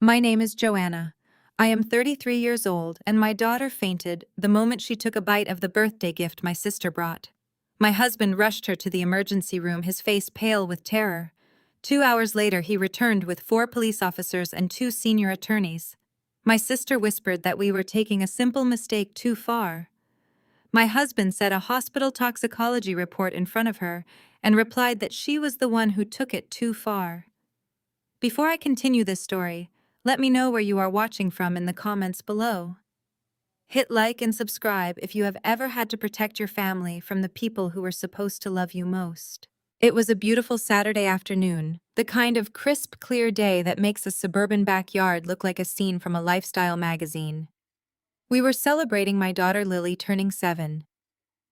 My name is Joanna. I am 33 years old, and my daughter fainted the moment she took a bite of the birthday gift my sister brought. My husband rushed her to the emergency room, his face pale with terror. 2 hours later, he returned with 4 police officers and 2 senior attorneys. My sister whispered that we were taking a simple mistake too far. My husband said a hospital toxicology report in front of her and replied that she was the one who took it too far. Before I continue this story, let me know where you are watching from in the comments below. Hit like and subscribe if you have ever had to protect your family from the people who were supposed to love you most. It was a beautiful Saturday afternoon, the kind of crisp, clear day that makes a suburban backyard look like a scene from a lifestyle magazine. We were celebrating my daughter Lily turning 7.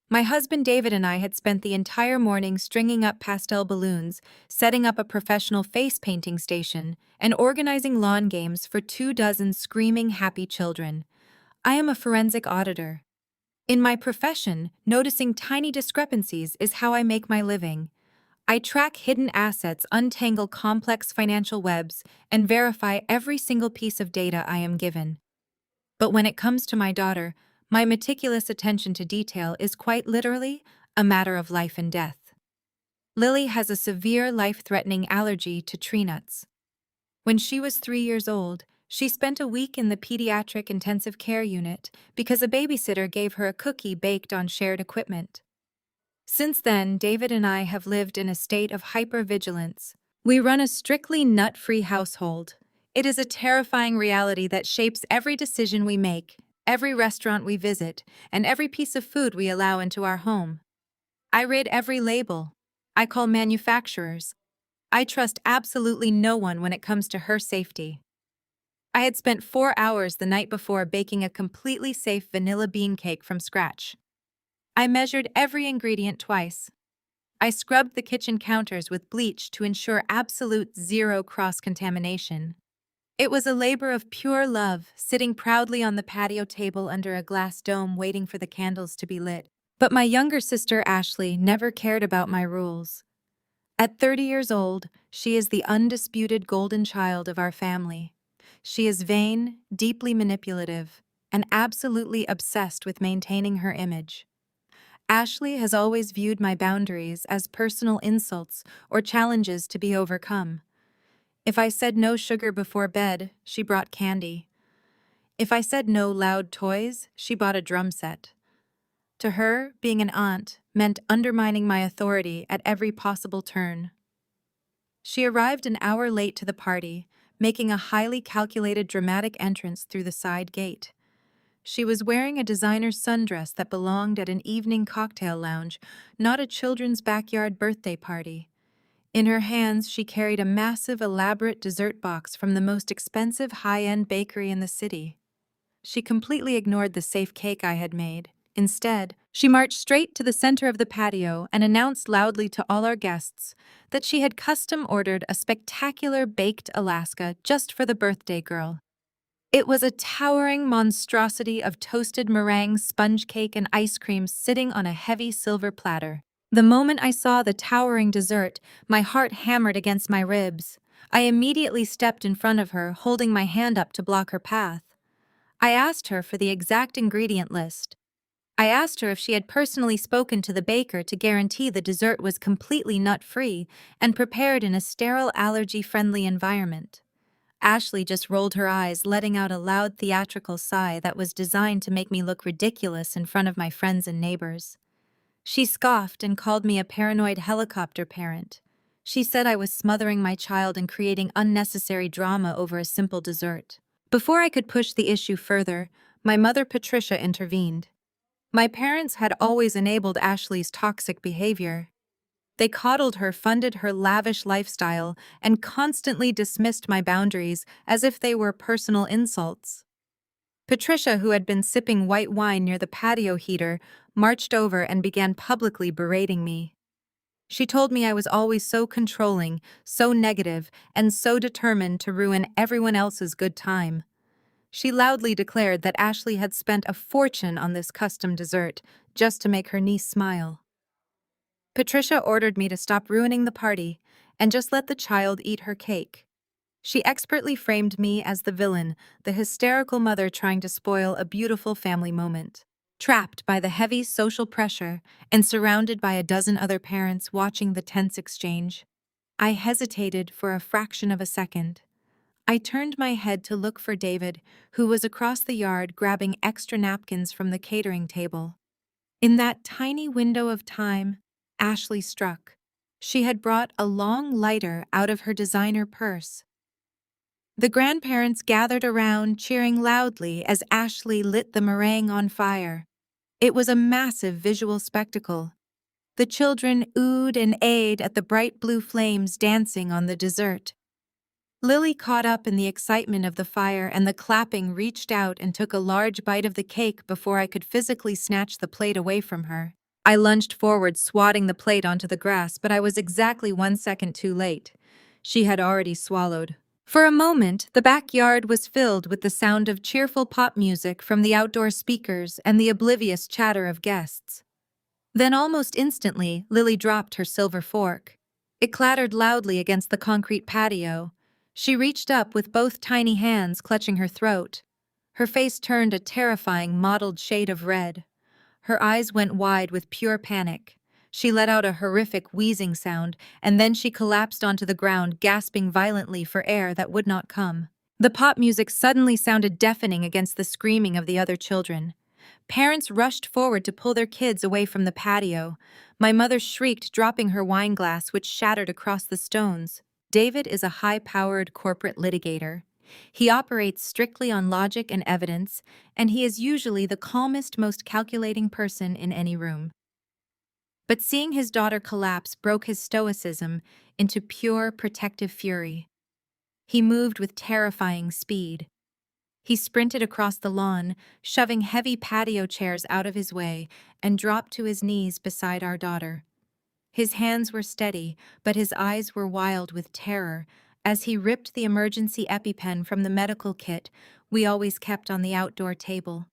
My husband David and I had spent the entire morning stringing up pastel balloons, setting up a professional face painting station, and organizing lawn games for 24 screaming happy children. I am a forensic auditor. In my profession, noticing tiny discrepancies is how I make my living. I track hidden assets, untangle complex financial webs, and verify every single piece of data I am given. But when it comes to my daughter, my meticulous attention to detail is quite literally a matter of life and death. Lily has a severe life-threatening allergy to tree nuts. When she was 3 years old, she spent a week in the pediatric intensive care unit because a babysitter gave her a cookie baked on shared equipment. Since then, David and I have lived in a state of hypervigilance. We run a strictly nut-free household. It is a terrifying reality that shapes every decision we make, every restaurant we visit, and every piece of food we allow into our home. I read every label. I call manufacturers. I trust absolutely no one when it comes to her safety. I had spent 4 hours the night before baking a completely safe vanilla bean cake from scratch. I measured every ingredient twice. I scrubbed the kitchen counters with bleach to ensure absolute zero cross-contamination. It was a labor of pure love, sitting proudly on the patio table under a glass dome waiting for the candles to be lit. But my younger sister, Ashley, never cared about my rules. At 30 years old, she is the undisputed golden child of our family. She is vain, deeply manipulative, and absolutely obsessed with maintaining her image. Ashley has always viewed my boundaries as personal insults or challenges to be overcome. If I said no sugar before bed, she brought candy. If I said no loud toys, she bought a drum set. To her, being an aunt meant undermining my authority at every possible turn. She arrived an hour late to the party, making a highly calculated dramatic entrance through the side gate. She was wearing a designer sundress that belonged at an evening cocktail lounge, not a children's backyard birthday party. In her hands, she carried a massive, elaborate dessert box from the most expensive high-end bakery in the city. She completely ignored the safe cake I had made. Instead, she marched straight to the center of the patio and announced loudly to all our guests that she had custom-ordered a spectacular baked Alaska just for the birthday girl. It was a towering monstrosity of toasted meringue, sponge cake, and ice cream sitting on a heavy silver platter. The moment I saw the towering dessert, my heart hammered against my ribs. I immediately stepped in front of her, holding my hand up to block her path. I asked her for the exact ingredient list. I asked her if she had personally spoken to the baker to guarantee the dessert was completely nut-free and prepared in a sterile, allergy-friendly environment. Ashley just rolled her eyes, letting out a loud theatrical sigh that was designed to make me look ridiculous in front of my friends and neighbors. She scoffed and called me a paranoid helicopter parent. She said I was smothering my child and creating unnecessary drama over a simple dessert. Before I could push the issue further, my mother Patricia intervened. My parents had always enabled Ashley's toxic behavior. They coddled her, funded her lavish lifestyle, and constantly dismissed my boundaries as if they were personal insults. Patricia, who had been sipping white wine near the patio heater, marched over and began publicly berating me. She told me I was always so controlling, so negative, and so determined to ruin everyone else's good time. She loudly declared that Ashley had spent a fortune on this custom dessert just to make her niece smile. Patricia ordered me to stop ruining the party and just let the child eat her cake. She expertly framed me as the villain, the hysterical mother trying to spoil a beautiful family moment. Trapped by the heavy social pressure and surrounded by a dozen other parents watching the tense exchange, I hesitated for a fraction of a second. I turned my head to look for David, who was across the yard grabbing extra napkins from the catering table. In that tiny window of time, Ashley struck. She had brought a long lighter out of her designer purse. The grandparents gathered around, cheering loudly as Ashley lit the meringue on fire. It was a massive visual spectacle. The children oohed and ahed at the bright blue flames dancing on the dessert. Lily caught up in the excitement of the fire, and the clapping reached out and took a large bite of the cake before I could physically snatch the plate away from her. I lunged forward, swatting the plate onto the grass, but I was exactly 1 second too late. She had already swallowed. For a moment, the backyard was filled with the sound of cheerful pop music from the outdoor speakers and the oblivious chatter of guests. Then almost instantly, Lily dropped her silver fork. It clattered loudly against the concrete patio. She reached up with both tiny hands clutching her throat. Her face turned a terrifying mottled shade of red. Her eyes went wide with pure panic. She let out a horrific wheezing sound, and then she collapsed onto the ground, gasping violently for air that would not come. The pop music suddenly sounded deafening against the screaming of the other children. Parents rushed forward to pull their kids away from the patio. My mother shrieked, dropping her wine glass, which shattered across the stones. David is a high-powered corporate litigator. He operates strictly on logic and evidence, and he is usually the calmest, most calculating person in any room. But seeing his daughter collapse broke his stoicism into pure protective fury. He moved with terrifying speed. He sprinted across the lawn, shoving heavy patio chairs out of his way, and dropped to his knees beside our daughter. His hands were steady, but his eyes were wild with terror as he ripped the emergency EpiPen from the medical kit we always kept on the outdoor table.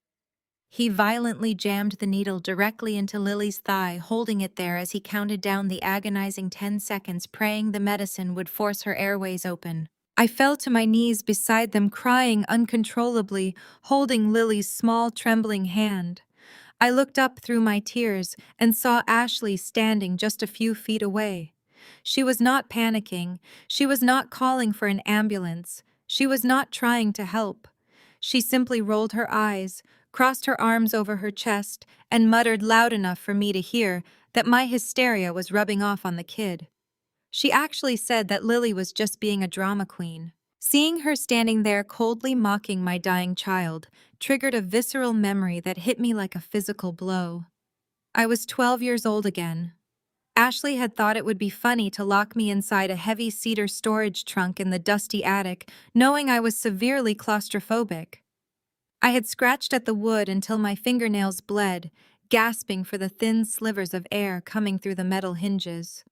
He violently jammed the needle directly into Lily's thigh, holding it there as he counted down the agonizing 10 seconds, praying the medicine would force her airways open. I fell to my knees beside them, crying uncontrollably, holding Lily's small, trembling hand. I looked up through my tears and saw Ashley standing just a few feet away. She was not panicking. She was not calling for an ambulance. She was not trying to help. She simply rolled her eyes, crossed her arms over her chest, and muttered loud enough for me to hear that my hysteria was rubbing off on the kid. She actually said that Lily was just being a drama queen. Seeing her standing there coldly mocking my dying child triggered a visceral memory that hit me like a physical blow. I was 12 years old again. Ashley had thought it would be funny to lock me inside a heavy cedar storage trunk in the dusty attic, knowing I was severely claustrophobic. I had scratched at the wood until my fingernails bled, gasping for the thin slivers of air coming through the metal hinges.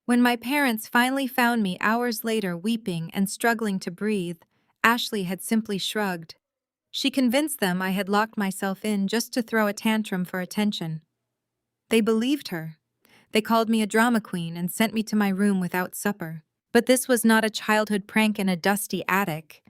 When my parents finally found me hours later weeping and struggling to breathe, Ashley had simply shrugged. She convinced them I had locked myself in just to throw a tantrum for attention. They believed her. They called me a drama queen and sent me to my room without supper. But this was not a childhood prank in a dusty attic.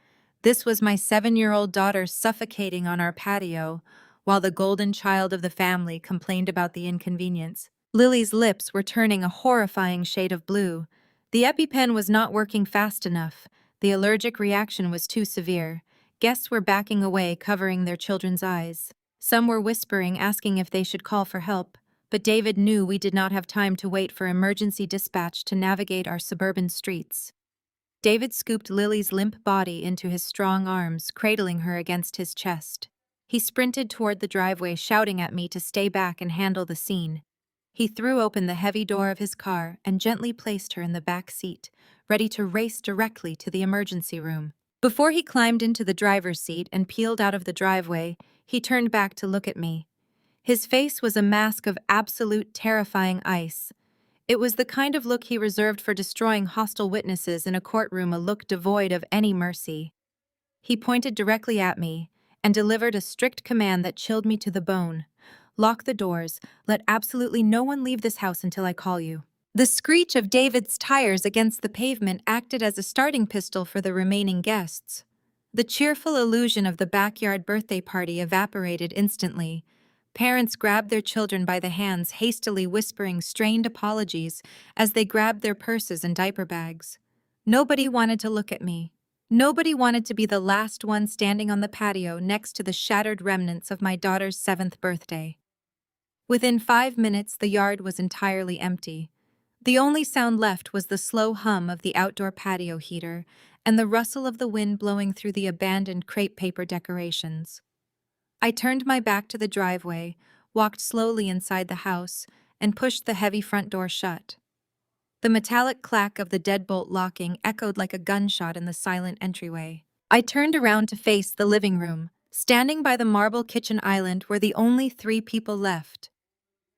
This was my 7-year-old daughter suffocating on our patio, while the golden child of the family complained about the inconvenience. Lily's lips were turning a horrifying shade of blue. The EpiPen was not working fast enough. The allergic reaction was too severe. Guests were backing away, covering their children's eyes. Some were whispering, asking if they should call for help. But David knew we did not have time to wait for emergency dispatch to navigate our suburban streets. David scooped Lily's limp body into his strong arms, cradling her against his chest. He sprinted toward the driveway, shouting at me to stay back and handle the scene. He threw open the heavy door of his car and gently placed her in the back seat, ready to race directly to the emergency room. Before he climbed into the driver's seat and peeled out of the driveway, he turned back to look at me. His face was a mask of absolute terrifying ice. It was the kind of look he reserved for destroying hostile witnesses in a courtroom, a look devoid of any mercy. He pointed directly at me and delivered a strict command that chilled me to the bone. Lock the doors. Let absolutely no one leave this house until I call you. The screech of David's tires against the pavement acted as a starting pistol for the remaining guests. The cheerful illusion of the backyard birthday party evaporated instantly. Parents grabbed their children by the hands, hastily whispering strained apologies as they grabbed their purses and diaper bags. Nobody wanted to look at me. Nobody wanted to be the last one standing on the patio next to the shattered remnants of my daughter's 7th birthday. Within 5 minutes, the yard was entirely empty. The only sound left was the slow hum of the outdoor patio heater and the rustle of the wind blowing through the abandoned crepe paper decorations. I turned my back to the driveway, walked slowly inside the house, and pushed the heavy front door shut. The metallic clack of the deadbolt locking echoed like a gunshot in the silent entryway. I turned around to face the living room. Standing by the marble kitchen island were the only 3 people left: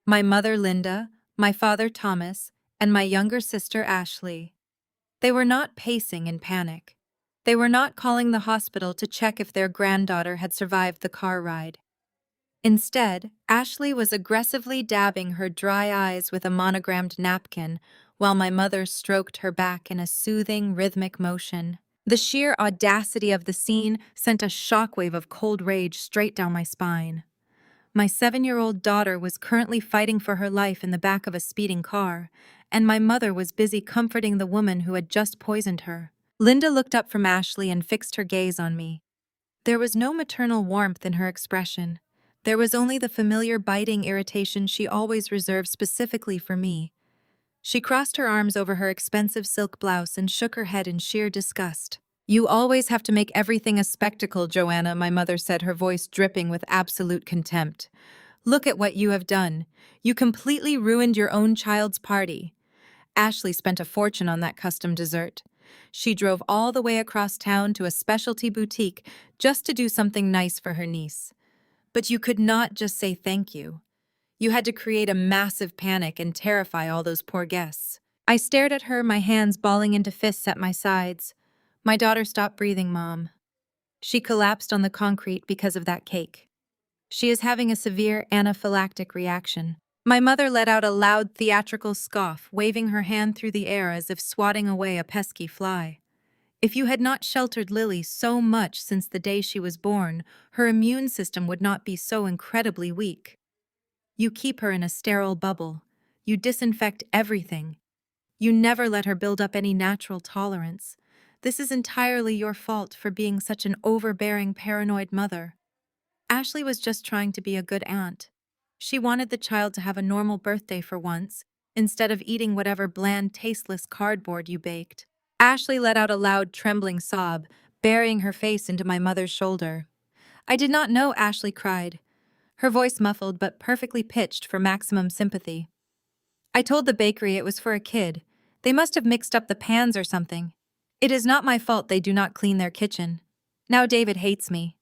my mother Linda, my father Thomas, and my younger sister Ashley. They were not pacing in panic. They were not calling the hospital to check if their granddaughter had survived the car ride. Instead, Ashley was aggressively dabbing her dry eyes with a monogrammed napkin while my mother stroked her back in a soothing, rhythmic motion. The sheer audacity of the scene sent a shockwave of cold rage straight down my spine. My 7-year-old daughter was currently fighting for her life in the back of a speeding car, and my mother was busy comforting the woman who had just poisoned her. Linda looked up from Ashley and fixed her gaze on me. There was no maternal warmth in her expression. There was only the familiar biting irritation she always reserved specifically for me. She crossed her arms over her expensive silk blouse and shook her head in sheer disgust. "You always have to make everything a spectacle, Joanna," my mother said, her voice dripping with absolute contempt. "Look at what you have done. You completely ruined your own child's party." Ashley spent a fortune on that custom dessert. She drove all the way across town to a specialty boutique just to do something nice for her niece. But you could not just say thank you. You had to create a massive panic and terrify all those poor guests. I stared at her, my hands balling into fists at my sides. "My daughter stopped breathing, Mom. She collapsed on the concrete because of that cake. She is having a severe anaphylactic reaction." My mother let out a loud theatrical scoff, waving her hand through the air as if swatting away a pesky fly. "If you had not sheltered Lily so much since the day she was born, her immune system would not be so incredibly weak. You keep her in a sterile bubble. You disinfect everything. You never let her build up any natural tolerance. This is entirely your fault for being such an overbearing, paranoid mother." Ashley was just trying to be a good aunt. She wanted the child to have a normal birthday for once, instead of eating whatever bland, tasteless cardboard you baked. Ashley let out a loud, trembling sob, burying her face into my mother's shoulder. "I did not know," Ashley cried, her voice muffled but perfectly pitched for maximum sympathy. "I told the bakery it was for a kid. They must have mixed up the pans or something. It is not my fault they do not clean their kitchen. Now David hates me.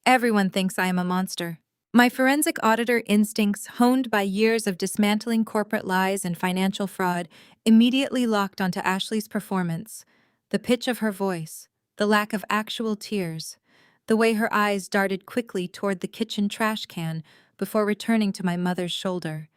Everyone thinks I am a monster." My forensic auditor instincts, honed by years of dismantling corporate lies and financial fraud, immediately locked onto Ashley's performance. The pitch of her voice, the lack of actual tears, the way her eyes darted quickly toward the kitchen trash can before returning to my mother's shoulder.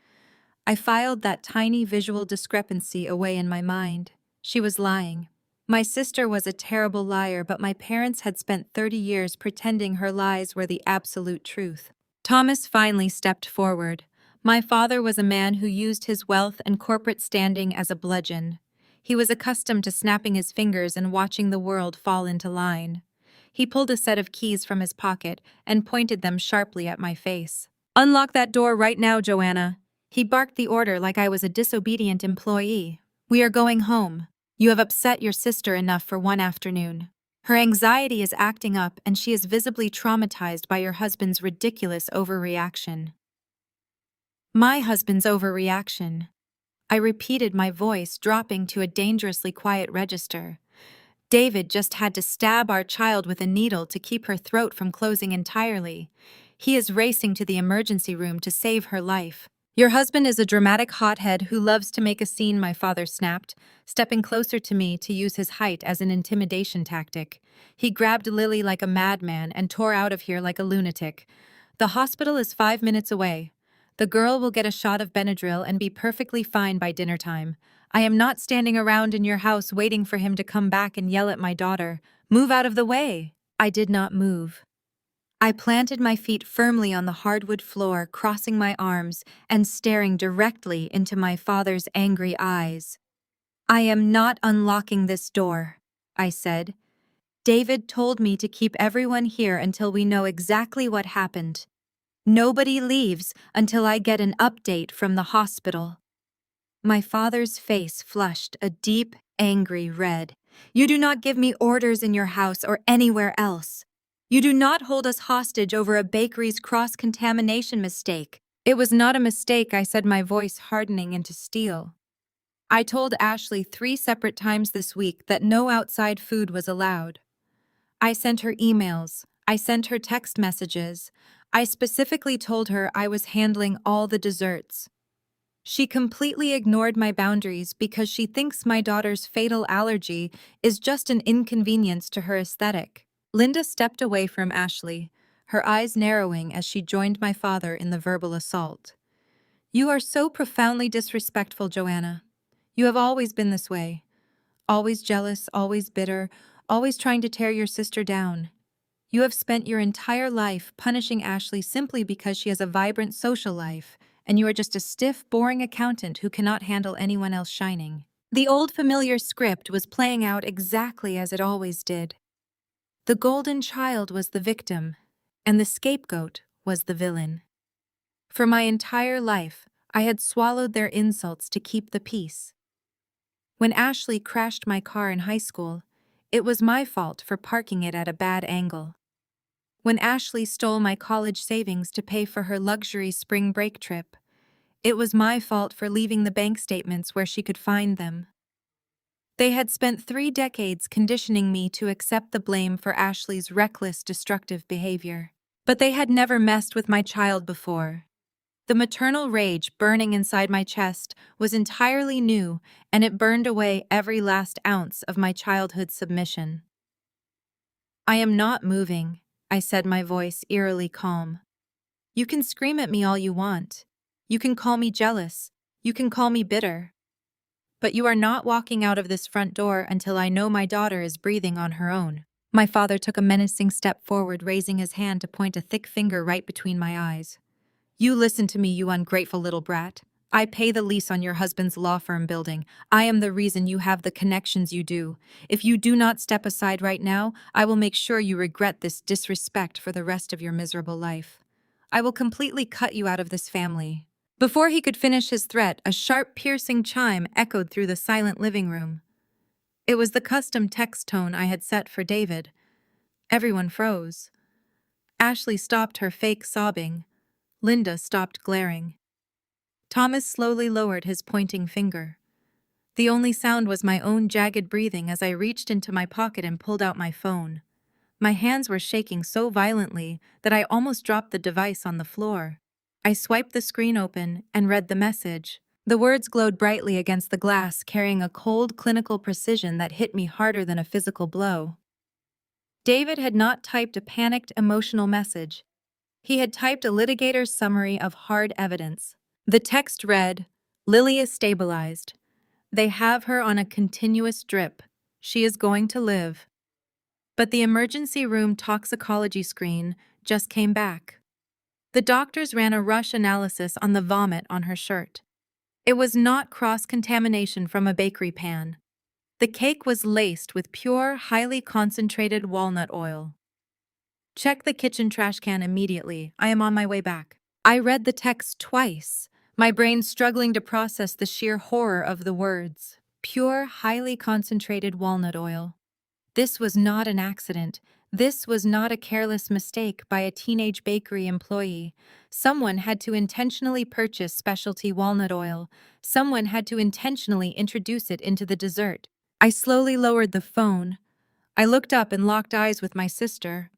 I filed that tiny visual discrepancy away in my mind. She was lying. My sister was a terrible liar, but my parents had spent 30 years pretending her lies were the absolute truth. Thomas finally stepped forward. My father was a man who used his wealth and corporate standing as a bludgeon. He was accustomed to snapping his fingers and watching the world fall into line. He pulled a set of keys from his pocket and pointed them sharply at my face. "Unlock that door right now, Joanna." He barked the order like I was a disobedient employee. "We are going home. You have upset your sister enough for one afternoon. Her anxiety is acting up and she is visibly traumatized by your husband's ridiculous overreaction." My husband's overreaction. I repeated, my voice dropping to a dangerously quiet register. David just had to stab our child with a needle to keep her throat from closing entirely. He is racing to the emergency room to save her life. "Your husband is a dramatic hothead who loves to make a scene," my father snapped, stepping closer to me to use his height as an intimidation tactic. He grabbed Lily like a madman and tore out of here like a lunatic. "The hospital is 5 minutes away. The girl will get a shot of Benadryl and be perfectly fine by dinner time. I am not standing around in your house waiting for him to come back and yell at my daughter. Move out of the way. I did not move. I planted my feet firmly on the hardwood floor, crossing my arms and staring directly into my father's angry eyes. I am not unlocking this door, I said. David told me to keep everyone here until we know exactly what happened. Nobody leaves until I get an update from the hospital. My father's face flushed a deep, angry red. You do not give me orders in your house or anywhere else. You do not hold us hostage over a bakery's cross-contamination mistake. It was not a mistake, I said, my voice hardening into steel. I told Ashley 3 separate times this week that no outside food was allowed. I sent her emails. I sent her text messages. I specifically told her I was handling all the desserts. She completely ignored my boundaries because she thinks my daughter's fatal allergy is just an inconvenience to her aesthetic. Linda stepped away from Ashley, her eyes narrowing as she joined my father in the verbal assault. You are so profoundly disrespectful, Joanna. You have always been this way. Always jealous, always bitter, always trying to tear your sister down. You have spent your entire life punishing Ashley simply because she has a vibrant social life, and you are just a stiff, boring accountant who cannot handle anyone else shining. The old familiar script was playing out exactly as it always did. The golden child was the victim, and the scapegoat was the villain. For my entire life, I had swallowed their insults to keep the peace. When Ashley crashed my car in high school, it was my fault for parking it at a bad angle. When Ashley stole my college savings to pay for her luxury spring break trip, it was my fault for leaving the bank statements where she could find them. They had spent 3 decades conditioning me to accept the blame for Ashley's reckless, destructive behavior. But they had never messed with my child before. The maternal rage burning inside my chest was entirely new, and it burned away every last ounce of my childhood submission. I am not moving, I said, my voice eerily calm. You can scream at me all you want. You can call me jealous. You can call me bitter. But you are not walking out of this front door until I know my daughter is breathing on her own. My father took a menacing step forward, raising his hand to point a thick finger right between my eyes. You listen to me, you ungrateful little brat. I pay the lease on your husband's law firm building. I am the reason you have the connections you do. If you do not step aside right now, I will make sure you regret this disrespect for the rest of your miserable life. I will completely cut you out of this family. Before he could finish his threat, a sharp, piercing chime echoed through the silent living room. It was the custom text tone I had set for David. Everyone froze. Ashley stopped her fake sobbing. Linda stopped glaring. Thomas slowly lowered his pointing finger. The only sound was my own jagged breathing as I reached into my pocket and pulled out my phone. My hands were shaking so violently that I almost dropped the device on the floor. I swiped the screen open and read the message. The words glowed brightly against the glass, carrying a cold, clinical precision that hit me harder than a physical blow. David had not typed a panicked, emotional message. He had typed a litigator's summary of hard evidence. The text read, "Lily is stabilized. They have her on a continuous drip. She is going to live." But the emergency room toxicology screen just came back. The doctors ran a rush analysis on the vomit on her shirt. It was not cross-contamination from a bakery pan. The cake was laced with pure, highly concentrated walnut oil. Check the kitchen trash can immediately. I am on my way back. I read the text twice, my brain struggling to process the sheer horror of the words. Pure, highly concentrated walnut oil. This was not an accident. This was not a careless mistake by a teenage bakery employee. Someone had to intentionally purchase specialty walnut oil. Someone had to intentionally introduce it into the dessert. I slowly lowered the phone. I looked up and locked eyes with my sister.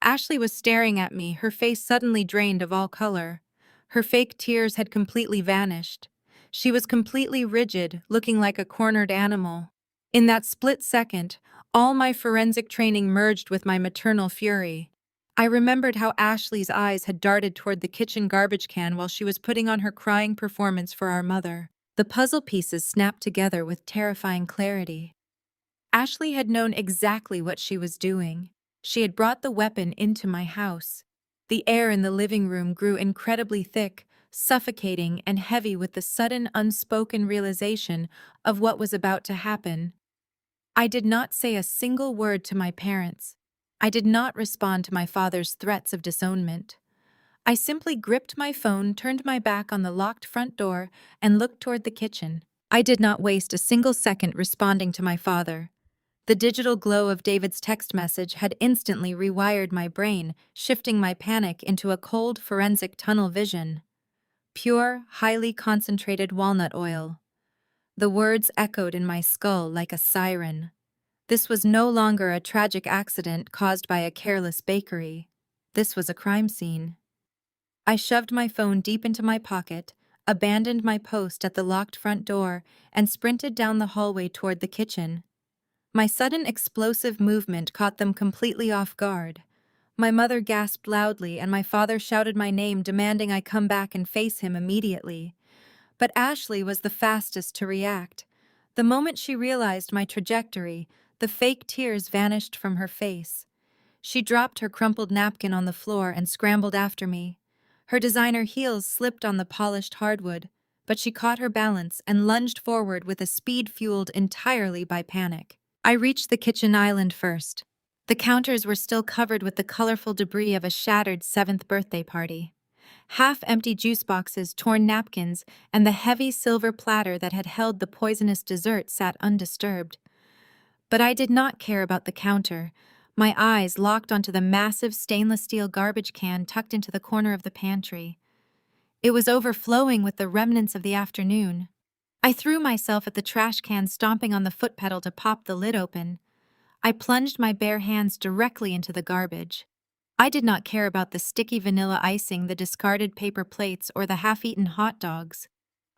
Ashley was staring at me, her face suddenly drained of all color. Her fake tears had completely vanished. She was completely rigid, looking like a cornered animal. In that split second, all my forensic training merged with my maternal fury. I remembered how Ashley's eyes had darted toward the kitchen garbage can while she was putting on her crying performance for our mother. The puzzle pieces snapped together with terrifying clarity. Ashley had known exactly what she was doing. She had brought the weapon into my house. The air in the living room grew incredibly thick, suffocating and heavy with the sudden unspoken realization of what was about to happen. I did not say a single word to my parents. I did not respond to my father's threats of disownment. I simply gripped my phone, turned my back on the locked front door, and looked toward the kitchen. I did not waste a single second responding to my father. The digital glow of David's text message had instantly rewired my brain, shifting my panic into a cold forensic tunnel vision. Pure, highly concentrated walnut oil. The words echoed in my skull like a siren. This was no longer a tragic accident caused by a careless bakery. This was a crime scene. I shoved my phone deep into my pocket, abandoned my post at the locked front door, and sprinted down the hallway toward the kitchen. My sudden explosive movement caught them completely off guard. My mother gasped loudly, and my father shouted my name, demanding I come back and face him immediately. But Ashley was the fastest to react. The moment she realized my trajectory, the fake tears vanished from her face. She dropped her crumpled napkin on the floor and scrambled after me. Her designer heels slipped on the polished hardwood, but she caught her balance and lunged forward with a speed fueled entirely by panic. I reached the kitchen island first. The counters were still covered with the colorful debris of a shattered 7th birthday party. Half-empty juice boxes, torn napkins, and the heavy silver platter that had held the poisonous dessert sat undisturbed. But I did not care about the counter. My eyes locked onto the massive stainless steel garbage can tucked into the corner of the pantry. It was overflowing with the remnants of the afternoon. I threw myself at the trash can, stomping on the foot pedal to pop the lid open. I plunged my bare hands directly into the garbage. I did not care about the sticky vanilla icing, the discarded paper plates, or the half-eaten hot dogs.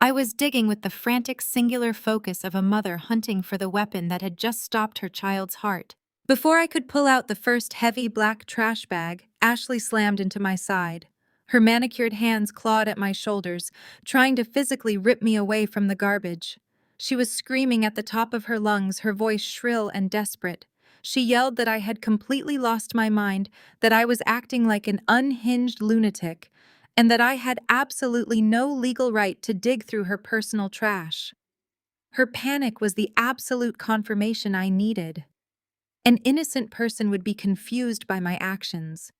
I was digging with the frantic, singular focus of a mother hunting for the weapon that had just stopped her child's heart. Before I could pull out the first heavy black trash bag, Ashley slammed into my side. Her manicured hands clawed at my shoulders, trying to physically rip me away from the garbage. She was screaming at the top of her lungs, her voice shrill and desperate. She yelled that I had completely lost my mind, that I was acting like an unhinged lunatic, and that I had absolutely no legal right to dig through her personal trash. Her panic was the absolute confirmation I needed. An innocent person would be confused by my actions.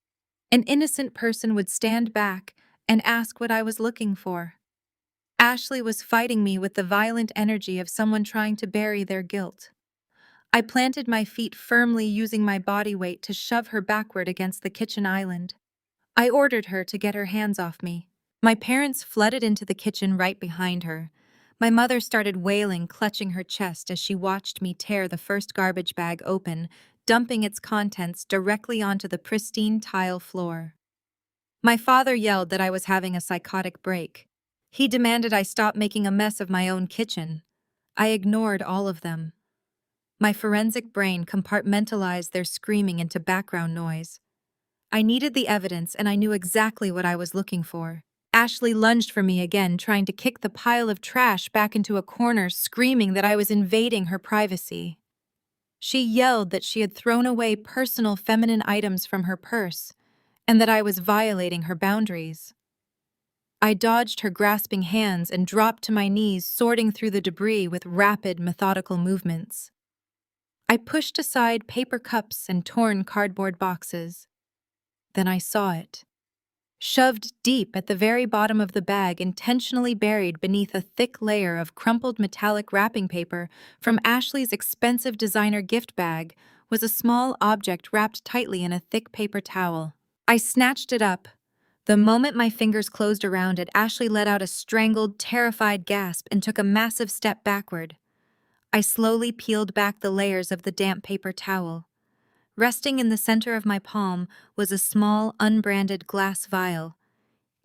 An innocent person would stand back and ask what I was looking for. Ashley was fighting me with the violent energy of someone trying to bury their guilt. I planted my feet firmly, using my body weight to shove her backward against the kitchen island. I ordered her to get her hands off me. My parents flooded into the kitchen right behind her. My mother started wailing, clutching her chest as she watched me tear the first garbage bag open, dumping its contents directly onto the pristine tile floor. My father yelled that I was having a psychotic break. He demanded I stop making a mess of my own kitchen. I ignored all of them. My forensic brain compartmentalized their screaming into background noise. I needed the evidence, and I knew exactly what I was looking for. Ashley lunged for me again, trying to kick the pile of trash back into a corner, screaming that I was invading her privacy. She yelled that she had thrown away personal feminine items from her purse, and that I was violating her boundaries. I dodged her grasping hands and dropped to my knees, sorting through the debris with rapid, methodical movements. I pushed aside paper cups and torn cardboard boxes. Then I saw it. Shoved deep at the very bottom of the bag, intentionally buried beneath a thick layer of crumpled metallic wrapping paper from Ashley's expensive designer gift bag, was a small object wrapped tightly in a thick paper towel. I snatched it up. The moment my fingers closed around it, Ashley let out a strangled, terrified gasp and took a massive step backward. I slowly peeled back the layers of the damp paper towel. Resting in the center of my palm was a small, unbranded glass vial.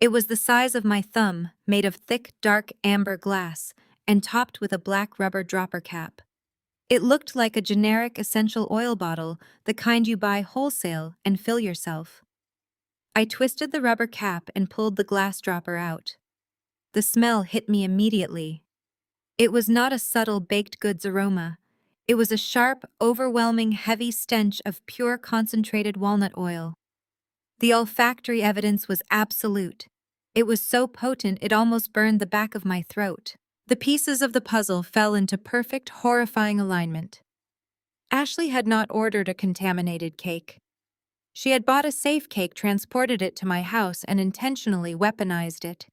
It was the size of my thumb, made of thick, dark amber glass, and topped with a black rubber dropper cap. It looked like a generic essential oil bottle, the kind you buy wholesale and fill yourself. I twisted the rubber cap and pulled the glass dropper out. The smell hit me immediately. It was not a subtle baked goods aroma. It was a sharp, overwhelming, heavy stench of pure concentrated walnut oil. The olfactory evidence was absolute. It was so potent it almost burned the back of my throat. The pieces of the puzzle fell into perfect, horrifying alignment. Ashley had not ordered a contaminated cake. She had bought a safe cake, transported it to my house, and intentionally weaponized it.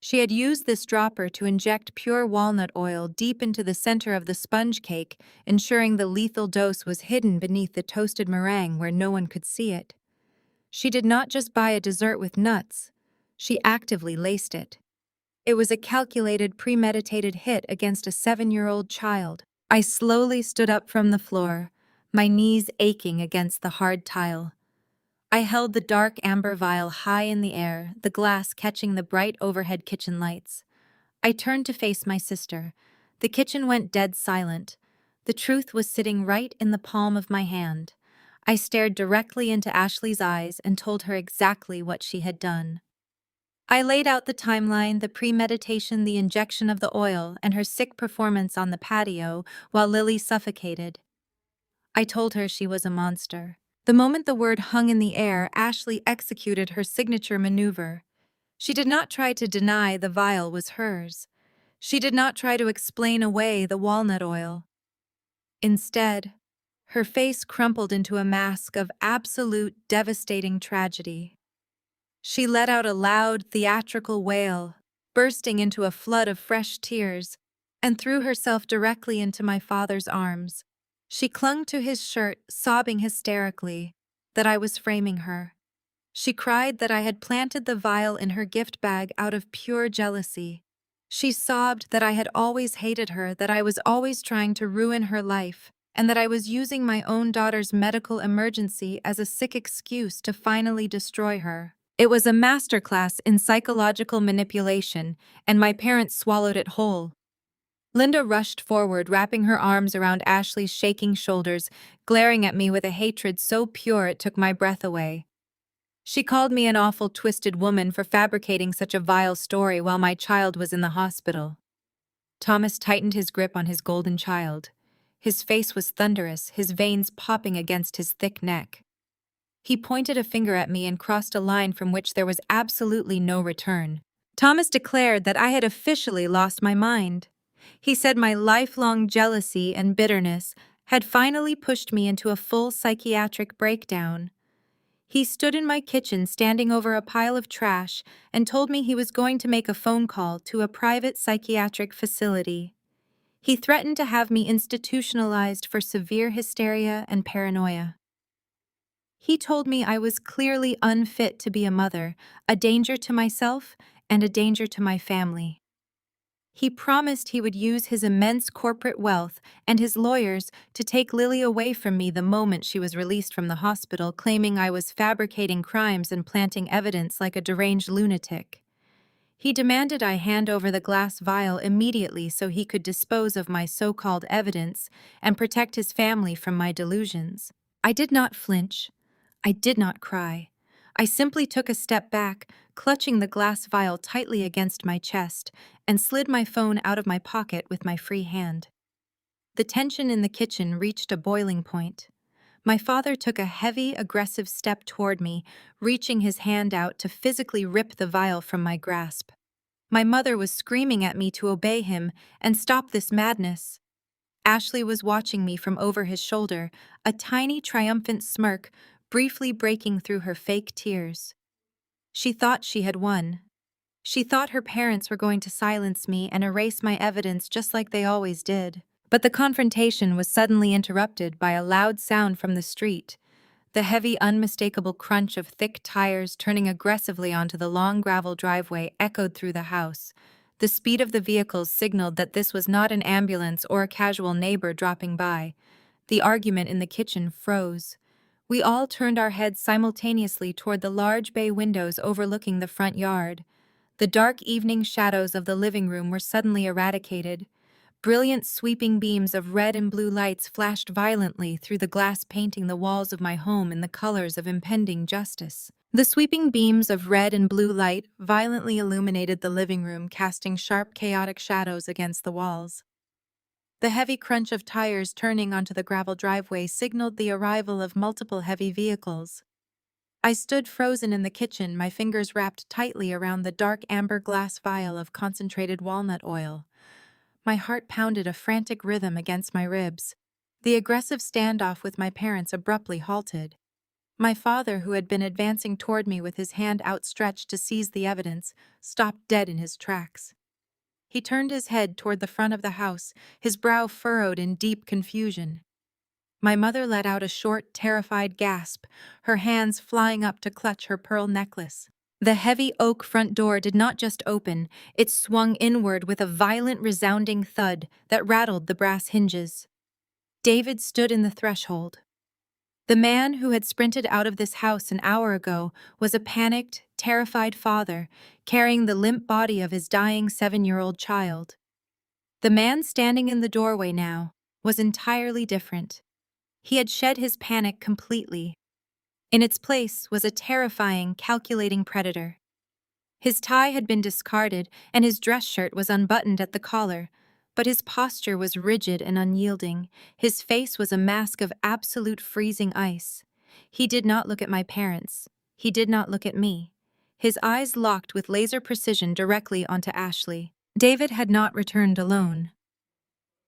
She had used this dropper to inject pure walnut oil deep into the center of the sponge cake, ensuring the lethal dose was hidden beneath the toasted meringue where no one could see it. She did not just buy a dessert with nuts, she actively laced it. It was a calculated, premeditated hit against a 7-year-old child. I slowly stood up from the floor, my knees aching against the hard tile. I held the dark amber vial high in the air, the glass catching the bright overhead kitchen lights. I turned to face my sister. The kitchen went dead silent. The truth was sitting right in the palm of my hand. I stared directly into Ashley's eyes and told her exactly what she had done. I laid out the timeline, the premeditation, the injection of the oil, and her sick performance on the patio while Lily suffocated. I told her she was a monster. The moment the word hung in the air, Ashley executed her signature maneuver. She did not try to deny the vial was hers. She did not try to explain away the walnut oil. Instead, her face crumpled into a mask of absolute, devastating tragedy. She let out a loud, theatrical wail, bursting into a flood of fresh tears, and threw herself directly into my father's arms. She clung to his shirt, sobbing hysterically that I was framing her. She cried that I had planted the vial in her gift bag out of pure jealousy. She sobbed that I had always hated her, that I was always trying to ruin her life, and that I was using my own daughter's medical emergency as a sick excuse to finally destroy her. It was a masterclass in psychological manipulation, and my parents swallowed it whole. Linda rushed forward, wrapping her arms around Ashley's shaking shoulders, glaring at me with a hatred so pure it took my breath away. She called me an awful, twisted woman for fabricating such a vile story while my child was in the hospital. Thomas tightened his grip on his golden child. His face was thunderous, his veins popping against his thick neck. He pointed a finger at me and crossed a line from which there was absolutely no return. Thomas declared that I had officially lost my mind. He said my lifelong jealousy and bitterness had finally pushed me into a full psychiatric breakdown. He stood in my kitchen standing over a pile of trash and told me he was going to make a phone call to a private psychiatric facility. He threatened to have me institutionalized for severe hysteria and paranoia. He told me I was clearly unfit to be a mother, a danger to myself and a danger to my family. He promised he would use his immense corporate wealth and his lawyers to take Lily away from me the moment she was released from the hospital, claiming I was fabricating crimes and planting evidence like a deranged lunatic. He demanded I hand over the glass vial immediately so he could dispose of my so-called evidence and protect his family from my delusions. I did not flinch. I did not cry. I simply took a step back, clutching the glass vial tightly against my chest, and slid my phone out of my pocket with my free hand. The tension in the kitchen reached a boiling point. My father took a heavy, aggressive step toward me, reaching his hand out to physically rip the vial from my grasp. My mother was screaming at me to obey him and stop this madness. Ashley was watching me from over his shoulder, a tiny, triumphant smirk briefly breaking through her fake tears. She thought she had won. She thought her parents were going to silence me and erase my evidence just like they always did. But the confrontation was suddenly interrupted by a loud sound from the street. The heavy, unmistakable crunch of thick tires turning aggressively onto the long gravel driveway echoed through the house. The speed of the vehicles signaled that this was not an ambulance or a casual neighbor dropping by. The argument in the kitchen froze. We all turned our heads simultaneously toward the large bay windows overlooking the front yard. The dark evening shadows of the living room were suddenly eradicated. Brilliant sweeping beams of red and blue lights flashed violently through the glass, painting the walls of my home in the colors of impending justice. The sweeping beams of red and blue light violently illuminated the living room, casting sharp, chaotic shadows against the walls. The heavy crunch of tires turning onto the gravel driveway signaled the arrival of multiple heavy vehicles. I stood frozen in the kitchen, my fingers wrapped tightly around the dark amber glass vial of concentrated walnut oil. My heart pounded a frantic rhythm against my ribs. The aggressive standoff with my parents abruptly halted. My father, who had been advancing toward me with his hand outstretched to seize the evidence, stopped dead in his tracks. He turned his head toward the front of the house, his brow furrowed in deep confusion. My mother let out a short, terrified gasp, her hands flying up to clutch her pearl necklace. The heavy oak front door did not just open, it swung inward with a violent, resounding thud that rattled the brass hinges. David stood in the threshold. The man who had sprinted out of this house an hour ago was a panicked, terrified father, carrying the limp body of his dying 7-year-old child. The man standing in the doorway now was entirely different. He had shed his panic completely. In its place was a terrifying, calculating predator. His tie had been discarded and his dress shirt was unbuttoned at the collar, but his posture was rigid and unyielding. His face was a mask of absolute freezing ice. He did not look at my parents. He did not look at me. His eyes locked with laser precision directly onto Ashley. David had not returned alone.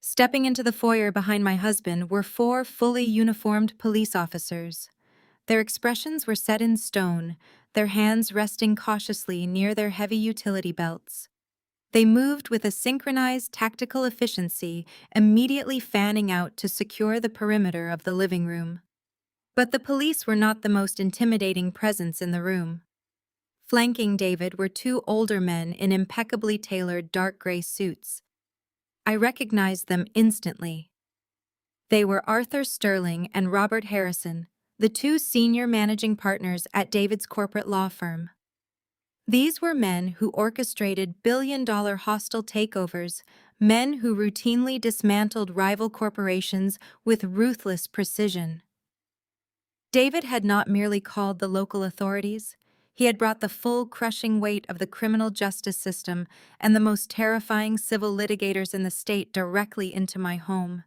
Stepping into the foyer behind my husband were 4 fully uniformed police officers. Their expressions were set in stone, their hands resting cautiously near their heavy utility belts. They moved with a synchronized tactical efficiency, immediately fanning out to secure the perimeter of the living room. But the police were not the most intimidating presence in the room. Flanking David were 2 older men in impeccably tailored dark gray suits. I recognized them instantly. They were Arthur Sterling and Robert Harrison, the 2 senior managing partners at David's corporate law firm. These were men who orchestrated billion-dollar hostile takeovers, men who routinely dismantled rival corporations with ruthless precision. David had not merely called the local authorities. He had brought the full crushing weight of the criminal justice system and the most terrifying civil litigators in the state directly into my home.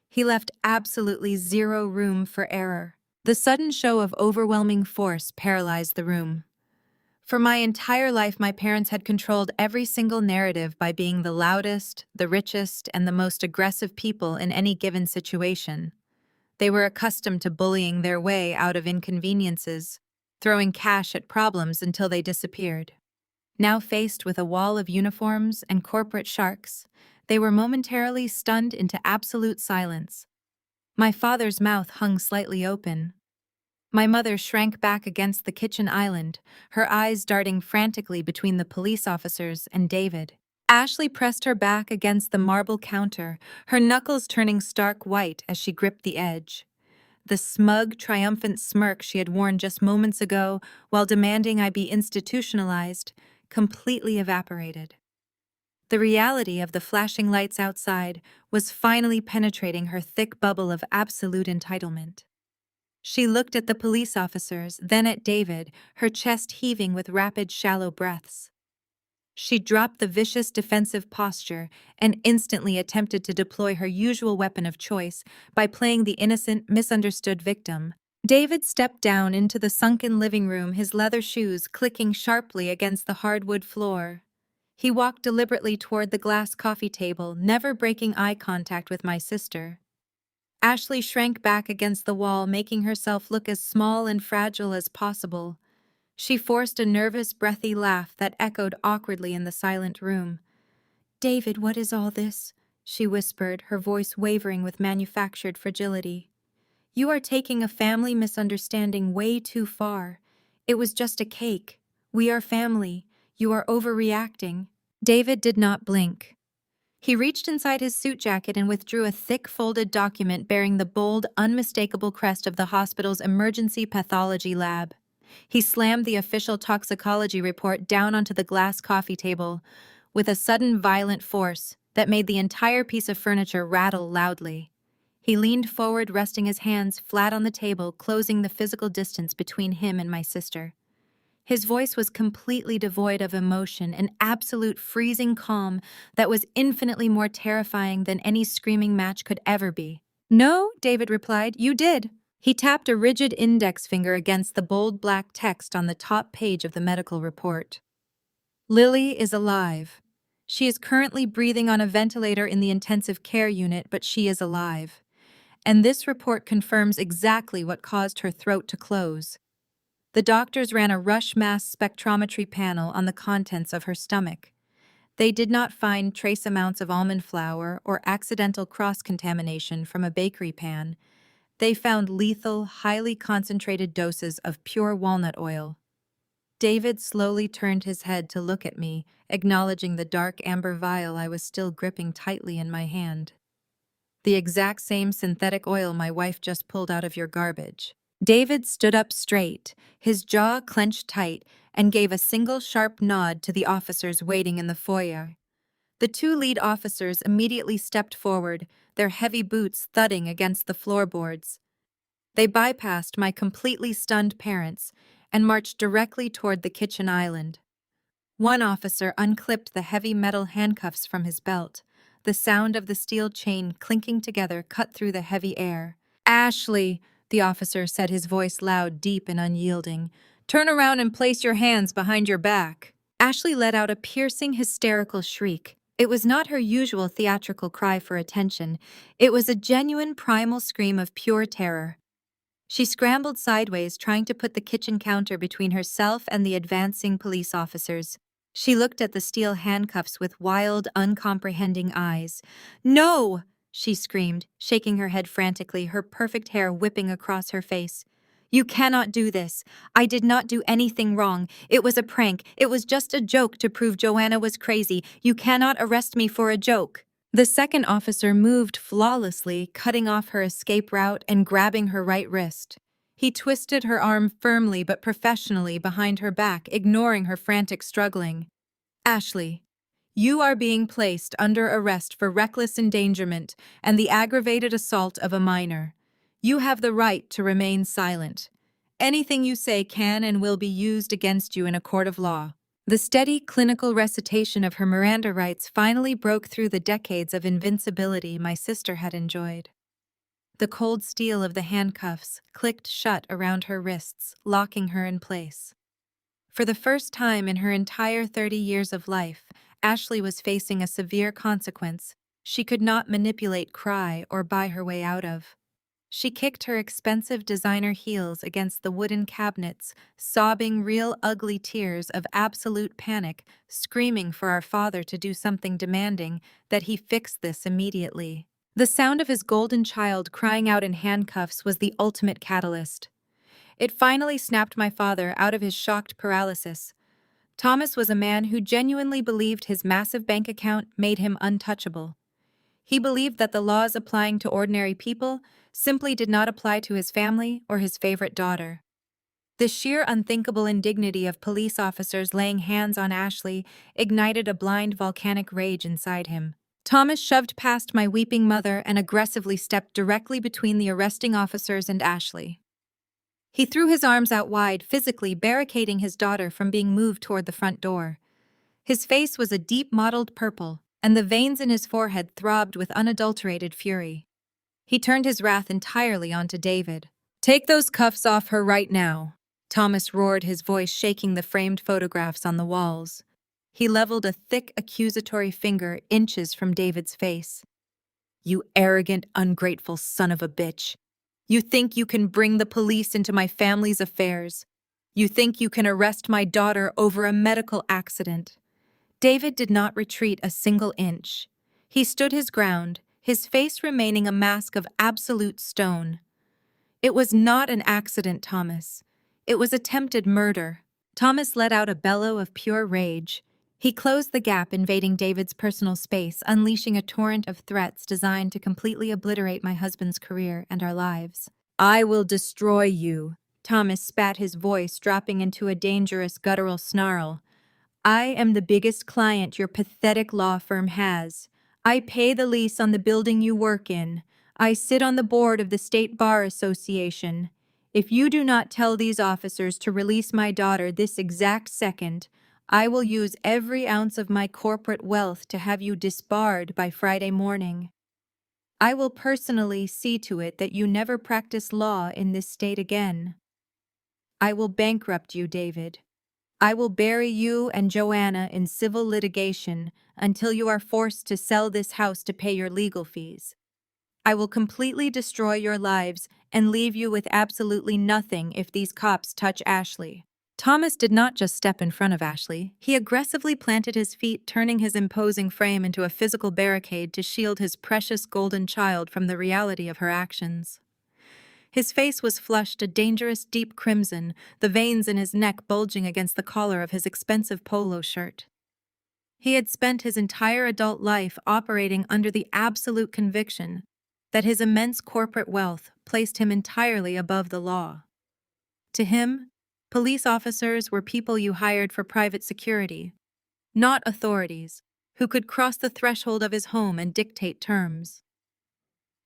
He left absolutely zero room for error. The sudden show of overwhelming force paralyzed the room. For my entire life, my parents had controlled every single narrative by being the loudest, the richest, and the most aggressive people in any given situation. They were accustomed to bullying their way out of inconveniences, throwing cash at problems until they disappeared. Now faced with a wall of uniforms and corporate sharks, they were momentarily stunned into absolute silence. My father's mouth hung slightly open. My mother shrank back against the kitchen island, her eyes darting frantically between the police officers and David. Ashley pressed her back against the marble counter, her knuckles turning stark white as she gripped the edge. The smug, triumphant smirk she had worn just moments ago while demanding I be institutionalized completely evaporated. The reality of the flashing lights outside was finally penetrating her thick bubble of absolute entitlement. She looked at the police officers, then at David, her chest heaving with rapid, shallow breaths. She dropped the vicious defensive posture and instantly attempted to deploy her usual weapon of choice by playing the innocent, misunderstood victim. David stepped down into the sunken living room, his leather shoes clicking sharply against the hardwood floor. He walked deliberately toward the glass coffee table, never breaking eye contact with my sister. Ashley shrank back against the wall, making herself look as small and fragile as possible. She forced a nervous, breathy laugh that echoed awkwardly in the silent room. "David, what is all this?" she whispered, her voice wavering with manufactured fragility. "You are taking a family misunderstanding way too far. It was just a cake. We are family. You are overreacting." David did not blink. He reached inside his suit jacket and withdrew a thick folded document bearing the bold, unmistakable crest of the hospital's emergency pathology lab. He slammed the official toxicology report down onto the glass coffee table with a sudden violent force that made the entire piece of furniture rattle loudly. He leaned forward, resting his hands flat on the table, closing the physical distance between him and my sister. His voice was completely devoid of emotion, an absolute freezing calm that was infinitely more terrifying than any screaming match could ever be. "No," David replied, "you did." He tapped a rigid index finger against the bold black text on the top page of the medical report. "Lily is alive. She is currently breathing on a ventilator in the intensive care unit, but she is alive. And this report confirms exactly what caused her throat to close." The doctors ran a rush mass spectrometry panel on the contents of her stomach. They did not find trace amounts of almond flour or accidental cross-contamination from a bakery pan. They found lethal, highly concentrated doses of pure walnut oil. David slowly turned his head to look at me, acknowledging the dark amber vial I was still gripping tightly in my hand. "The exact same synthetic oil my wife just pulled out of your garbage." David stood up straight, his jaw clenched tight, and gave a single sharp nod to the officers waiting in the foyer. The two lead officers immediately stepped forward, their heavy boots thudding against the floorboards. They bypassed my completely stunned parents and marched directly toward the kitchen island. One officer unclipped the heavy metal handcuffs from his belt. The sound of the steel chain clinking together cut through the heavy air. "Ashley," the officer said, his voice loud, deep, and unyielding, "turn around and place your hands behind your back." Ashley let out a piercing, hysterical shriek. It was not her usual theatrical cry for attention. It was a genuine primal scream of pure terror. She scrambled sideways, trying to put the kitchen counter between herself and the advancing police officers. She looked at the steel handcuffs with wild, uncomprehending eyes. "No!" she screamed, shaking her head frantically, her perfect hair whipping across her face. "You cannot do this. I did not do anything wrong. It was a prank. It was just a joke to prove Joanna was crazy. You cannot arrest me for a joke." The second officer moved flawlessly, cutting off her escape route and grabbing her right wrist. He twisted her arm firmly but professionally behind her back, ignoring her frantic struggling. "Ashley, you are being placed under arrest for reckless endangerment and the aggravated assault of a minor. You have the right to remain silent. Anything you say can and will be used against you in a court of law." The steady, clinical recitation of her Miranda rights finally broke through the decades of invincibility my sister had enjoyed. The cold steel of the handcuffs clicked shut around her wrists, locking her in place. For the first time in her entire 30 years of life, Ashley was facing a severe consequence she could not manipulate, cry, or buy her way out of. She kicked her expensive designer heels against the wooden cabinets, sobbing real ugly tears of absolute panic, screaming for our father to do something, demanding that he fix this immediately. The sound of his golden child crying out in handcuffs was the ultimate catalyst. It finally snapped my father out of his shocked paralysis. Thomas was a man who genuinely believed his massive bank account made him untouchable. He believed that the laws applying to ordinary people simply did not apply to his family or his favorite daughter. The sheer unthinkable indignity of police officers laying hands on Ashley ignited a blind volcanic rage inside him. Thomas shoved past my weeping mother and aggressively stepped directly between the arresting officers and Ashley. He threw his arms out wide, physically barricading his daughter from being moved toward the front door. His face was a deep mottled purple, and the veins in his forehead throbbed with unadulterated fury. He turned his wrath entirely onto David. "Take those cuffs off her right now," Thomas roared, his voice shaking the framed photographs on the walls. He leveled a thick, accusatory finger inches from David's face. "You arrogant, ungrateful son of a bitch. You think you can bring the police into my family's affairs. You think you can arrest my daughter over a medical accident." David did not retreat a single inch. He stood his ground, his face remaining a mask of absolute stone. "It was not an accident, Thomas. It was attempted murder." Thomas let out a bellow of pure rage. He closed the gap, invading David's personal space, unleashing a torrent of threats designed to completely obliterate my husband's career and our lives. "I will destroy you," Thomas spat, his voice dropping into a dangerous, guttural snarl. "I am the biggest client your pathetic law firm has. I pay the lease on the building you work in. I sit on the board of the State Bar Association. If you do not tell these officers to release my daughter this exact second, I will use every ounce of my corporate wealth to have you disbarred by Friday morning. I will personally see to it that you never practice law in this state again. I will bankrupt you, David. I will bury you and Joanna in civil litigation until you are forced to sell this house to pay your legal fees. I will completely destroy your lives and leave you with absolutely nothing if these cops touch Ashley. Thomas did not just step in front of Ashley. He aggressively planted his feet, turning his imposing frame into a physical barricade to shield his precious golden child from the reality of her actions. His face was flushed a dangerous deep crimson, the veins in his neck bulging against the collar of his expensive polo shirt. He had spent his entire adult life operating under the absolute conviction that his immense corporate wealth placed him entirely above the law. To him, police officers were people you hired for private security, not authorities who could cross the threshold of his home and dictate terms.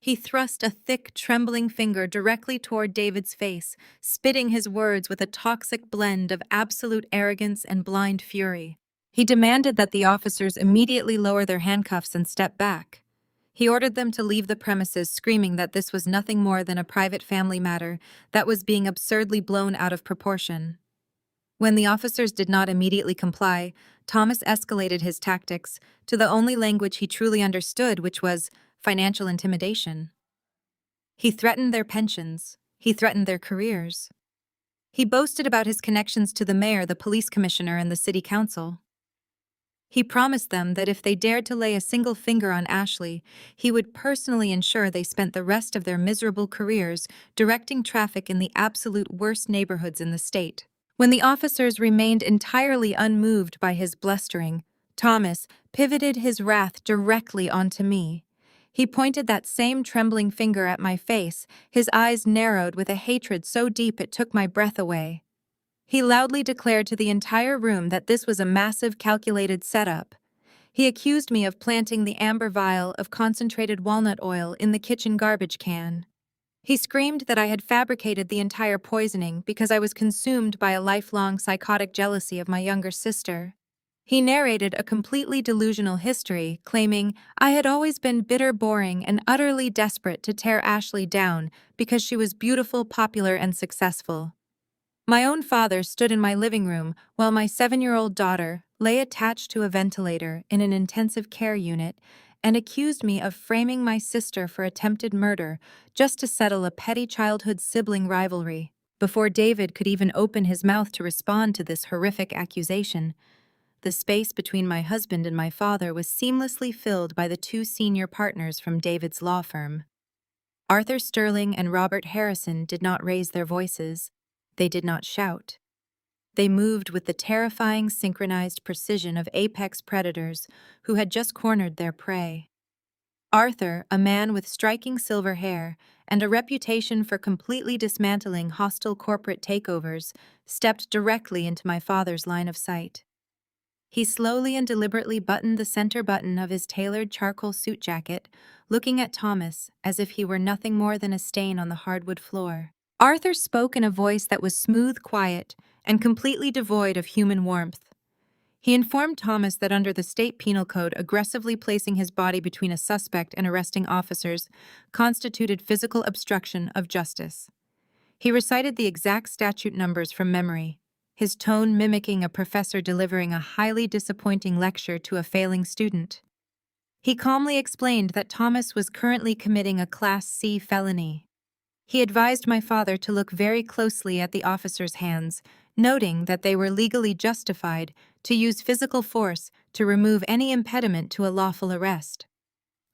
He thrust a thick, trembling finger directly toward David's face, spitting his words with a toxic blend of absolute arrogance and blind fury. He demanded that the officers immediately lower their handcuffs and step back. He ordered them to leave the premises, screaming that this was nothing more than a private family matter that was being absurdly blown out of proportion. When the officers did not immediately comply, Thomas escalated his tactics to the only language he truly understood, which was financial intimidation. He threatened their pensions. He threatened their careers. He boasted about his connections to the mayor, the police commissioner, and the city council. He promised them that if they dared to lay a single finger on Ashley, he would personally ensure they spent the rest of their miserable careers directing traffic in the absolute worst neighborhoods in the state. When the officers remained entirely unmoved by his blustering, Thomas pivoted his wrath directly onto me. He pointed that same trembling finger at my face, his eyes narrowed with a hatred so deep it took my breath away. He loudly declared to the entire room that this was a massive, calculated setup. He accused me of planting the amber vial of concentrated walnut oil in the kitchen garbage can. He screamed that I had fabricated the entire poisoning because I was consumed by a lifelong psychotic jealousy of my younger sister. He narrated a completely delusional history, claiming I had always been bitter, boring, and utterly desperate to tear Ashley down because she was beautiful, popular, and successful. My own father stood in my living room while my 7-year-old daughter lay attached to a ventilator in an intensive care unit and accused me of framing my sister for attempted murder just to settle a petty childhood sibling rivalry. Before David could even open his mouth to respond to this horrific accusation, the space between my husband and my father was seamlessly filled by the two senior partners from David's law firm. Arthur Sterling and Robert Harrison did not raise their voices. They did not shout. They moved with the terrifying synchronized precision of apex predators who had just cornered their prey. Arthur, a man with striking silver hair and a reputation for completely dismantling hostile corporate takeovers, stepped directly into my father's line of sight. He slowly and deliberately buttoned the center button of his tailored charcoal suit jacket, looking at Thomas as if he were nothing more than a stain on the hardwood floor. Arthur spoke in a voice that was smooth, quiet, and completely devoid of human warmth. He informed Thomas that under the state penal code, aggressively placing his body between a suspect and arresting officers constituted physical obstruction of justice. He recited the exact statute numbers from memory, his tone mimicking a professor delivering a highly disappointing lecture to a failing student. He calmly explained that Thomas was currently committing a Class C felony. He advised my father to look very closely at the officers' hands, noting that they were legally justified to use physical force to remove any impediment to a lawful arrest.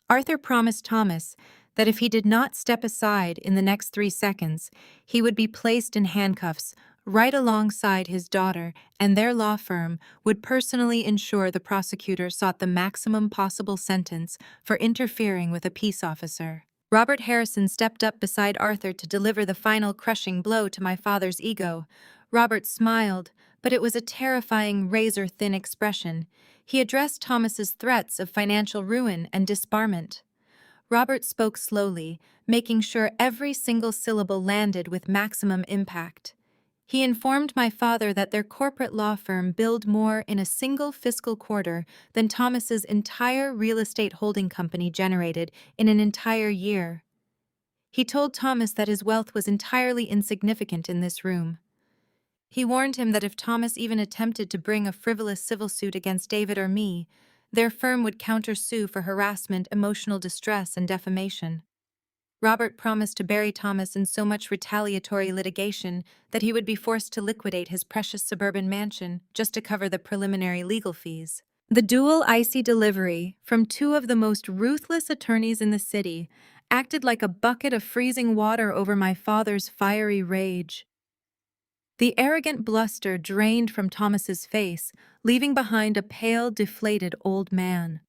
Arthur promised Thomas that if he did not step aside in the next 3 seconds, he would be placed in handcuffs right alongside his daughter, and their law firm would personally ensure the prosecutor sought the maximum possible sentence for interfering with a peace officer. Robert Harrison stepped up beside Arthur to deliver the final crushing blow to my father's ego. Robert smiled, but it was a terrifying, razor-thin expression. He addressed Thomas's threats of financial ruin and disbarment. Robert spoke slowly, making sure every single syllable landed with maximum impact. He informed my father that their corporate law firm billed more in a single fiscal quarter than Thomas's entire real estate holding company generated in an entire year. He told Thomas that his wealth was entirely insignificant in this room. He warned him that if Thomas even attempted to bring a frivolous civil suit against David or me, their firm would countersue for harassment, emotional distress, and defamation. Robert promised to bury Thomas in so much retaliatory litigation that he would be forced to liquidate his precious suburban mansion just to cover the preliminary legal fees. The dual icy delivery from two of the most ruthless attorneys in the city acted like a bucket of freezing water over my father's fiery rage. The arrogant bluster drained from Thomas's face, leaving behind a pale, deflated old man.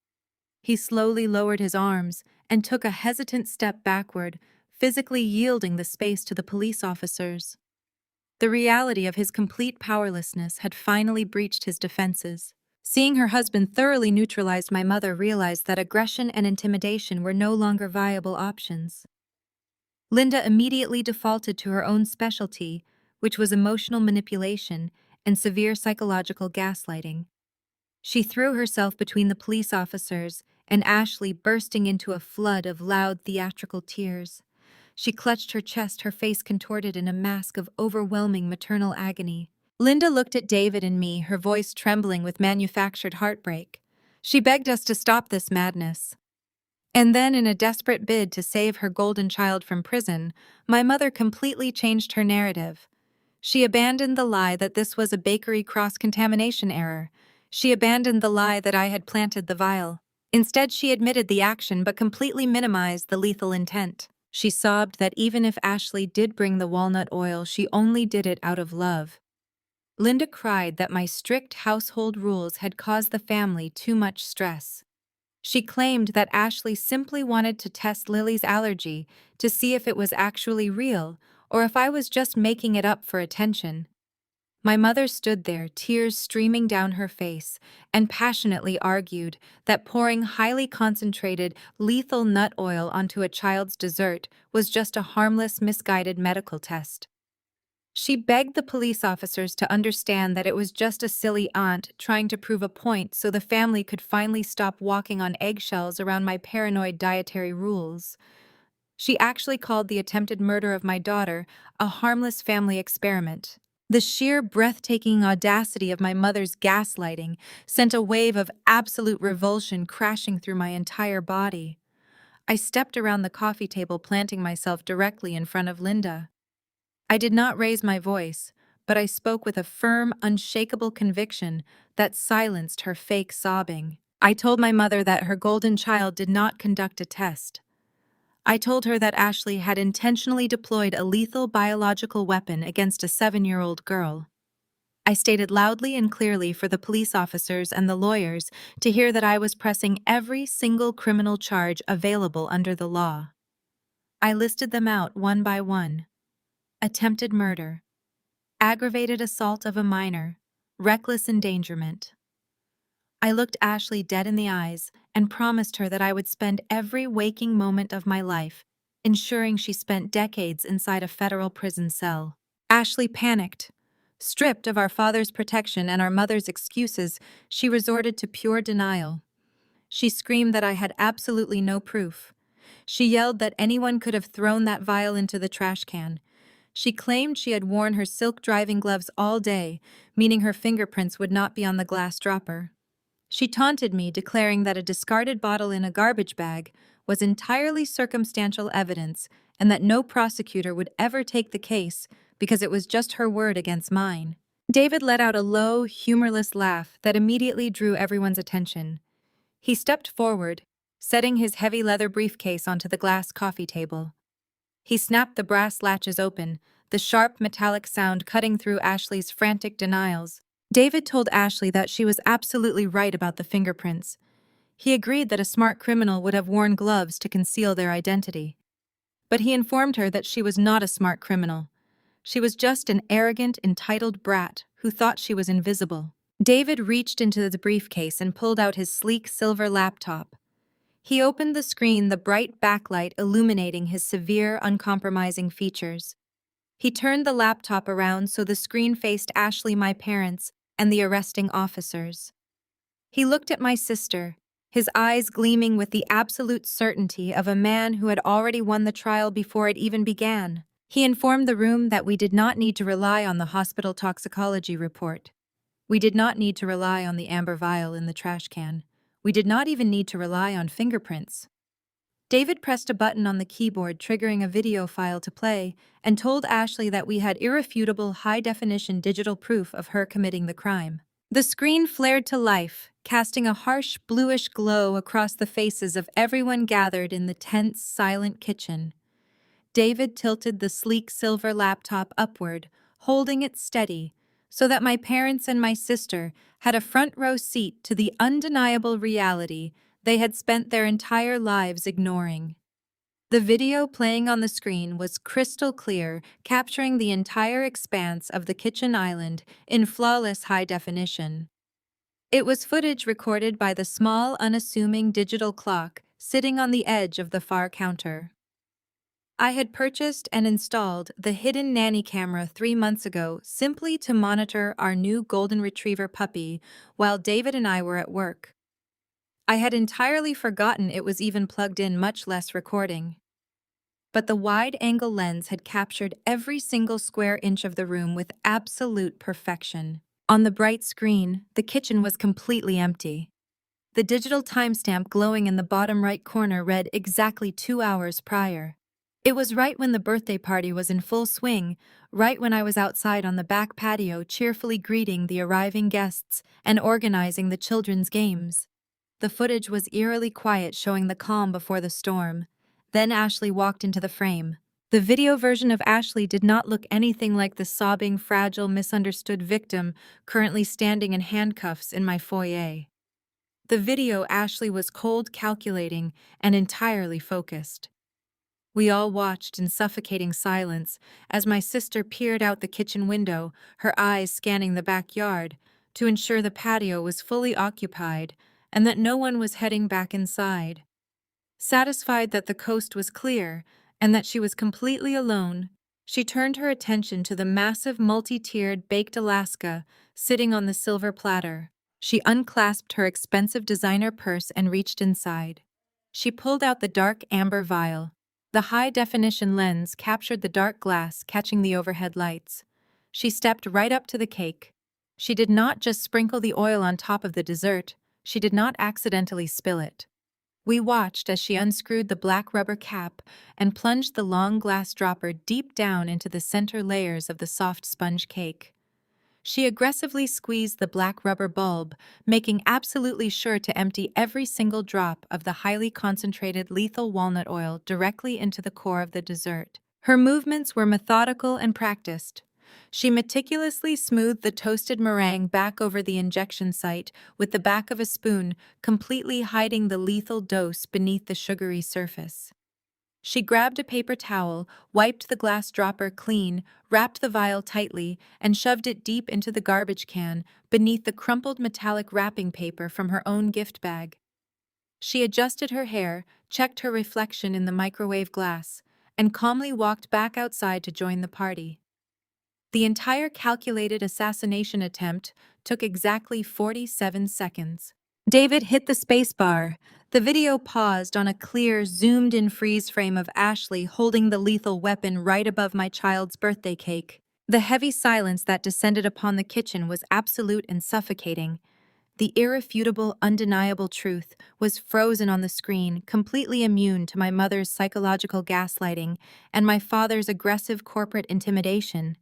He slowly lowered his arms and took a hesitant step backward, physically yielding the space to the police officers. The reality of his complete powerlessness had finally breached his defenses. Seeing her husband thoroughly neutralized, my mother realized that aggression and intimidation were no longer viable options. Linda immediately defaulted to her own specialty, which was emotional manipulation and severe psychological gaslighting. She threw herself between the police officers and Ashley, bursting into a flood of loud theatrical tears. She clutched her chest, her face contorted in a mask of overwhelming maternal agony. Linda looked at David and me, her voice trembling with manufactured heartbreak. She begged us to stop this madness. And then, in a desperate bid to save her golden child from prison, my mother completely changed her narrative. She abandoned the lie that this was a bakery cross-contamination error. She abandoned the lie that I had planted the vial. Instead, she admitted the action but completely minimized the lethal intent. She sobbed that even if Ashley did bring the walnut oil, she only did it out of love. Linda cried that my strict household rules had caused the family too much stress. She claimed that Ashley simply wanted to test Lily's allergy to see if it was actually real or if I was just making it up for attention. My mother stood there, tears streaming down her face, and passionately argued that pouring highly concentrated, lethal nut oil onto a child's dessert was just a harmless, misguided medical test. She begged the police officers to understand that it was just a silly aunt trying to prove a point so the family could finally stop walking on eggshells around my paranoid dietary rules. She actually called the attempted murder of my daughter a harmless family experiment. The sheer breathtaking audacity of my mother's gaslighting sent a wave of absolute revulsion crashing through my entire body. I stepped around the coffee table, planting myself directly in front of Linda. I did not raise my voice, but I spoke with a firm, unshakable conviction that silenced her fake sobbing. I told my mother that her golden child did not conduct a test. I told her that Ashley had intentionally deployed a lethal biological weapon against a 7-year-old girl. I stated loudly and clearly for the police officers and the lawyers to hear that I was pressing every single criminal charge available under the law. I listed them out one by one. Attempted murder, aggravated assault of a minor, reckless endangerment. I looked Ashley dead in the eyes and promised her that I would spend every waking moment of my life ensuring she spent decades inside a federal prison cell. Ashley panicked. Stripped of our father's protection and our mother's excuses, she resorted to pure denial. She screamed that I had absolutely no proof. She yelled that anyone could have thrown that vial into the trash can. She claimed she had worn her silk driving gloves all day, meaning her fingerprints would not be on the glass dropper. She taunted me, declaring that a discarded bottle in a garbage bag was entirely circumstantial evidence and that no prosecutor would ever take the case because it was just her word against mine. David let out a low, humorless laugh that immediately drew everyone's attention. He stepped forward, setting his heavy leather briefcase onto the glass coffee table. He snapped the brass latches open, the sharp metallic sound cutting through Ashley's frantic denials. David told Ashley that she was absolutely right about the fingerprints. He agreed that a smart criminal would have worn gloves to conceal their identity. But he informed her that she was not a smart criminal. She was just an arrogant, entitled brat who thought she was invisible. David reached into the briefcase and pulled out his sleek silver laptop. He opened the screen, the bright backlight illuminating his severe, uncompromising features. He turned the laptop around so the screen faced Ashley, my parents, and the arresting officers. He looked at my sister, his eyes gleaming with the absolute certainty of a man who had already won the trial before it even began. He informed the room that we did not need to rely on the hospital toxicology report. We did not need to rely on the amber vial in the trash can. We did not even need to rely on fingerprints. David pressed a button on the keyboard, triggering a video file to play, and told Ashley that we had irrefutable high-definition digital proof of her committing the crime. The screen flared to life, casting a harsh bluish glow across the faces of everyone gathered in the tense, silent kitchen. David tilted the sleek silver laptop upward, holding it steady, so that my parents and my sister had a front-row seat to the undeniable reality they had spent their entire lives ignoring. The video playing on the screen was crystal clear, capturing the entire expanse of the kitchen island in flawless high definition. It was footage recorded by the small, unassuming digital clock sitting on the edge of the far counter. I had purchased and installed the hidden nanny camera 3 months ago simply to monitor our new golden retriever puppy while David and I were at work. I had entirely forgotten it was even plugged in, much less recording. But the wide-angle lens had captured every single square inch of the room with absolute perfection. On the bright screen, the kitchen was completely empty. The digital timestamp glowing in the bottom right corner read exactly 2 hours prior. It was right when the birthday party was in full swing, right when I was outside on the back patio cheerfully greeting the arriving guests and organizing the children's games. The footage was eerily quiet, showing the calm before the storm. Then Ashley walked into the frame. The video version of Ashley did not look anything like the sobbing, fragile, misunderstood victim currently standing in handcuffs in my foyer. The video Ashley was cold, calculating, and entirely focused. We all watched in suffocating silence as my sister peered out the kitchen window, her eyes scanning the backyard to ensure the patio was fully occupied and that no one was heading back inside. Satisfied that the coast was clear and that she was completely alone, she turned her attention to the massive multi-tiered baked Alaska sitting on the silver platter. She unclasped her expensive designer purse and reached inside. She pulled out the dark amber vial. The high-definition lens captured the dark glass, catching the overhead lights. She stepped right up to the cake. She did not just sprinkle the oil on top of the dessert, she did not accidentally spill it. We watched as she unscrewed the black rubber cap and plunged the long glass dropper deep down into the center layers of the soft sponge cake. She aggressively squeezed the black rubber bulb, making absolutely sure to empty every single drop of the highly concentrated lethal walnut oil directly into the core of the dessert. Her movements were methodical and practiced. She meticulously smoothed the toasted meringue back over the injection site with the back of a spoon, completely hiding the lethal dose beneath the sugary surface. She grabbed a paper towel, wiped the glass dropper clean, wrapped the vial tightly, and shoved it deep into the garbage can beneath the crumpled metallic wrapping paper from her own gift bag. She adjusted her hair, checked her reflection in the microwave glass, and calmly walked back outside to join the party. The entire calculated assassination attempt took exactly 47 seconds. David hit the spacebar. The video paused on a clear, zoomed-in freeze frame of Ashley holding the lethal weapon right above my child's birthday cake. The heavy silence that descended upon the kitchen was absolute and suffocating. The irrefutable, undeniable truth was frozen on the screen, completely immune to my mother's psychological gaslighting and my father's aggressive corporate intimidation.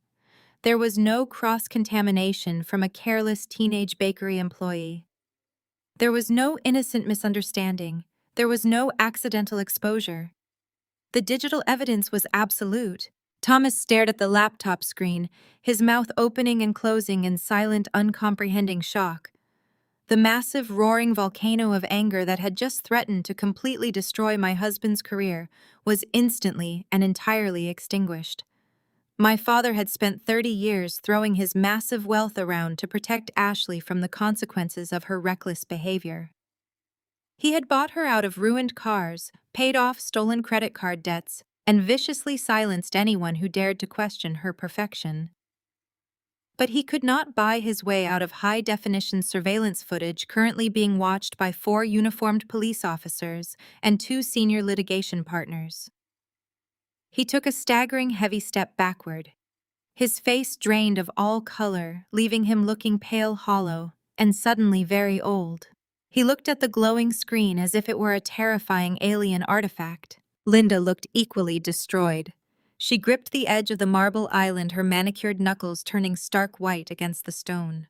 There was no cross-contamination from a careless teenage bakery employee. There was no innocent misunderstanding. There was no accidental exposure. The digital evidence was absolute. Thomas stared at the laptop screen, his mouth opening and closing in silent, uncomprehending shock. The massive, roaring volcano of anger that had just threatened to completely destroy my husband's career was instantly and entirely extinguished. My father had spent 30 years throwing his massive wealth around to protect Ashley from the consequences of her reckless behavior. He had bought her out of ruined cars, paid off stolen credit card debts, and viciously silenced anyone who dared to question her perfection. But he could not buy his way out of high-definition surveillance footage currently being watched by 4 uniformed police officers and 2 senior litigation partners. He took a staggering heavy step backward. His face drained of all color, leaving him looking pale hollow, and suddenly very old. He looked at the glowing screen as if it were a terrifying alien artifact. Linda looked equally destroyed. She gripped the edge of the marble island, her manicured knuckles turning stark white against the stone.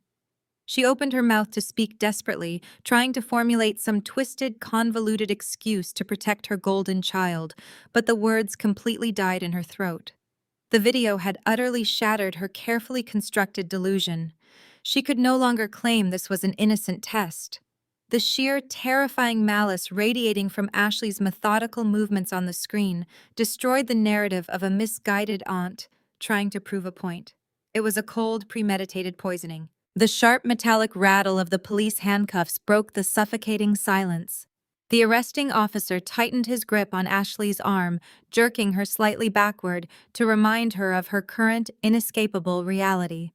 She opened her mouth to speak desperately, trying to formulate some twisted, convoluted excuse to protect her golden child, but the words completely died in her throat. The video had utterly shattered her carefully constructed delusion. She could no longer claim this was an innocent test. The sheer, terrifying malice radiating from Ashley's methodical movements on the screen destroyed the narrative of a misguided aunt trying to prove a point. It was a cold, premeditated poisoning. The sharp metallic rattle of the police handcuffs broke the suffocating silence. The arresting officer tightened his grip on Ashley's arm, jerking her slightly backward to remind her of her current, inescapable reality.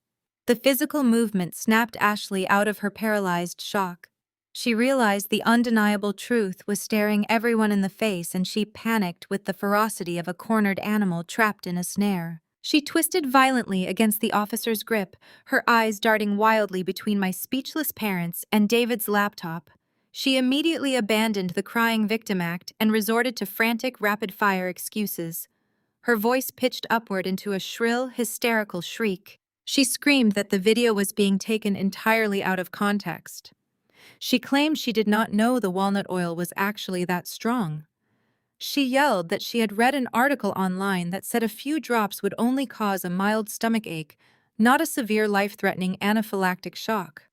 The physical movement snapped Ashley out of her paralyzed shock. She realized the undeniable truth was staring everyone in the face, and she panicked with the ferocity of a cornered animal trapped in a snare. She twisted violently against the officer's grip, her eyes darting wildly between my speechless parents and David's laptop. She immediately abandoned the crying victim act and resorted to frantic, rapid-fire excuses. Her voice pitched upward into a shrill, hysterical shriek. She screamed that the video was being taken entirely out of context. She claimed she did not know the walnut oil was actually that strong. She yelled that she had read an article online that said a few drops would only cause a mild stomach ache, not a severe life-threatening anaphylactic shock.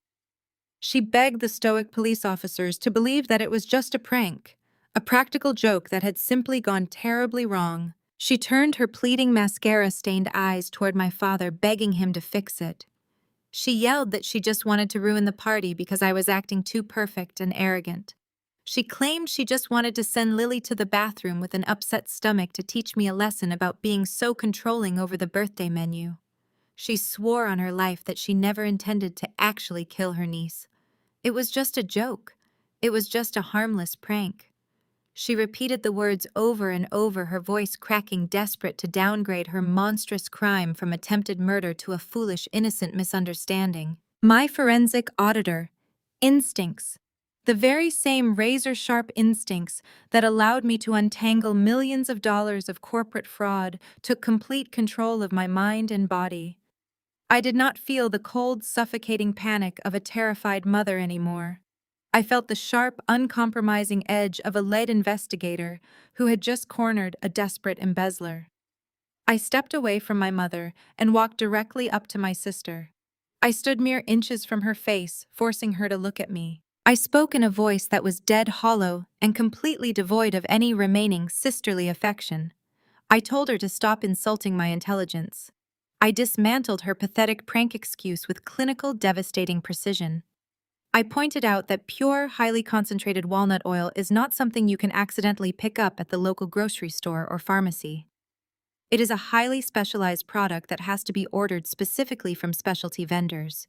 She begged the stoic police officers to believe that it was just a prank, a practical joke that had simply gone terribly wrong. She turned her pleading mascara-stained eyes toward my father, begging him to fix it. She yelled that she just wanted to ruin the party because I was acting too perfect and arrogant. She claimed she just wanted to send Lily to the bathroom with an upset stomach to teach me a lesson about being so controlling over the birthday menu. She swore on her life that she never intended to actually kill her niece. It was just a joke. It was just a harmless prank. She repeated the words over and over, her voice cracking, desperate to downgrade her monstrous crime from attempted murder to a foolish, innocent misunderstanding. My forensic auditor. Instincts. The very same razor-sharp instincts that allowed me to untangle millions of dollars of corporate fraud took complete control of my mind and body. I did not feel the cold, suffocating panic of a terrified mother anymore. I felt the sharp, uncompromising edge of a lead investigator who had just cornered a desperate embezzler. I stepped away from my mother and walked directly up to my sister. I stood mere inches from her face, forcing her to look at me. I spoke in a voice that was dead hollow and completely devoid of any remaining sisterly affection. I told her to stop insulting my intelligence. I dismantled her pathetic prank excuse with clinical, devastating precision. I pointed out that pure, highly concentrated walnut oil is not something you can accidentally pick up at the local grocery store or pharmacy. It is a highly specialized product that has to be ordered specifically from specialty vendors.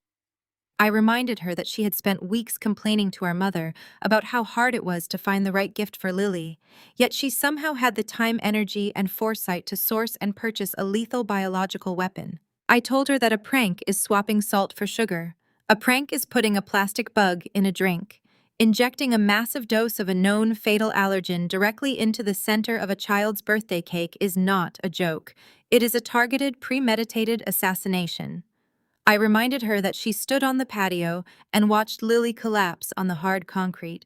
I reminded her that she had spent weeks complaining to our mother about how hard it was to find the right gift for Lily, yet she somehow had the time, energy, and foresight to source and purchase a lethal biological weapon. I told her that a prank is swapping salt for sugar. A prank is putting a plastic bug in a drink. Injecting a massive dose of a known fatal allergen directly into the center of a child's birthday cake is not a joke. It is a targeted, premeditated assassination. I reminded her that she stood on the patio and watched Lily collapse on the hard concrete.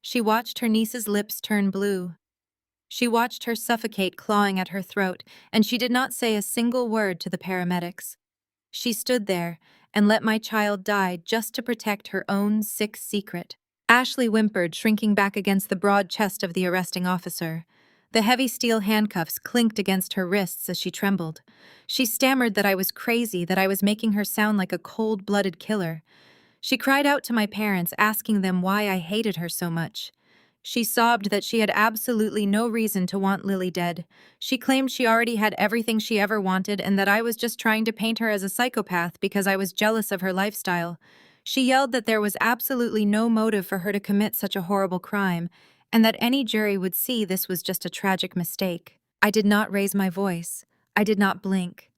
She watched her niece's lips turn blue. She watched her suffocate, clawing at her throat, and she did not say a single word to the paramedics. She stood there and let my child die just to protect her own sick secret. Ashley whimpered, shrinking back against the broad chest of the arresting officer. The heavy steel handcuffs clinked against her wrists as she trembled. She stammered that I was crazy, that I was making her sound like a cold-blooded killer. She cried out to my parents, asking them why I hated her so much. She sobbed that she had absolutely no reason to want Lily dead. She claimed she already had everything she ever wanted and that I was just trying to paint her as a psychopath because I was jealous of her lifestyle. She yelled that there was absolutely no motive for her to commit such a horrible crime, and that any jury would see this was just a tragic mistake. I did not raise my voice. I did not blink.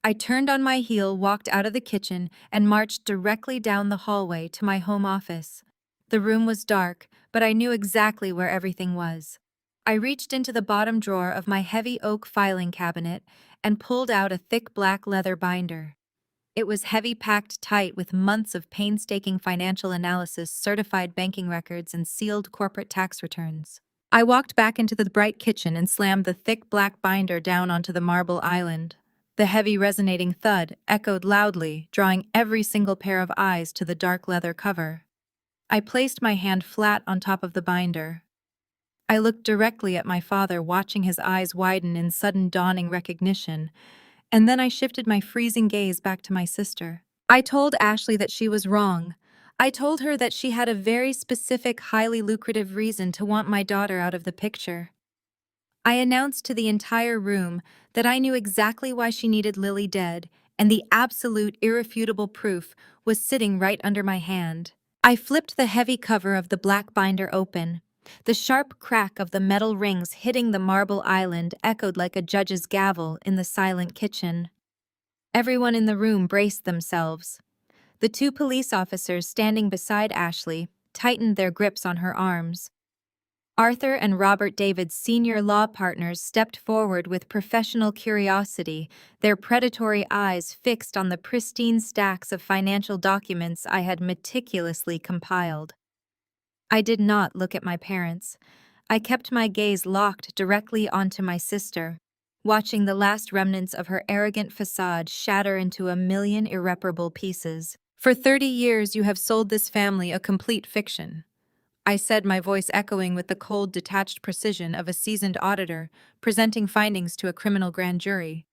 I turned on my heel, walked out of the kitchen, and marched directly down the hallway to my home office. The room was dark, but I knew exactly where everything was. I reached into the bottom drawer of my heavy oak filing cabinet and pulled out a thick black leather binder. It was heavy, packed tight with months of painstaking financial analysis, certified banking records, and sealed corporate tax returns. I walked back into the bright kitchen and slammed the thick black binder down onto the marble island. The heavy resonating thud echoed loudly, drawing every single pair of eyes to the dark leather cover. I placed my hand flat on top of the binder. I looked directly at my father, watching his eyes widen in sudden dawning recognition, and then I shifted my freezing gaze back to my sister. I told Ashley that she was wrong. I told her that she had a very specific, highly lucrative reason to want my daughter out of the picture. I announced to the entire room that I knew exactly why she needed Lily dead, and the absolute, irrefutable proof was sitting right under my hand. I flipped the heavy cover of the black binder open. The sharp crack of the metal rings hitting the marble island echoed like a judge's gavel in the silent kitchen. Everyone in the room braced themselves. The two police officers standing beside Ashley tightened their grips on her arms. Arthur and Robert David's senior law partners stepped forward with professional curiosity, their predatory eyes fixed on the pristine stacks of financial documents I had meticulously compiled. I did not look at my parents. I kept my gaze locked directly onto my sister, watching the last remnants of her arrogant facade shatter into a million irreparable pieces. For 30 years you have sold this family a complete fiction, I said, my voice echoing with the cold, detached precision of a seasoned auditor presenting findings to a criminal grand jury.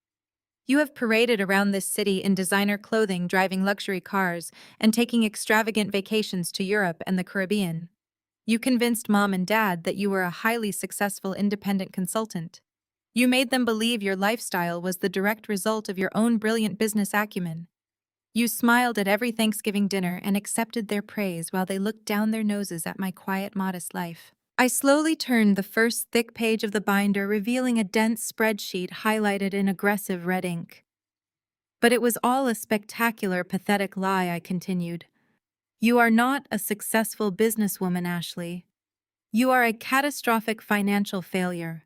You have paraded around this city in designer clothing, driving luxury cars, and taking extravagant vacations to Europe and the Caribbean. You convinced Mom and Dad that you were a highly successful independent consultant. You made them believe your lifestyle was the direct result of your own brilliant business acumen. You smiled at every Thanksgiving dinner and accepted their praise while they looked down their noses at my quiet, modest life. I slowly turned the first thick page of the binder, revealing a dense spreadsheet highlighted in aggressive red ink. But it was all a spectacular, pathetic lie, I continued. You are not a successful businesswoman, Ashley. You are a catastrophic financial failure.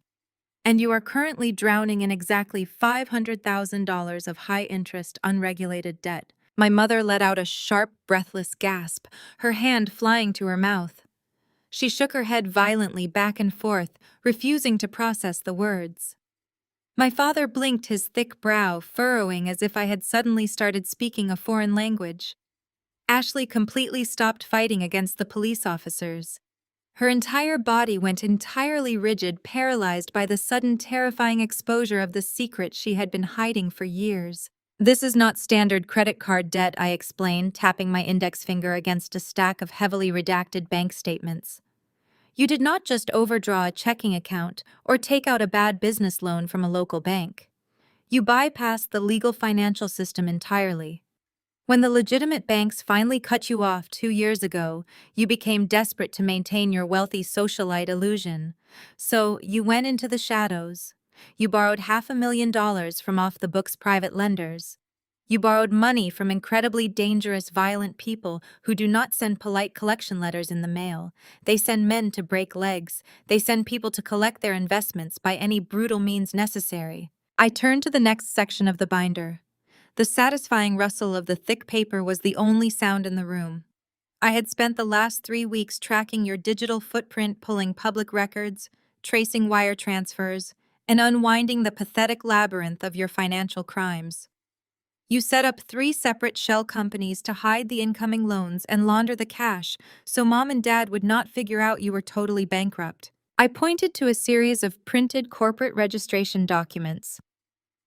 And you are currently drowning in exactly $500,000 of high-interest, unregulated debt. My mother let out a sharp, breathless gasp, her hand flying to her mouth. She shook her head violently back and forth, refusing to process the words. My father blinked, his thick brow furrowing as if I had suddenly started speaking a foreign language. Ashley completely stopped fighting against the police officers. Her entire body went entirely rigid, paralyzed by the sudden terrifying exposure of the secret she had been hiding for years. This is not standard credit card debt, I explained, tapping my index finger against a stack of heavily redacted bank statements. You did not just overdraw a checking account or take out a bad business loan from a local bank. You bypassed the legal financial system entirely. When the legitimate banks finally cut you off 2 years ago, you became desperate to maintain your wealthy socialite illusion. So you went into the shadows. You borrowed $500,000 from off-the-books private lenders. You borrowed money from incredibly dangerous, violent people who do not send polite collection letters in the mail. They send men to break legs. They send people to collect their investments by any brutal means necessary. I turned to the next section of the binder. The satisfying rustle of the thick paper was the only sound in the room. I had spent the last 3 weeks tracking your digital footprint, pulling public records, tracing wire transfers, and unwinding the pathetic labyrinth of your financial crimes. You set up 3 separate shell companies to hide the incoming loans and launder the cash so Mom and Dad would not figure out you were totally bankrupt. I pointed to a series of printed corporate registration documents.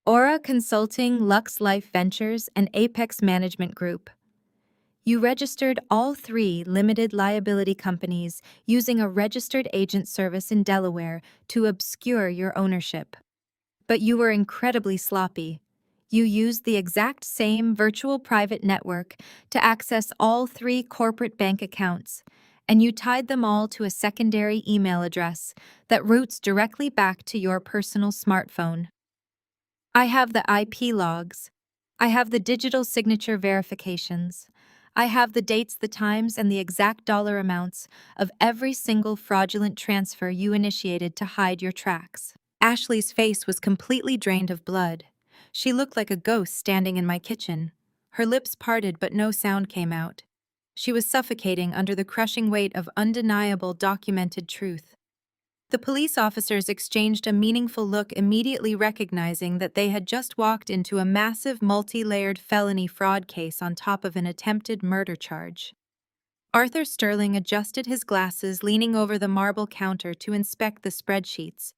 Aura Consulting, Lux Life Ventures, and Apex Management Group. You registered all three limited liability companies using a registered agent service in Delaware to obscure your ownership. But you were incredibly sloppy. You used the exact same virtual private network to access all three corporate bank accounts, and you tied them all to a secondary email address that routes directly back to your personal smartphone. I have the IP logs. I have the digital signature verifications. I have the dates, the times, and the exact dollar amounts of every single fraudulent transfer you initiated to hide your tracks. Ashley's face was completely drained of blood. She looked like a ghost standing in my kitchen. Her lips parted, but no sound came out. She was suffocating under the crushing weight of undeniable documented truth. The police officers exchanged a meaningful look, immediately recognizing that they had just walked into a massive multi-layered felony fraud case on top of an attempted murder charge. Arthur Sterling adjusted his glasses, leaning over the marble counter to inspect the spreadsheets.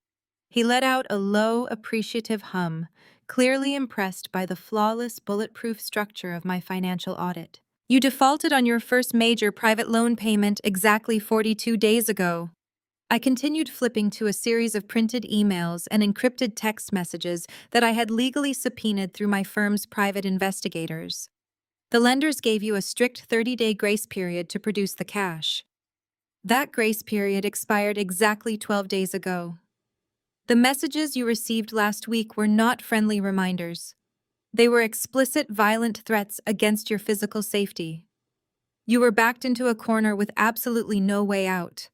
He let out a low, appreciative hum, clearly impressed by the flawless, bulletproof structure of my financial audit. You defaulted on your first major private loan payment exactly 42 days ago. I continued flipping to a series of printed emails and encrypted text messages that I had legally subpoenaed through my firm's private investigators. The lenders gave you a strict 30-day grace period to produce the cash. That grace period expired exactly 12 days ago. The messages you received last week were not friendly reminders. They were explicit, violent threats against your physical safety. You were backed into a corner with absolutely no way out.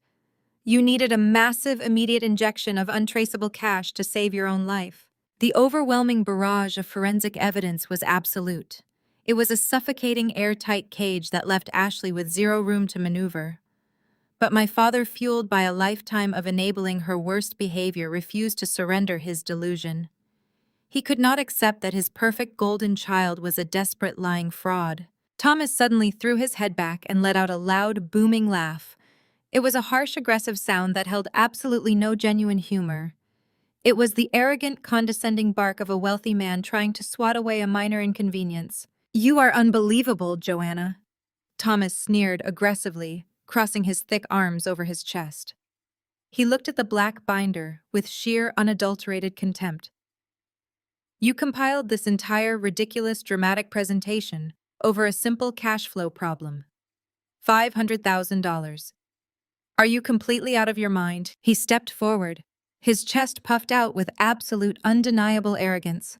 You needed a massive, immediate injection of untraceable cash to save your own life. The overwhelming barrage of forensic evidence was absolute. It was a suffocating, airtight cage that left Ashley with zero room to maneuver. But my father, fueled by a lifetime of enabling her worst behavior, refused to surrender his delusion. He could not accept that his perfect golden child was a desperate, lying fraud. Thomas suddenly threw his head back and let out a loud, booming laugh. It was a harsh, aggressive sound that held absolutely no genuine humor. It was the arrogant, condescending bark of a wealthy man trying to swat away a minor inconvenience. "You are unbelievable, Joanna," Thomas sneered aggressively, crossing his thick arms over his chest. He looked at the black binder with sheer, unadulterated contempt. "You compiled this entire ridiculous, dramatic presentation over a simple cash flow problem. $500,000. Are you completely out of your mind?" He stepped forward, his chest puffed out with absolute, undeniable arrogance.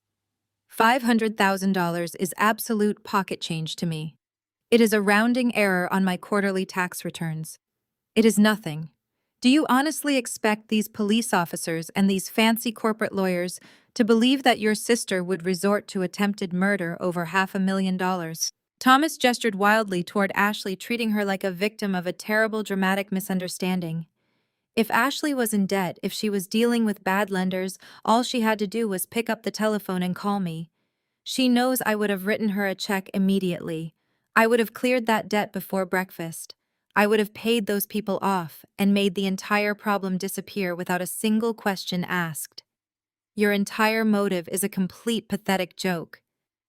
$500,000 is absolute pocket change to me. It is a rounding error on my quarterly tax returns. It is nothing. Do you honestly expect these police officers and these fancy corporate lawyers to believe that your sister would resort to attempted murder over $500,000? Thomas gestured wildly toward Ashley, treating her like a victim of a terrible, dramatic misunderstanding. If Ashley was in debt, if she was dealing with bad lenders, all she had to do was pick up the telephone and call me. She knows I would have written her a check immediately. I would have cleared that debt before breakfast. I would have paid those people off and made the entire problem disappear without a single question asked. Your entire motive is a complete pathetic joke.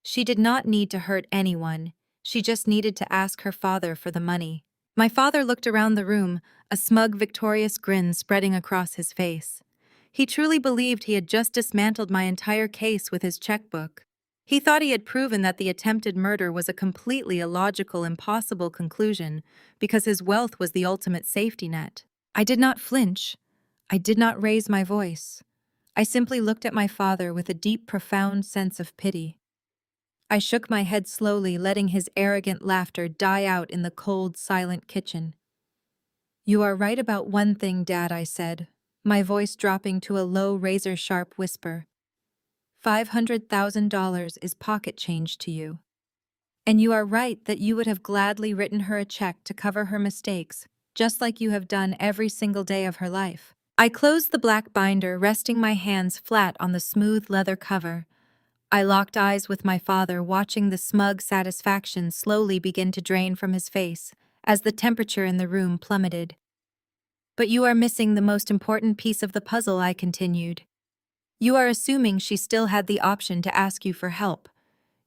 She did not need to hurt anyone. She just needed to ask her father for the money. My father looked around the room, a smug, victorious grin spreading across his face. He truly believed he had just dismantled my entire case with his checkbook. He thought he had proven that the attempted murder was a completely illogical, impossible conclusion because his wealth was the ultimate safety net. I did not flinch. I did not raise my voice. I simply looked at my father with a deep, profound sense of pity. I shook my head slowly, letting his arrogant laughter die out in the cold, silent kitchen. "You are right about one thing, Dad," I said, my voice dropping to a low, razor-sharp whisper. $500,000 is pocket change to you. And you are right that you would have gladly written her a check to cover her mistakes, just like you have done every single day of her life. I closed the black binder, resting my hands flat on the smooth leather cover. I locked eyes with my father, watching the smug satisfaction slowly begin to drain from his face as the temperature in the room plummeted. "But you are missing the most important piece of the puzzle," I continued. "You are assuming she still had the option to ask you for help.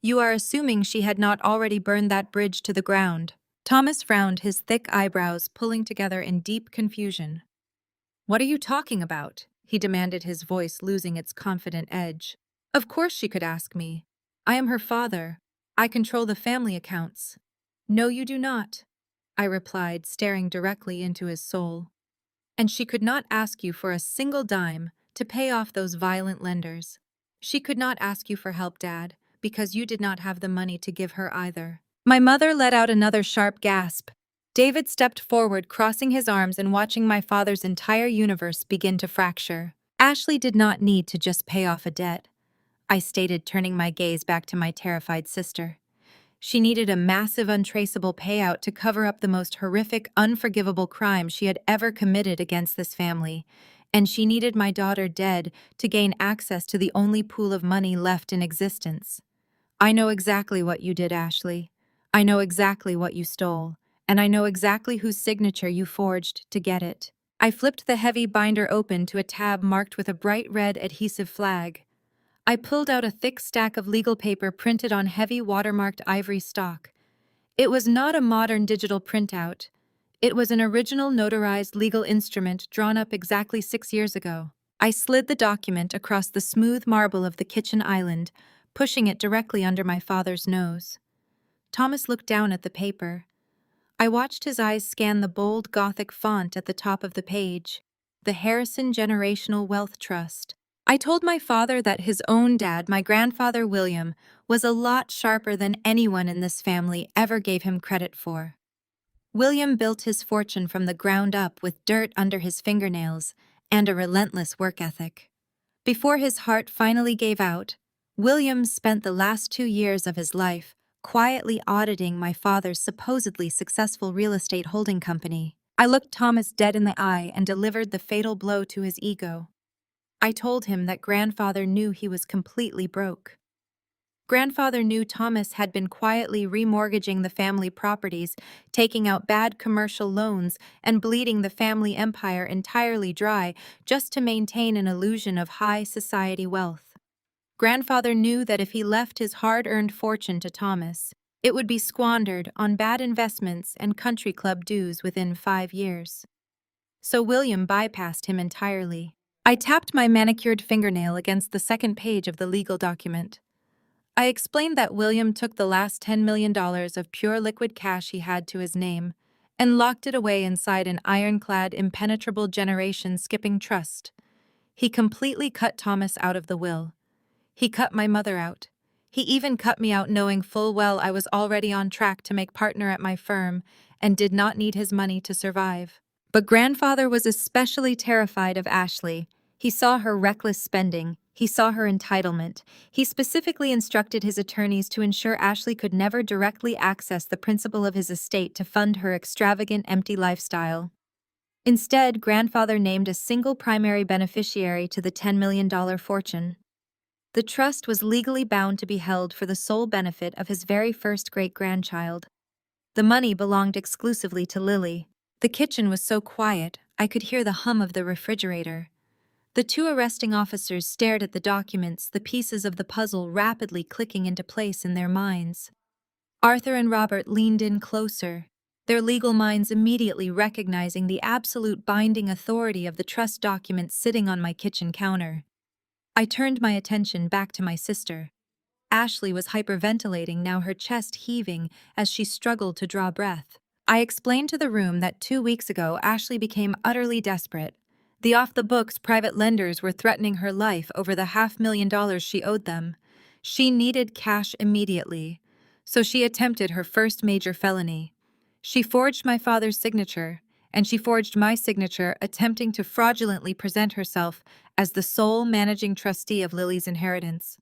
You are assuming she had not already burned that bridge to the ground. Thomas frowned, his thick eyebrows pulling together in deep confusion. What are you talking about? He demanded, his voice losing its confident edge. Of course she could ask me. I am her father. I control the family accounts. No, you do not, I replied, staring directly into his soul. And she could not ask you for a single dime to pay off those violent lenders. She could not ask you for help, Dad, because you did not have the money to give her either. My mother let out another sharp gasp. David stepped forward, crossing his arms and watching my father's entire universe begin to fracture. Ashley did not need to just pay off a debt, I stated, turning my gaze back to my terrified sister. She needed a massive, untraceable payout to cover up the most horrific, unforgivable crime she had ever committed against this family, and she needed my daughter dead to gain access to the only pool of money left in existence. I know exactly what you did, Ashley. I know exactly what you stole, and I know exactly whose signature you forged to get it. I flipped the heavy binder open to a tab marked with a bright red adhesive flag. I pulled out a thick stack of legal paper printed on heavy watermarked ivory stock. It was not a modern digital printout. It was an original notarized legal instrument drawn up exactly 6 years ago. I slid the document across the smooth marble of the kitchen island, pushing it directly under my father's nose. Thomas looked down at the paper. I watched his eyes scan the bold Gothic font at the top of the page, the Harrison Generational Wealth Trust. I told my father that his own dad, my grandfather William, was a lot sharper than anyone in this family ever gave him credit for. William built his fortune from the ground up with dirt under his fingernails and a relentless work ethic. Before his heart finally gave out, William spent the last 2 years of his life quietly auditing my father's supposedly successful real estate holding company. I looked Thomas dead in the eye and delivered the fatal blow to his ego. I told him that grandfather knew he was completely broke. Grandfather knew Thomas had been quietly remortgaging the family properties, taking out bad commercial loans, and bleeding the family empire entirely dry just to maintain an illusion of high society wealth. Grandfather knew that if he left his hard-earned fortune to Thomas, it would be squandered on bad investments and country club dues within 5 years. So William bypassed him entirely. I tapped my manicured fingernail against the second page of the legal document. I explained that William took the last $10 million of pure liquid cash he had to his name and locked it away inside an ironclad, impenetrable generation-skipping trust. He completely cut Thomas out of the will. He cut my mother out. He even cut me out, knowing full well I was already on track to make partner at my firm and did not need his money to survive. But grandfather was especially terrified of Ashley. He saw her reckless spending. He saw her entitlement. He specifically instructed his attorneys to ensure Ashley could never directly access the principal of his estate to fund her extravagant, empty lifestyle. Instead, grandfather named a single primary beneficiary to the $10 million fortune. The trust was legally bound to be held for the sole benefit of his very first great-grandchild. The money belonged exclusively to Lily. The kitchen was so quiet, I could hear the hum of the refrigerator. The 2 arresting officers stared at the documents, the pieces of the puzzle rapidly clicking into place in their minds. Arthur and Robert leaned in closer, their legal minds immediately recognizing the absolute binding authority of the trust documents sitting on my kitchen counter. I turned my attention back to my sister. Ashley was hyperventilating, now her chest heaving as she struggled to draw breath. I explained to the room that 2 weeks ago Ashley became utterly desperate. The off-the-books private lenders were threatening her life over the $500,000 she owed them. She needed cash immediately, so she attempted her first major felony. She forged my father's signature, and she forged my signature, attempting to fraudulently present herself as the sole managing trustee of Lily's inheritance.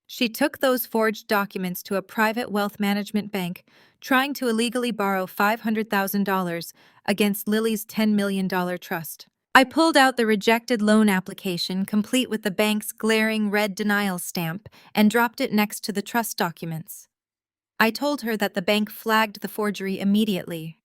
She took those forged documents to a private wealth management bank, trying to illegally borrow $500,000 against Lily's $10 million trust. I pulled out the rejected loan application, complete with the bank's glaring red denial stamp, and dropped it next to the trust documents. I told her that the bank flagged the forgery immediately.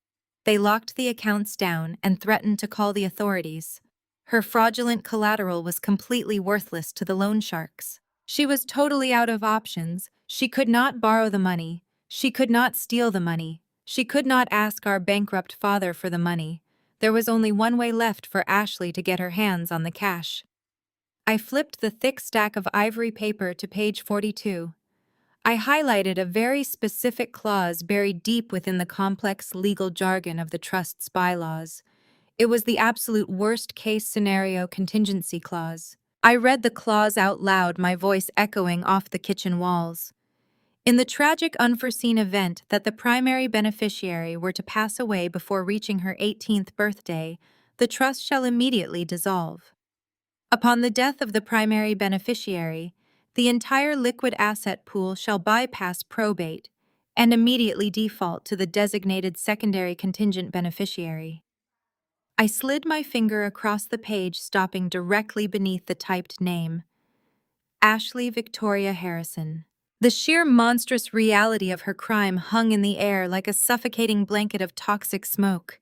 They locked the accounts down and threatened to call the authorities. Her fraudulent collateral was completely worthless to the loan sharks. She was totally out of options. She could not borrow the money. She could not steal the money. She could not ask our bankrupt father for the money. There was only one way left for Ashley to get her hands on the cash. I flipped the thick stack of ivory paper to page 42. I highlighted a very specific clause buried deep within the complex legal jargon of the trust's bylaws. It was the absolute worst-case scenario contingency clause. I read the clause out loud, my voice echoing off the kitchen walls. In the tragic unforeseen event that the primary beneficiary were to pass away before reaching her 18th birthday, the trust shall immediately dissolve. Upon the death of the primary beneficiary, the entire liquid asset pool shall bypass probate and immediately default to the designated secondary contingent beneficiary. I slid my finger across the page, stopping directly beneath the typed name. Ashley Victoria Harrison. The sheer monstrous reality of her crime hung in the air like a suffocating blanket of toxic smoke.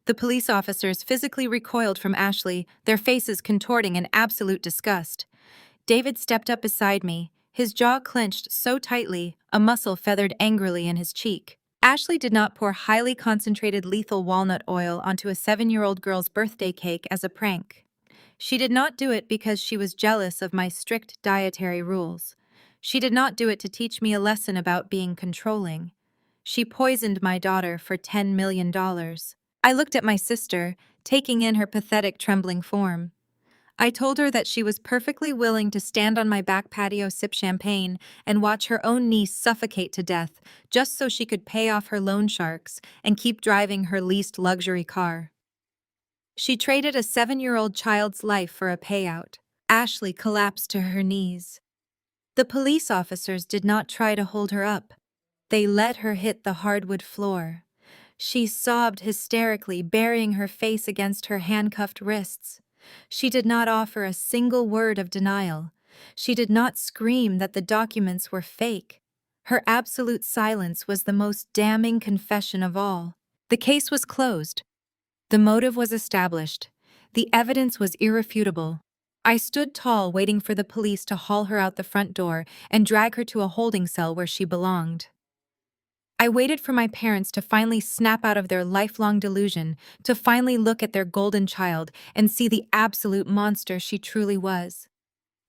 The police officers physically recoiled from Ashley, their faces contorting in absolute disgust. David stepped up beside me, his jaw clenched so tightly, a muscle feathered angrily in his cheek. Ashley did not pour highly concentrated lethal walnut oil onto a 7-year-old girl's birthday cake as a prank. She did not do it because she was jealous of my strict dietary rules. She did not do it to teach me a lesson about being controlling. She poisoned my daughter for $10 million. I looked at my sister, taking in her pathetic, trembling form. I told her that she was perfectly willing to stand on my back patio, sip champagne, and watch her own niece suffocate to death just so she could pay off her loan sharks and keep driving her leased luxury car. She traded a 7-year-old child's life for a payout. Ashley collapsed to her knees. The police officers did not try to hold her up. They let her hit the hardwood floor. She sobbed hysterically, burying her face against her handcuffed wrists. She did not offer a single word of denial. She did not scream that the documents were fake. Her absolute silence was the most damning confession of all. The case was closed. The motive was established. The evidence was irrefutable. I stood tall, waiting for the police to haul her out the front door and drag her to a holding cell where she belonged. I waited for my parents to finally snap out of their lifelong delusion, to finally look at their golden child and see the absolute monster she truly was.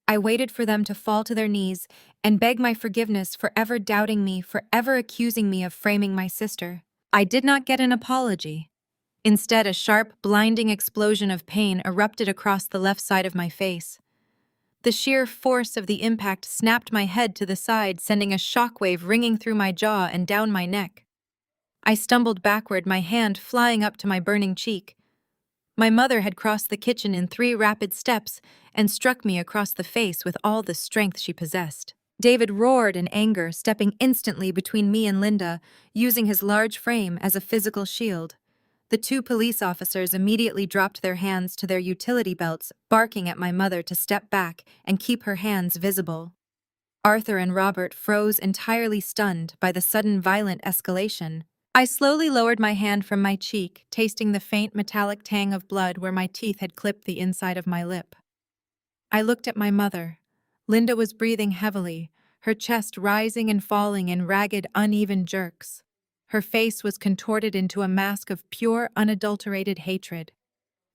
I waited for them to fall to their knees and beg my forgiveness for ever doubting me, for ever accusing me of framing my sister. I did not get an apology. Instead, a sharp, blinding explosion of pain erupted across the left side of my face. The sheer force of the impact snapped my head to the side, sending a shockwave ringing through my jaw and down my neck. I stumbled backward, my hand flying up to my burning cheek. My mother had crossed the kitchen in 3 rapid steps and struck me across the face with all the strength she possessed. David roared in anger, stepping instantly between me and Linda, using his large frame as a physical shield. The 2 police officers immediately dropped their hands to their utility belts, barking at my mother to step back and keep her hands visible. Arthur and Robert froze, entirely stunned by the sudden violent escalation. I slowly lowered my hand from my cheek, tasting the faint metallic tang of blood where my teeth had clipped the inside of my lip. I looked at my mother. Linda was breathing heavily, her chest rising and falling in ragged, uneven jerks. Her face was contorted into a mask of pure, unadulterated hatred.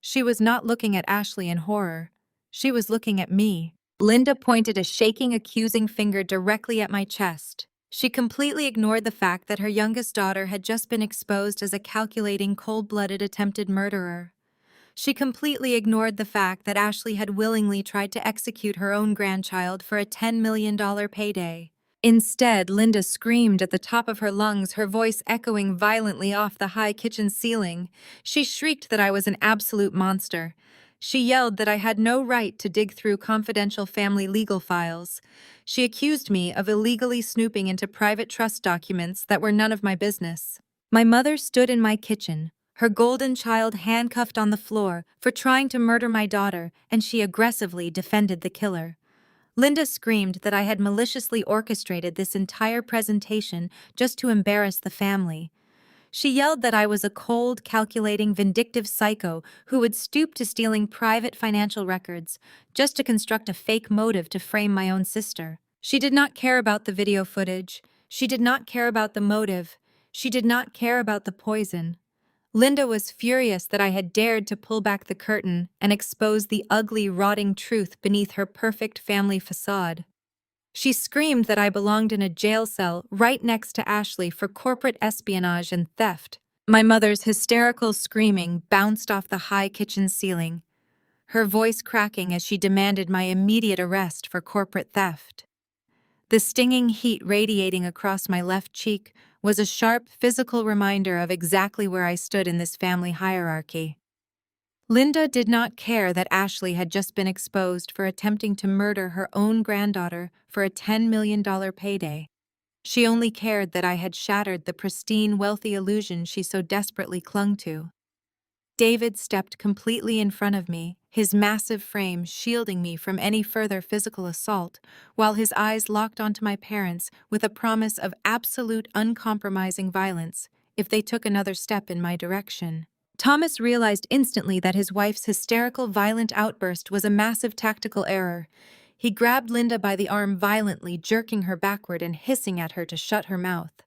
She was not looking at Ashley in horror. She was looking at me. Linda pointed a shaking, accusing finger directly at my chest. She completely ignored the fact that her youngest daughter had just been exposed as a calculating, cold-blooded attempted murderer. She completely ignored the fact that Ashley had willingly tried to execute her own grandchild for a $10 million payday. Instead, Linda screamed at the top of her lungs, her voice echoing violently off the high kitchen ceiling. She shrieked that I was an absolute monster. She yelled that I had no right to dig through confidential family legal files. She accused me of illegally snooping into private trust documents that were none of my business. My mother stood in my kitchen, her golden child handcuffed on the floor for trying to murder my daughter, and she aggressively defended the killer. Linda screamed that I had maliciously orchestrated this entire presentation just to embarrass the family. She yelled that I was a cold, calculating, vindictive psycho who would stoop to stealing private financial records just to construct a fake motive to frame my own sister. She did not care about the video footage. She did not care about the motive. She did not care about the poison. Linda was furious that I had dared to pull back the curtain and expose the ugly, rotting truth beneath her perfect family facade. She screamed that I belonged in a jail cell right next to Ashley for corporate espionage and theft. My mother's hysterical screaming bounced off the high kitchen ceiling, her voice cracking as she demanded my immediate arrest for corporate theft. The stinging heat radiating across my left cheek was a sharp physical reminder of exactly where I stood in this family hierarchy. Linda did not care that Ashley had just been exposed for attempting to murder her own granddaughter for a $10 million payday. She only cared that I had shattered the pristine, wealthy illusion she so desperately clung to. David stepped completely in front of me, his massive frame shielding me from any further physical assault, while his eyes locked onto my parents with a promise of absolute uncompromising violence if they took another step in my direction. Thomas realized instantly that his wife's hysterical, violent outburst was a massive tactical error. He grabbed Linda by the arm violently, jerking her backward and hissing at her to shut her mouth.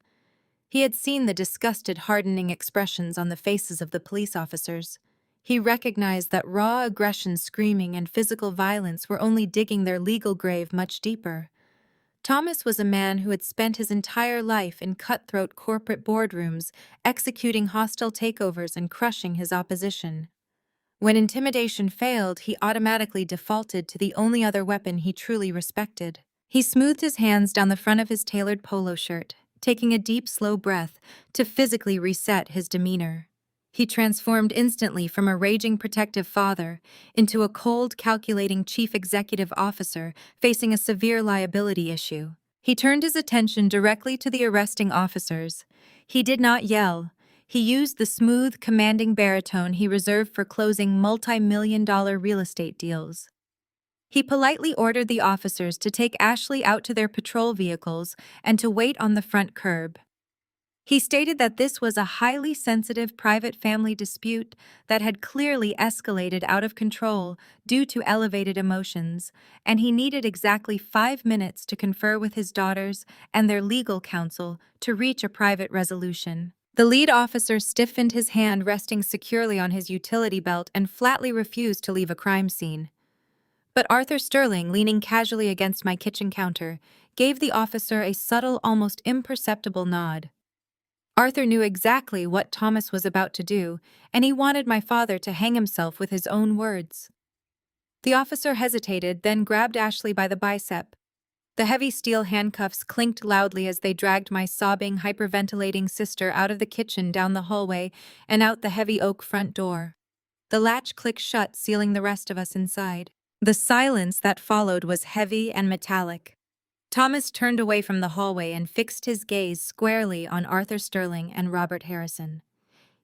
He had seen the disgusted, hardening expressions on the faces of the police officers. He recognized that raw aggression, screaming, and physical violence were only digging their legal grave much deeper. Thomas was a man who had spent his entire life in cutthroat corporate boardrooms, executing hostile takeovers and crushing his opposition. When intimidation failed, he automatically defaulted to the only other weapon he truly respected. He smoothed his hands down the front of his tailored polo shirt, taking a deep, slow breath to physically reset his demeanor. He transformed instantly from a raging protective father into a cold, calculating chief executive officer facing a severe liability issue. He turned his attention directly to the arresting officers. He did not yell. He used the smooth, commanding baritone he reserved for closing multi-million-dollar real estate deals. He politely ordered the officers to take Ashley out to their patrol vehicles and to wait on the front curb. He stated that this was a highly sensitive private family dispute that had clearly escalated out of control due to elevated emotions, and he needed exactly 5 minutes to confer with his daughters and their legal counsel to reach a private resolution. The lead officer stiffened his hand resting securely on his utility belt and flatly refused to leave a crime scene. But Arthur Sterling, leaning casually against my kitchen counter, gave the officer a subtle, almost imperceptible nod. Arthur knew exactly what Thomas was about to do, and he wanted my father to hang himself with his own words. The officer hesitated, then grabbed Ashley by the bicep. The heavy steel handcuffs clinked loudly as they dragged my sobbing, hyperventilating sister out of the kitchen, down the hallway, and out the heavy oak front door. The latch clicked shut, sealing the rest of us inside. The silence that followed was heavy and metallic. Thomas turned away from the hallway and fixed his gaze squarely on Arthur Sterling and Robert Harrison.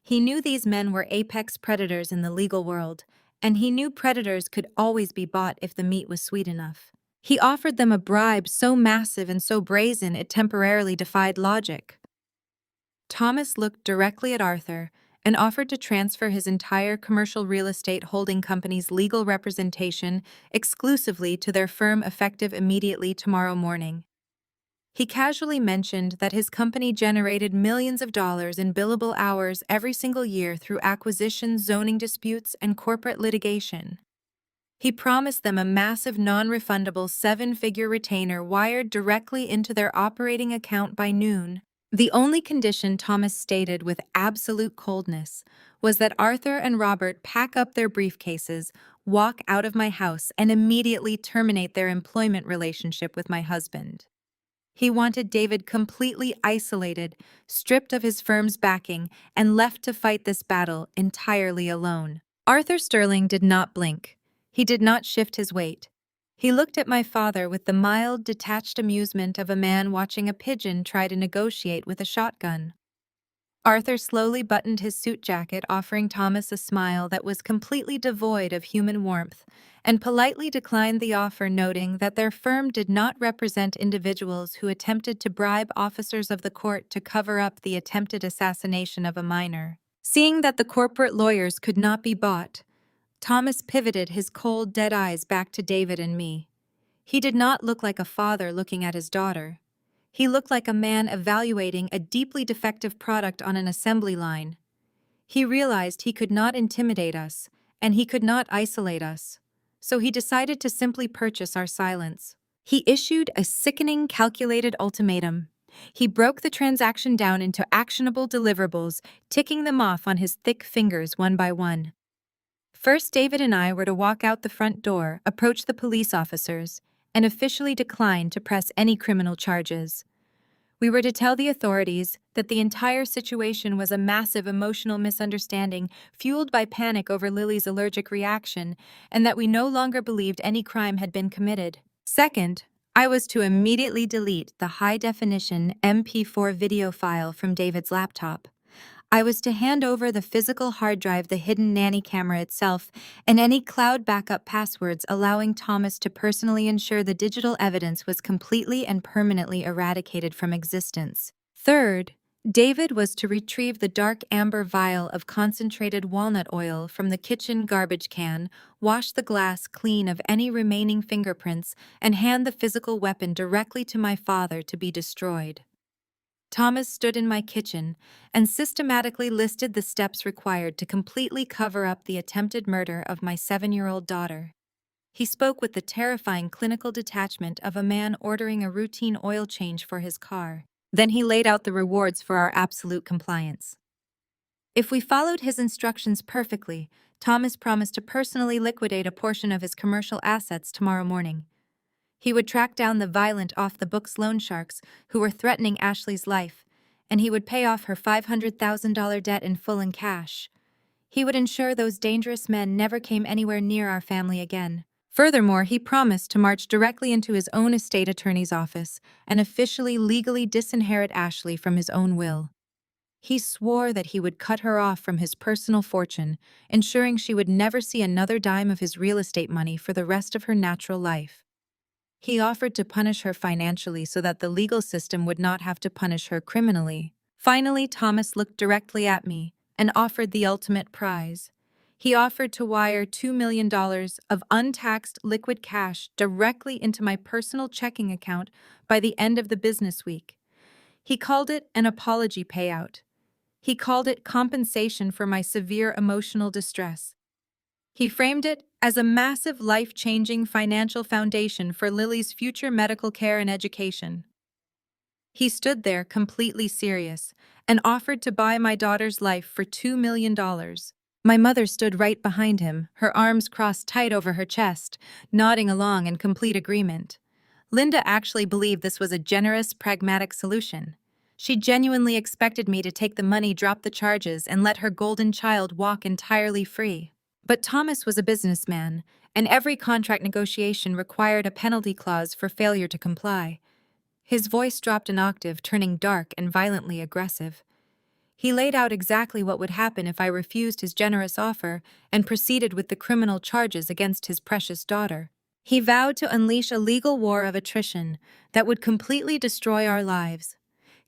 He knew these men were apex predators in the legal world, and he knew predators could always be bought if the meat was sweet enough. He offered them a bribe so massive and so brazen it temporarily defied logic. Thomas looked directly at Arthur and offered to transfer his entire commercial real estate holding company's legal representation exclusively to their firm effective immediately tomorrow morning. He casually mentioned that his company generated millions of dollars in billable hours every single year through acquisitions, zoning disputes, and corporate litigation. He promised them a massive non-refundable 7-figure retainer wired directly into their operating account by noon. The only condition Thomas stated with absolute coldness was that Arthur and Robert pack up their briefcases, walk out of my house, and immediately terminate their employment relationship with my husband. He wanted David completely isolated, stripped of his firm's backing, and left to fight this battle entirely alone. Arthur Sterling did not blink. He did not shift his weight. He looked at my father with the mild, detached amusement of a man watching a pigeon try to negotiate with a shotgun. Arthur slowly buttoned his suit jacket, offering Thomas a smile that was completely devoid of human warmth, and politely declined the offer, noting that their firm did not represent individuals who attempted to bribe officers of the court to cover up the attempted assassination of a minor. Seeing that the corporate lawyers could not be bought, Thomas pivoted his cold, dead eyes back to David and me. He did not look like a father looking at his daughter. He looked like a man evaluating a deeply defective product on an assembly line. He realized he could not intimidate us, and he could not isolate us. So he decided to simply purchase our silence. He issued a sickening, calculated ultimatum. He broke the transaction down into actionable deliverables, ticking them off on his thick fingers one by one. First, David and I were to walk out the front door, approach the police officers, and officially decline to press any criminal charges. We were to tell the authorities that the entire situation was a massive emotional misunderstanding fueled by panic over Lily's allergic reaction, and that we no longer believed any crime had been committed. Second, I was to immediately delete the high-definition MP4 video file from David's laptop. I was to hand over the physical hard drive, the hidden nanny camera itself, and any cloud backup passwords, allowing Thomas to personally ensure the digital evidence was completely and permanently eradicated from existence. Third, David was to retrieve the dark amber vial of concentrated walnut oil from the kitchen garbage can, wash the glass clean of any remaining fingerprints, and hand the physical weapon directly to my father to be destroyed. Thomas stood in my kitchen and systematically listed the steps required to completely cover up the attempted murder of my 7-year-old daughter. He spoke with the terrifying clinical detachment of a man ordering a routine oil change for his car. Then he laid out the rewards for our absolute compliance. If we followed his instructions perfectly, Thomas promised to personally liquidate a portion of his commercial assets tomorrow morning. He would track down the violent off-the-books loan sharks who were threatening Ashley's life, and he would pay off her $500,000 debt in full in cash. He would ensure those dangerous men never came anywhere near our family again. Furthermore, he promised to march directly into his own estate attorney's office and officially legally disinherit Ashley from his own will. He swore that he would cut her off from his personal fortune, ensuring she would never see another dime of his real estate money for the rest of her natural life. He offered to punish her financially so that the legal system would not have to punish her criminally. Finally, Thomas looked directly at me and offered the ultimate prize. He offered to wire $2 million of untaxed liquid cash directly into my personal checking account by the end of the business week. He called it an apology payout. He called it compensation for my severe emotional distress. He framed it as a massive, life-changing financial foundation for Lily's future medical care and education. He stood there completely serious and offered to buy my daughter's life for $2 million. My mother stood right behind him, her arms crossed tight over her chest, nodding along in complete agreement. Linda actually believed this was a generous, pragmatic solution. She genuinely expected me to take the money, drop the charges, and let her golden child walk entirely free. But Thomas was a businessman, and every contract negotiation required a penalty clause for failure to comply. His voice dropped an octave, turning dark and violently aggressive. He laid out exactly what would happen if I refused his generous offer and proceeded with the criminal charges against his precious daughter. He vowed to unleash a legal war of attrition that would completely destroy our lives.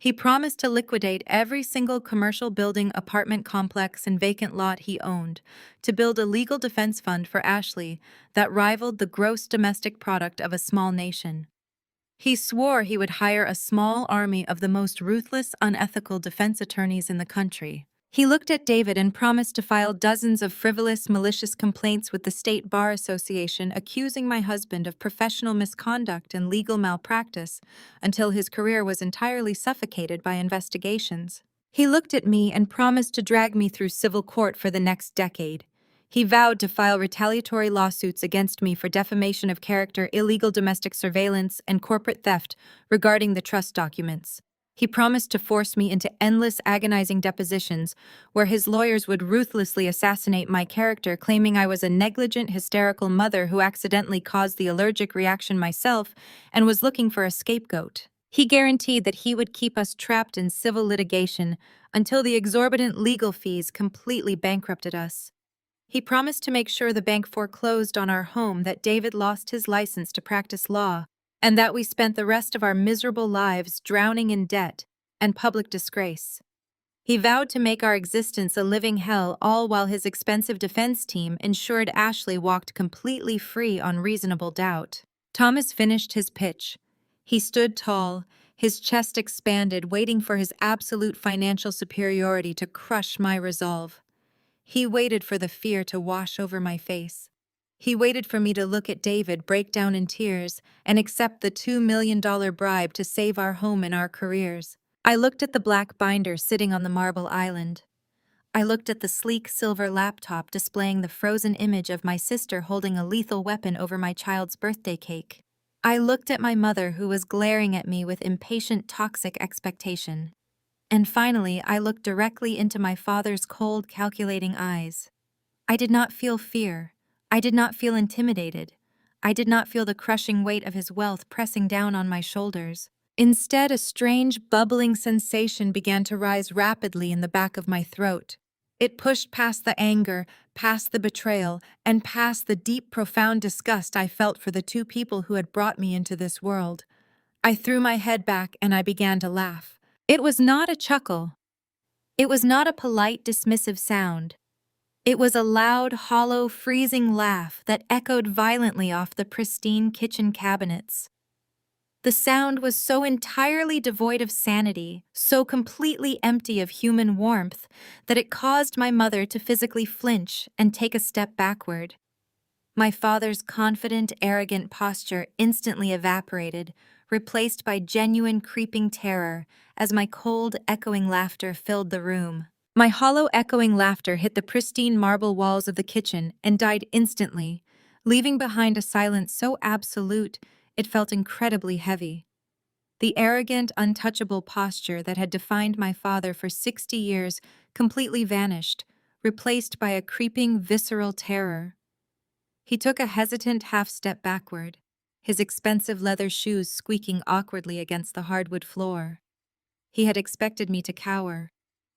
He promised to liquidate every single commercial building, apartment complex, and vacant lot he owned, to build a legal defense fund for Ashley that rivaled the gross domestic product of a small nation. He swore he would hire a small army of the most ruthless, unethical defense attorneys in the country. He looked at David and promised to file dozens of frivolous, malicious complaints with the State Bar Association accusing my husband of professional misconduct and legal malpractice until his career was entirely suffocated by investigations. He looked at me and promised to drag me through civil court for the next decade. He vowed to file retaliatory lawsuits against me for defamation of character, illegal domestic surveillance, and corporate theft regarding the trust documents. He promised to force me into endless, agonizing depositions where his lawyers would ruthlessly assassinate my character, claiming I was a negligent, hysterical mother who accidentally caused the allergic reaction myself and was looking for a scapegoat. He guaranteed that he would keep us trapped in civil litigation until the exorbitant legal fees completely bankrupted us. He promised to make sure the bank foreclosed on our home, that David lost his license to practice law, and that we spent the rest of our miserable lives drowning in debt and public disgrace. He vowed to make our existence a living hell, all while his expensive defense team ensured Ashley walked completely free on reasonable doubt. Thomas finished his pitch. He stood tall, his chest expanded, waiting for his absolute financial superiority to crush my resolve. He waited for the fear to wash over my face. He waited for me to look at David, break down in tears, and accept the $2 million bribe to save our home and our careers. I looked at the black binder sitting on the marble island. I looked at the sleek silver laptop displaying the frozen image of my sister holding a lethal weapon over my child's birthday cake. I looked at my mother, who was glaring at me with impatient, toxic expectation. And finally, I looked directly into my father's cold, calculating eyes. I did not feel fear. I did not feel intimidated. I did not feel the crushing weight of his wealth pressing down on my shoulders. Instead, a strange, bubbling sensation began to rise rapidly in the back of my throat. It pushed past the anger, past the betrayal, and past the deep, profound disgust I felt for the two people who had brought me into this world. I threw my head back and I began to laugh. It was not a chuckle. It was not a polite, dismissive sound. It was a loud, hollow, freezing laugh that echoed violently off the pristine kitchen cabinets. The sound was so entirely devoid of sanity, so completely empty of human warmth, that it caused my mother to physically flinch and take a step backward. My father's confident, arrogant posture instantly evaporated, replaced by genuine, creeping terror as my cold, echoing laughter filled the room. My hollow, echoing laughter hit the pristine marble walls of the kitchen and died instantly, leaving behind a silence so absolute it felt incredibly heavy. The arrogant, untouchable posture that had defined my father for 60 years completely vanished, replaced by a creeping, visceral terror. He took a hesitant half-step backward, his expensive leather shoes squeaking awkwardly against the hardwood floor. He had expected me to cower.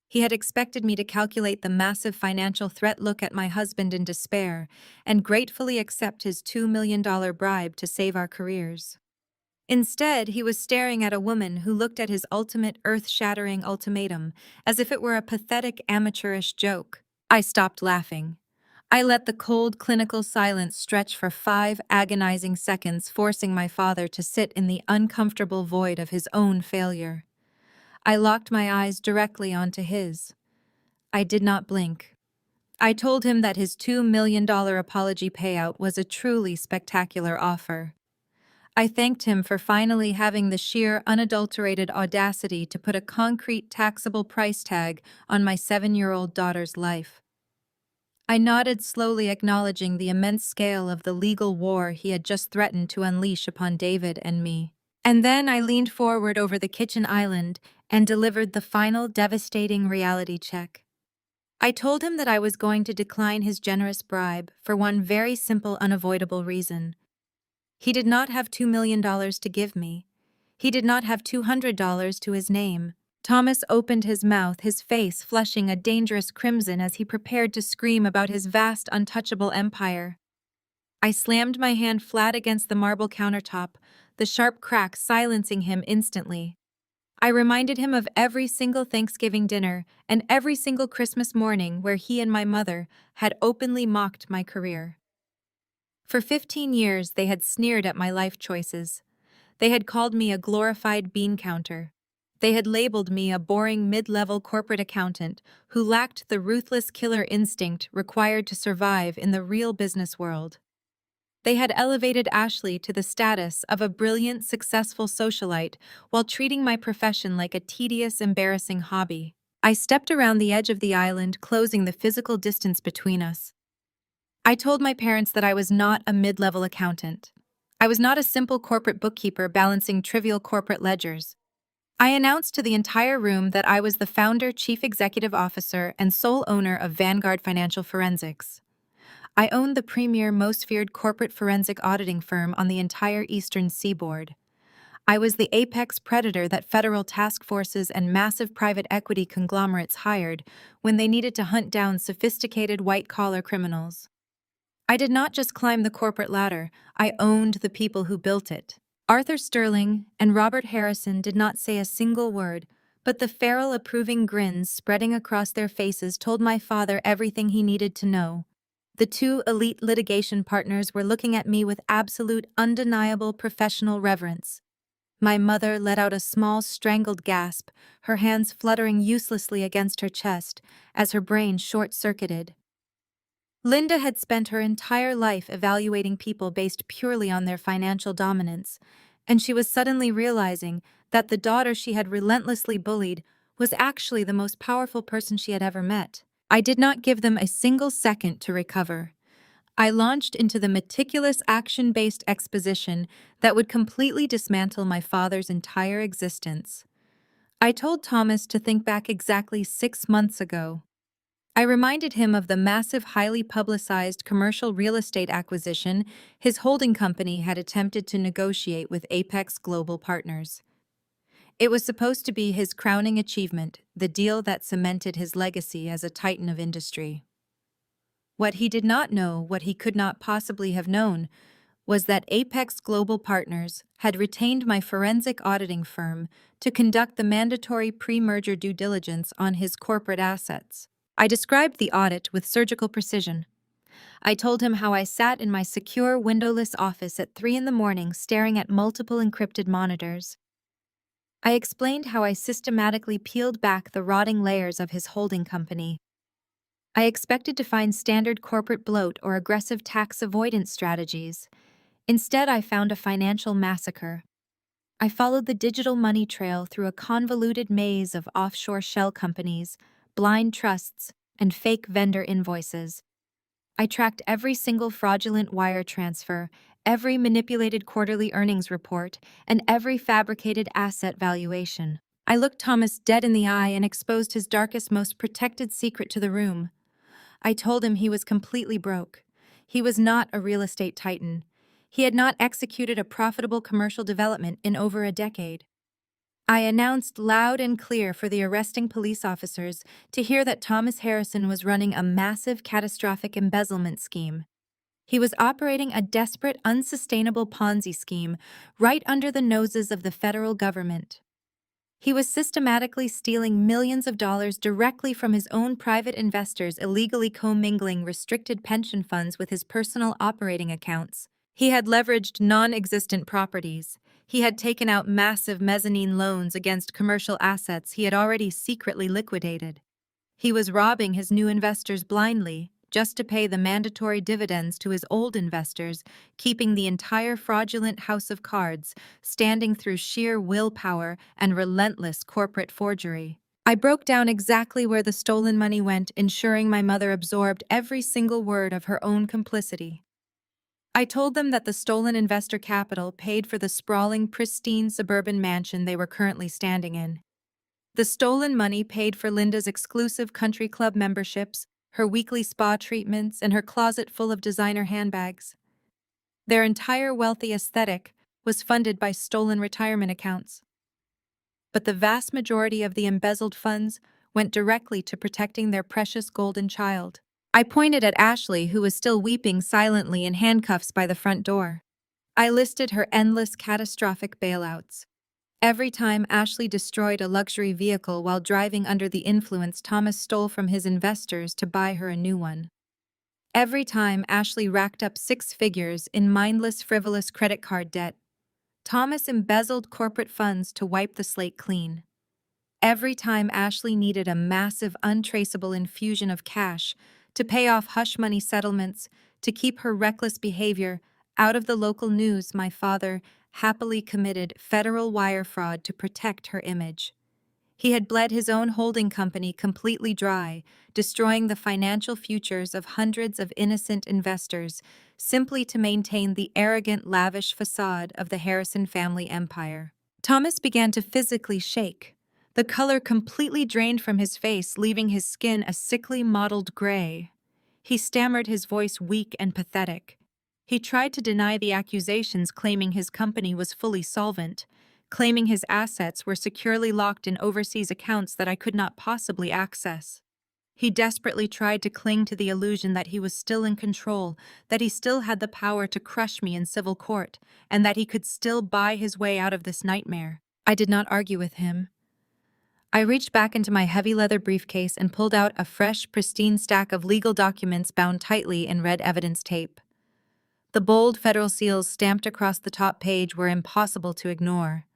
He had expected me to calculate the massive financial threat, look at my husband in despair, and gratefully accept his $2 million bribe to save our careers. Instead, he was staring at a woman who looked at his ultimate, earth-shattering ultimatum as if it were a pathetic, amateurish joke. I stopped laughing. I let the cold, clinical silence stretch for 5 agonizing seconds, forcing my father to sit in the uncomfortable void of his own failure. I locked my eyes directly onto his. I did not blink. I told him that his $2 million apology payout was a truly spectacular offer. I thanked him for finally having the sheer, unadulterated audacity to put a concrete, taxable price tag on my 7-year-old daughter's life. I nodded slowly, acknowledging the immense scale of the legal war he had just threatened to unleash upon David and me. And then I leaned forward over the kitchen island and delivered the final, devastating reality check. I told him that I was going to decline his generous bribe for one very simple, unavoidable reason. He did not have $2 million to give me. He did not have $200 to his name. Thomas opened his mouth, his face flushing a dangerous crimson as he prepared to scream about his vast, untouchable empire. I slammed my hand flat against the marble countertop, the sharp crack silencing him instantly. I reminded him of every single Thanksgiving dinner and every single Christmas morning where he and my mother had openly mocked my career. For 15 years, they had sneered at my life choices. They had called me a glorified bean counter. They had labeled me a boring mid-level corporate accountant who lacked the ruthless killer instinct required to survive in the real business world. They had elevated Ashley to the status of a brilliant, successful socialite while treating my profession like a tedious, embarrassing hobby. I stepped around the edge of the island, closing the physical distance between us. I told my parents that I was not a mid-level accountant. I was not a simple corporate bookkeeper balancing trivial corporate ledgers. I announced to the entire room that I was the founder, chief executive officer, and sole owner of Vanguard Financial Forensics. I owned the premier, most feared corporate forensic auditing firm on the entire eastern seaboard. I was the apex predator that federal task forces and massive private equity conglomerates hired when they needed to hunt down sophisticated white-collar criminals. I did not just climb the corporate ladder, I owned the people who built it. Arthur Sterling and Robert Harrison did not say a single word, but the feral, approving grins spreading across their faces told my father everything he needed to know. The two elite litigation partners were looking at me with absolute, undeniable professional reverence. My mother let out a small, strangled gasp, her hands fluttering uselessly against her chest as her brain short-circuited. Linda had spent her entire life evaluating people based purely on their financial dominance, and she was suddenly realizing that the daughter she had relentlessly bullied was actually the most powerful person she had ever met. I did not give them a single second to recover. I launched into the meticulous action-based exposition that would completely dismantle my father's entire existence. I told Thomas to think back exactly 6 months ago. I reminded him of the massive, highly publicized commercial real estate acquisition his holding company had attempted to negotiate with Apex Global Partners. It was supposed to be his crowning achievement, the deal that cemented his legacy as a titan of industry. What he did not know, what he could not possibly have known, was that Apex Global Partners had retained my forensic auditing firm to conduct the mandatory pre-merger due diligence on his corporate assets. I described the audit with surgical precision. I told him how I sat in my secure, windowless office at 3 in the morning staring at multiple encrypted monitors. I explained how I systematically peeled back the rotting layers of his holding company. I expected to find standard corporate bloat or aggressive tax avoidance strategies. Instead, I found a financial massacre. I followed the digital money trail through a convoluted maze of offshore shell companies, blind trusts, and fake vendor invoices. I tracked every single fraudulent wire transfer, every manipulated quarterly earnings report, and every fabricated asset valuation. I looked Thomas dead in the eye and exposed his darkest, most protected secret to the room. I told him he was completely broke. He was not a real estate titan. He had not executed a profitable commercial development in over a decade. I announced loud and clear for the arresting police officers to hear that Thomas Harrison was running a massive, catastrophic embezzlement scheme. He was operating a desperate, unsustainable Ponzi scheme right under the noses of the federal government. He was systematically stealing millions of dollars directly from his own private investors, illegally commingling restricted pension funds with his personal operating accounts. He had leveraged non-existent properties. He had taken out massive mezzanine loans against commercial assets he had already secretly liquidated. He was robbing his new investors blindly, just to pay the mandatory dividends to his old investors, keeping the entire fraudulent house of cards standing through sheer willpower and relentless corporate forgery. I broke down exactly where the stolen money went, ensuring my mother absorbed every single word of her own complicity. I told them that the stolen investor capital paid for the sprawling, pristine suburban mansion they were currently standing in. The stolen money paid for Linda's exclusive country club memberships, her weekly spa treatments, and her closet full of designer handbags. Their entire wealthy aesthetic was funded by stolen retirement accounts. But the vast majority of the embezzled funds went directly to protecting their precious golden child. I pointed at Ashley, who was still weeping silently in handcuffs by the front door. I listed her endless catastrophic bailouts. Every time Ashley destroyed a luxury vehicle while driving under the influence Thomas stole from his investors to buy her a new one. Every time Ashley racked up 6 figures in mindless, frivolous credit card debt, Thomas embezzled corporate funds to wipe the slate clean. Every time Ashley needed a massive, untraceable infusion of cash to pay off hush money settlements, to keep her reckless behavior out of the local news, my father happily committed federal wire fraud to protect her image. He had bled his own holding company completely dry, destroying the financial futures of hundreds of innocent investors simply to maintain the arrogant, lavish facade of the Harrison family empire. Thomas began to physically shake. The color completely drained from his face, leaving his skin a sickly mottled gray. He stammered, his voice weak and pathetic. He tried to deny the accusations, claiming his company was fully solvent, claiming his assets were securely locked in overseas accounts that I could not possibly access. He desperately tried to cling to the illusion that he was still in control, that he still had the power to crush me in civil court, and that he could still buy his way out of this nightmare. I did not argue with him. I reached back into my heavy leather briefcase and pulled out a fresh, pristine stack of legal documents bound tightly in red evidence tape. The bold federal seals stamped across the top page were impossible to ignore.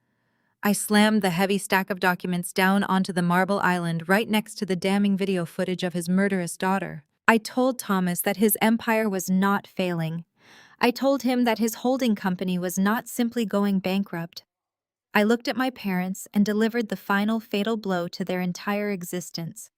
I slammed the heavy stack of documents down onto the marble island right next to the damning video footage of his murderous daughter. I told Thomas that his empire was not failing. I told him that his holding company was not simply going bankrupt. I looked at my parents and delivered the final fatal blow to their entire existence.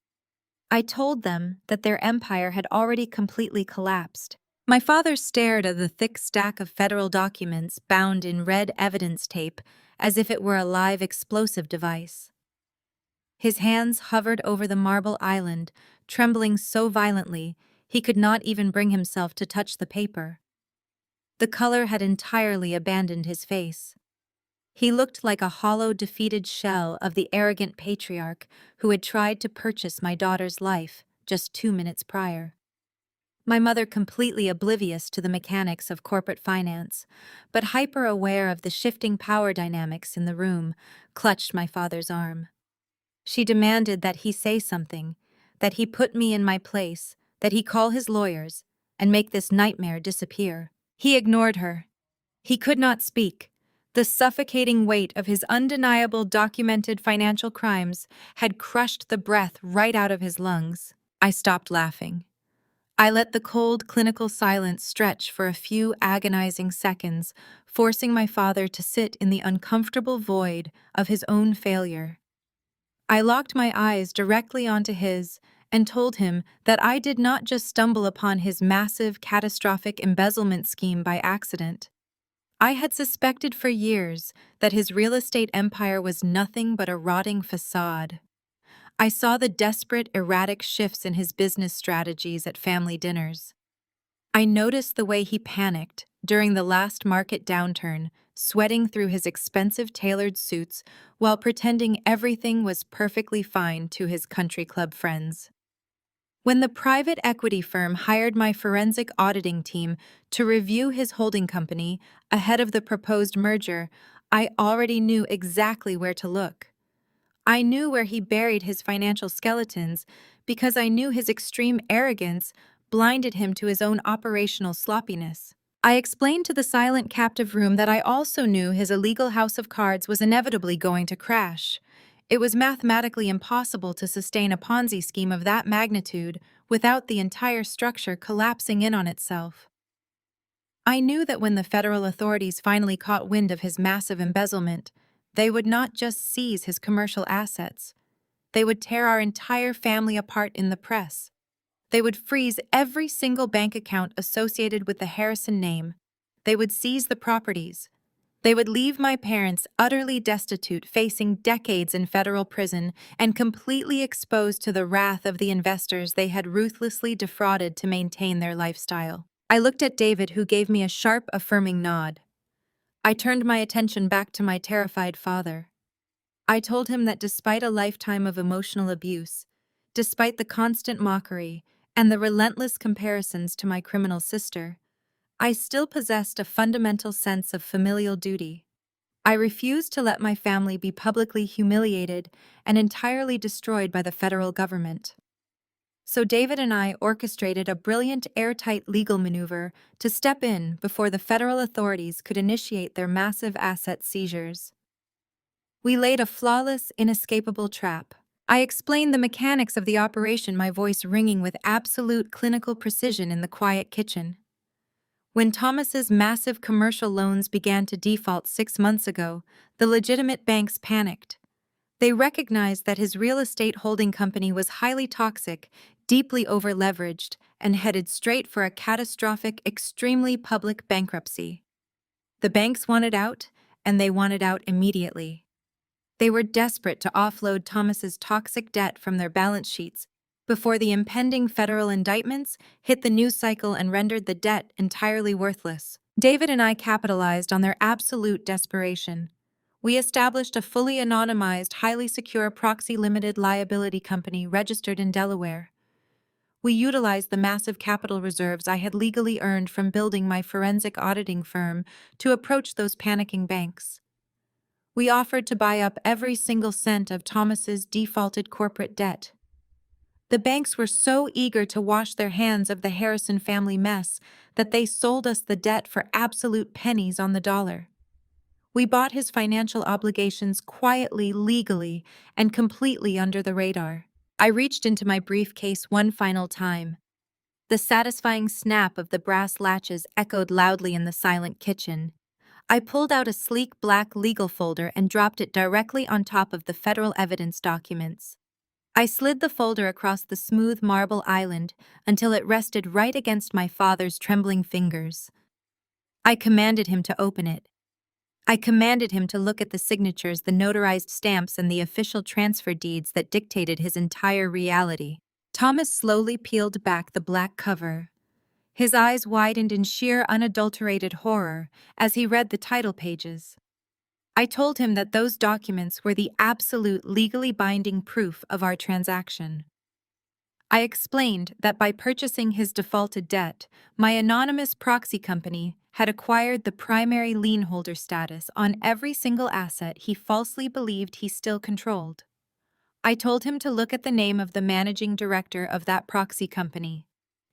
I told them that their empire had already completely collapsed. My father stared at the thick stack of federal documents bound in red evidence tape as if it were a live explosive device. His hands hovered over the marble island, trembling so violently he could not even bring himself to touch the paper. The color had entirely abandoned his face. He looked like a hollow, defeated shell of the arrogant patriarch who had tried to purchase my daughter's life just 2 minutes prior. My mother, completely oblivious to the mechanics of corporate finance, but hyper-aware of the shifting power dynamics in the room, clutched my father's arm. She demanded that he say something, that he put me in my place, that he call his lawyers, and make this nightmare disappear. He ignored her. He could not speak. The suffocating weight of his undeniable documented financial crimes had crushed the breath right out of his lungs. I stopped laughing. I let the cold, clinical silence stretch for a few agonizing seconds, forcing my father to sit in the uncomfortable void of his own failure. I locked my eyes directly onto his and told him that I did not just stumble upon his massive, catastrophic embezzlement scheme by accident. I had suspected for years that his real estate empire was nothing but a rotting facade. I saw the desperate, erratic shifts in his business strategies at family dinners. I noticed the way he panicked during the last market downturn, sweating through his expensive tailored suits while pretending everything was perfectly fine to his country club friends. When the private equity firm hired my forensic auditing team to review his holding company ahead of the proposed merger, I already knew exactly where to look. I knew where he buried his financial skeletons because I knew his extreme arrogance blinded him to his own operational sloppiness. I explained to the silent captive room that I also knew his illegal house of cards was inevitably going to crash. It was mathematically impossible to sustain a Ponzi scheme of that magnitude without the entire structure collapsing in on itself. I knew that when the federal authorities finally caught wind of his massive embezzlement, they would not just seize his commercial assets. They would tear our entire family apart in the press. They would freeze every single bank account associated with the Harrison name. They would seize the properties. They would leave my parents utterly destitute, facing decades in federal prison and completely exposed to the wrath of the investors they had ruthlessly defrauded to maintain their lifestyle. I looked at David, who gave me a sharp, affirming nod. I turned my attention back to my terrified father. I told him that despite a lifetime of emotional abuse, despite the constant mockery and the relentless comparisons to my criminal sister, I still possessed a fundamental sense of familial duty. I refused to let my family be publicly humiliated and entirely destroyed by the federal government. So David and I orchestrated a brilliant, airtight legal maneuver to step in before the federal authorities could initiate their massive asset seizures. We laid a flawless, inescapable trap. I explained the mechanics of the operation, my voice ringing with absolute clinical precision in the quiet kitchen. When Thomas's massive commercial loans began to default 6 months ago, the legitimate banks panicked. They recognized that his real estate holding company was highly toxic, deeply over-leveraged, and headed straight for a catastrophic, extremely public bankruptcy. The banks wanted out, and they wanted out immediately. They were desperate to offload Thomas's toxic debt from their balance sheets before the impending federal indictments hit the news cycle and rendered the debt entirely worthless. David and I capitalized on their absolute desperation. We established a fully anonymized, highly secure proxy limited liability company registered in Delaware. We utilized the massive capital reserves I had legally earned from building my forensic auditing firm to approach those panicking banks. We offered to buy up every single cent of Thomas's defaulted corporate debt. The banks were so eager to wash their hands of the Harrison family mess that they sold us the debt for absolute pennies on the dollar. We bought his financial obligations quietly, legally, and completely under the radar. I reached into my briefcase one final time. The satisfying snap of the brass latches echoed loudly in the silent kitchen. I pulled out a sleek black legal folder and dropped it directly on top of the federal evidence documents. I slid the folder across the smooth marble island until it rested right against my father's trembling fingers. I commanded him to open it. I commanded him to look at the signatures, the notarized stamps, and the official transfer deeds that dictated his entire reality. Thomas slowly peeled back the black cover. His eyes widened in sheer unadulterated horror as he read the title pages. I told him that those documents were the absolute legally binding proof of our transaction. I explained that by purchasing his defaulted debt, my anonymous proxy company had acquired the primary lien holder status on every single asset he falsely believed he still controlled. I told him to look at the name of the managing director of that proxy company.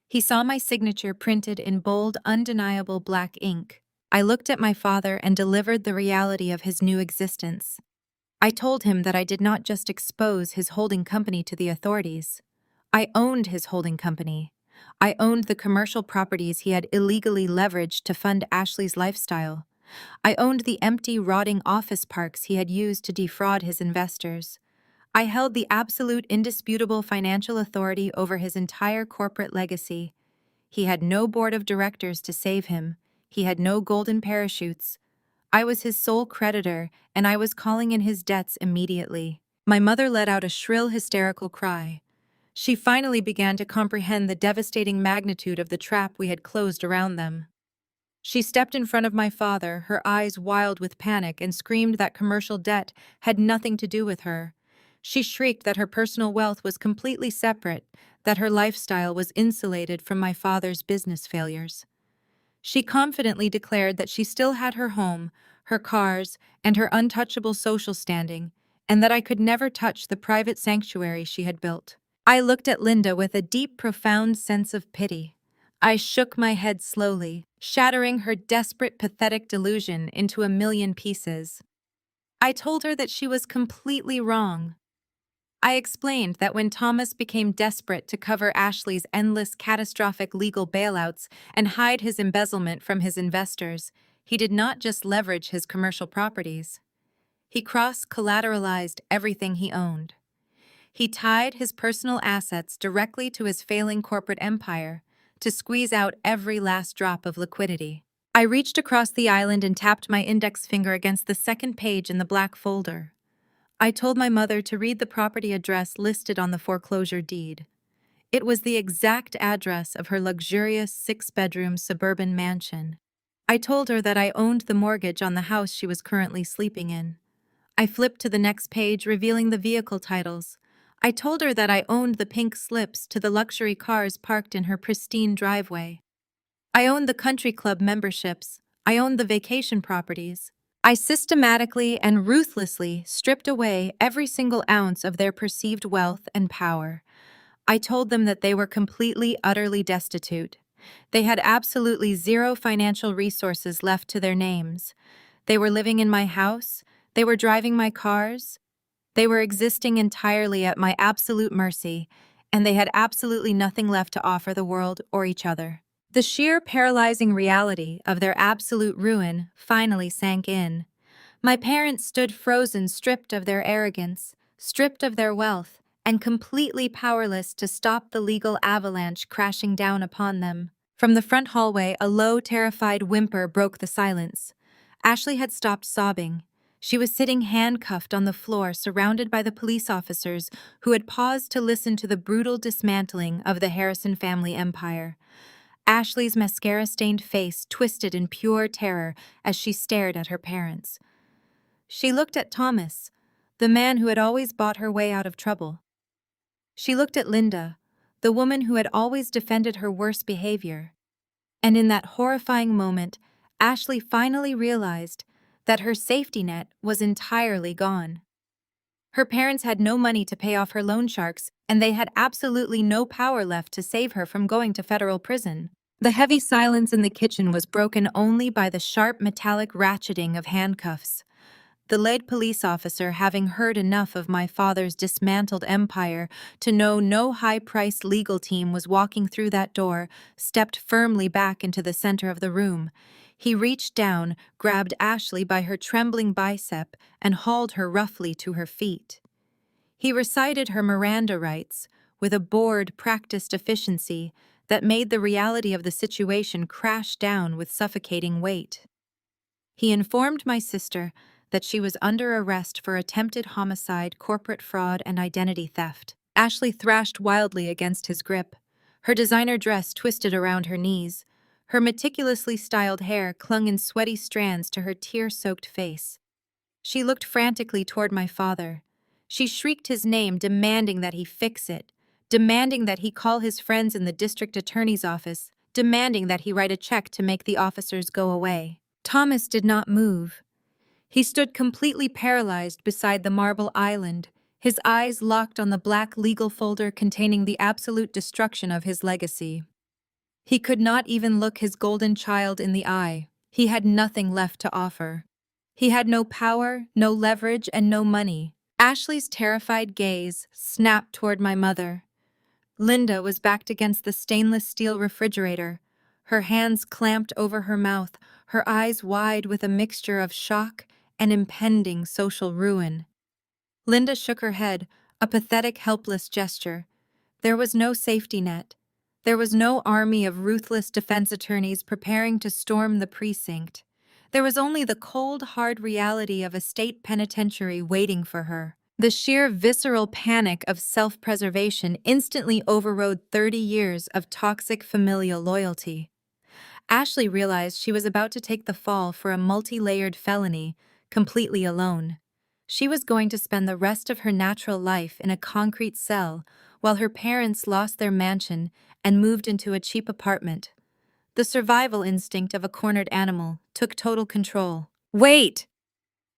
He saw my signature printed in bold, undeniable black ink. I looked at my father and delivered the reality of his new existence. I told him that I did not just expose his holding company to the authorities. I owned his holding company. I owned the commercial properties he had illegally leveraged to fund Ashley's lifestyle. I owned the empty, rotting office parks he had used to defraud his investors. I held the absolute, indisputable financial authority over his entire corporate legacy. He had no board of directors to save him. He had no golden parachutes. I was his sole creditor, and I was calling in his debts immediately. My mother let out a shrill, hysterical cry. She finally began to comprehend the devastating magnitude of the trap we had closed around them. She stepped in front of my father, her eyes wild with panic, and screamed that commercial debt had nothing to do with her. She shrieked that her personal wealth was completely separate, that her lifestyle was insulated from my father's business failures. She confidently declared that she still had her home, her cars, and her untouchable social standing, and that I could never touch the private sanctuary she had built. I looked at Linda with a deep, profound sense of pity. I shook my head slowly, shattering her desperate, pathetic delusion into a million pieces. I told her that she was completely wrong. I explained that when Thomas became desperate to cover Ashley's endless, catastrophic legal bailouts and hide his embezzlement from his investors, he did not just leverage his commercial properties. He cross-collateralized everything he owned. He tied his personal assets directly to his failing corporate empire to squeeze out every last drop of liquidity. I reached across the island and tapped my index finger against the second page in the black folder. I told my mother to read the property address listed on the foreclosure deed. It was the exact address of her luxurious 6-bedroom suburban mansion. I told her that I owned the mortgage on the house she was currently sleeping in. I flipped to the next page, revealing the vehicle titles. I told her that I owned the pink slips to the luxury cars parked in her pristine driveway. I owned the country club memberships. I owned the vacation properties. I systematically and ruthlessly stripped away every single ounce of their perceived wealth and power. I told them that they were completely, utterly destitute. They had absolutely zero financial resources left to their names. They were living in my house. They were driving my cars. They were existing entirely at my absolute mercy, and they had absolutely nothing left to offer the world or each other. The sheer paralyzing reality of their absolute ruin finally sank in. My parents stood frozen, stripped of their arrogance, stripped of their wealth, and completely powerless to stop the legal avalanche crashing down upon them. From the front hallway, a low, terrified whimper broke the silence. Ashley had stopped sobbing. She was sitting handcuffed on the floor, surrounded by the police officers who had paused to listen to the brutal dismantling of the Harrison family empire. Ashley's mascara-stained face twisted in pure terror as she stared at her parents. She looked at Thomas, the man who had always bought her way out of trouble. She looked at Linda, the woman who had always defended her worst behavior. And in that horrifying moment, Ashley finally realized that her safety net was entirely gone. Her parents had no money to pay off her loan sharks, and they had absolutely no power left to save her from going to federal prison. The heavy silence in the kitchen was broken only by the sharp metallic ratcheting of handcuffs. The lead police officer, having heard enough of my father's dismantled empire to know no high-priced legal team was walking through that door, stepped firmly back into the center of the room. He reached down, grabbed Ashley by her trembling bicep, and hauled her roughly to her feet. He recited her Miranda rights with a bored, practiced efficiency that made the reality of the situation crash down with suffocating weight. He informed my sister that she was under arrest for attempted homicide, corporate fraud, and identity theft. Ashley thrashed wildly against his grip. Her designer dress twisted around her knees. Her meticulously styled hair clung in sweaty strands to her tear-soaked face. She looked frantically toward my father. She shrieked his name, demanding that he fix it, demanding that he call his friends in the district attorney's office, demanding that he write a check to make the officers go away. Thomas did not move. He stood completely paralyzed beside the marble island, his eyes locked on the black legal folder containing the absolute destruction of his legacy. He could not even look his golden child in the eye. He had nothing left to offer. He had no power, no leverage, and no money. Ashley's terrified gaze snapped toward my mother. Linda was backed against the stainless steel refrigerator, her hands clamped over her mouth, her eyes wide with a mixture of shock and impending social ruin. Linda shook her head, a pathetic, helpless gesture. There was no safety net. There was no army of ruthless defense attorneys preparing to storm the precinct. There was only the cold, hard reality of a state penitentiary waiting for her. The sheer visceral panic of self-preservation instantly overrode 30 years of toxic familial loyalty. Ashley realized she was about to take the fall for a multi-layered felony, completely alone. She was going to spend the rest of her natural life in a concrete cell while her parents lost their mansion and moved into a cheap apartment. The survival instinct of a cornered animal took total control. "Wait!"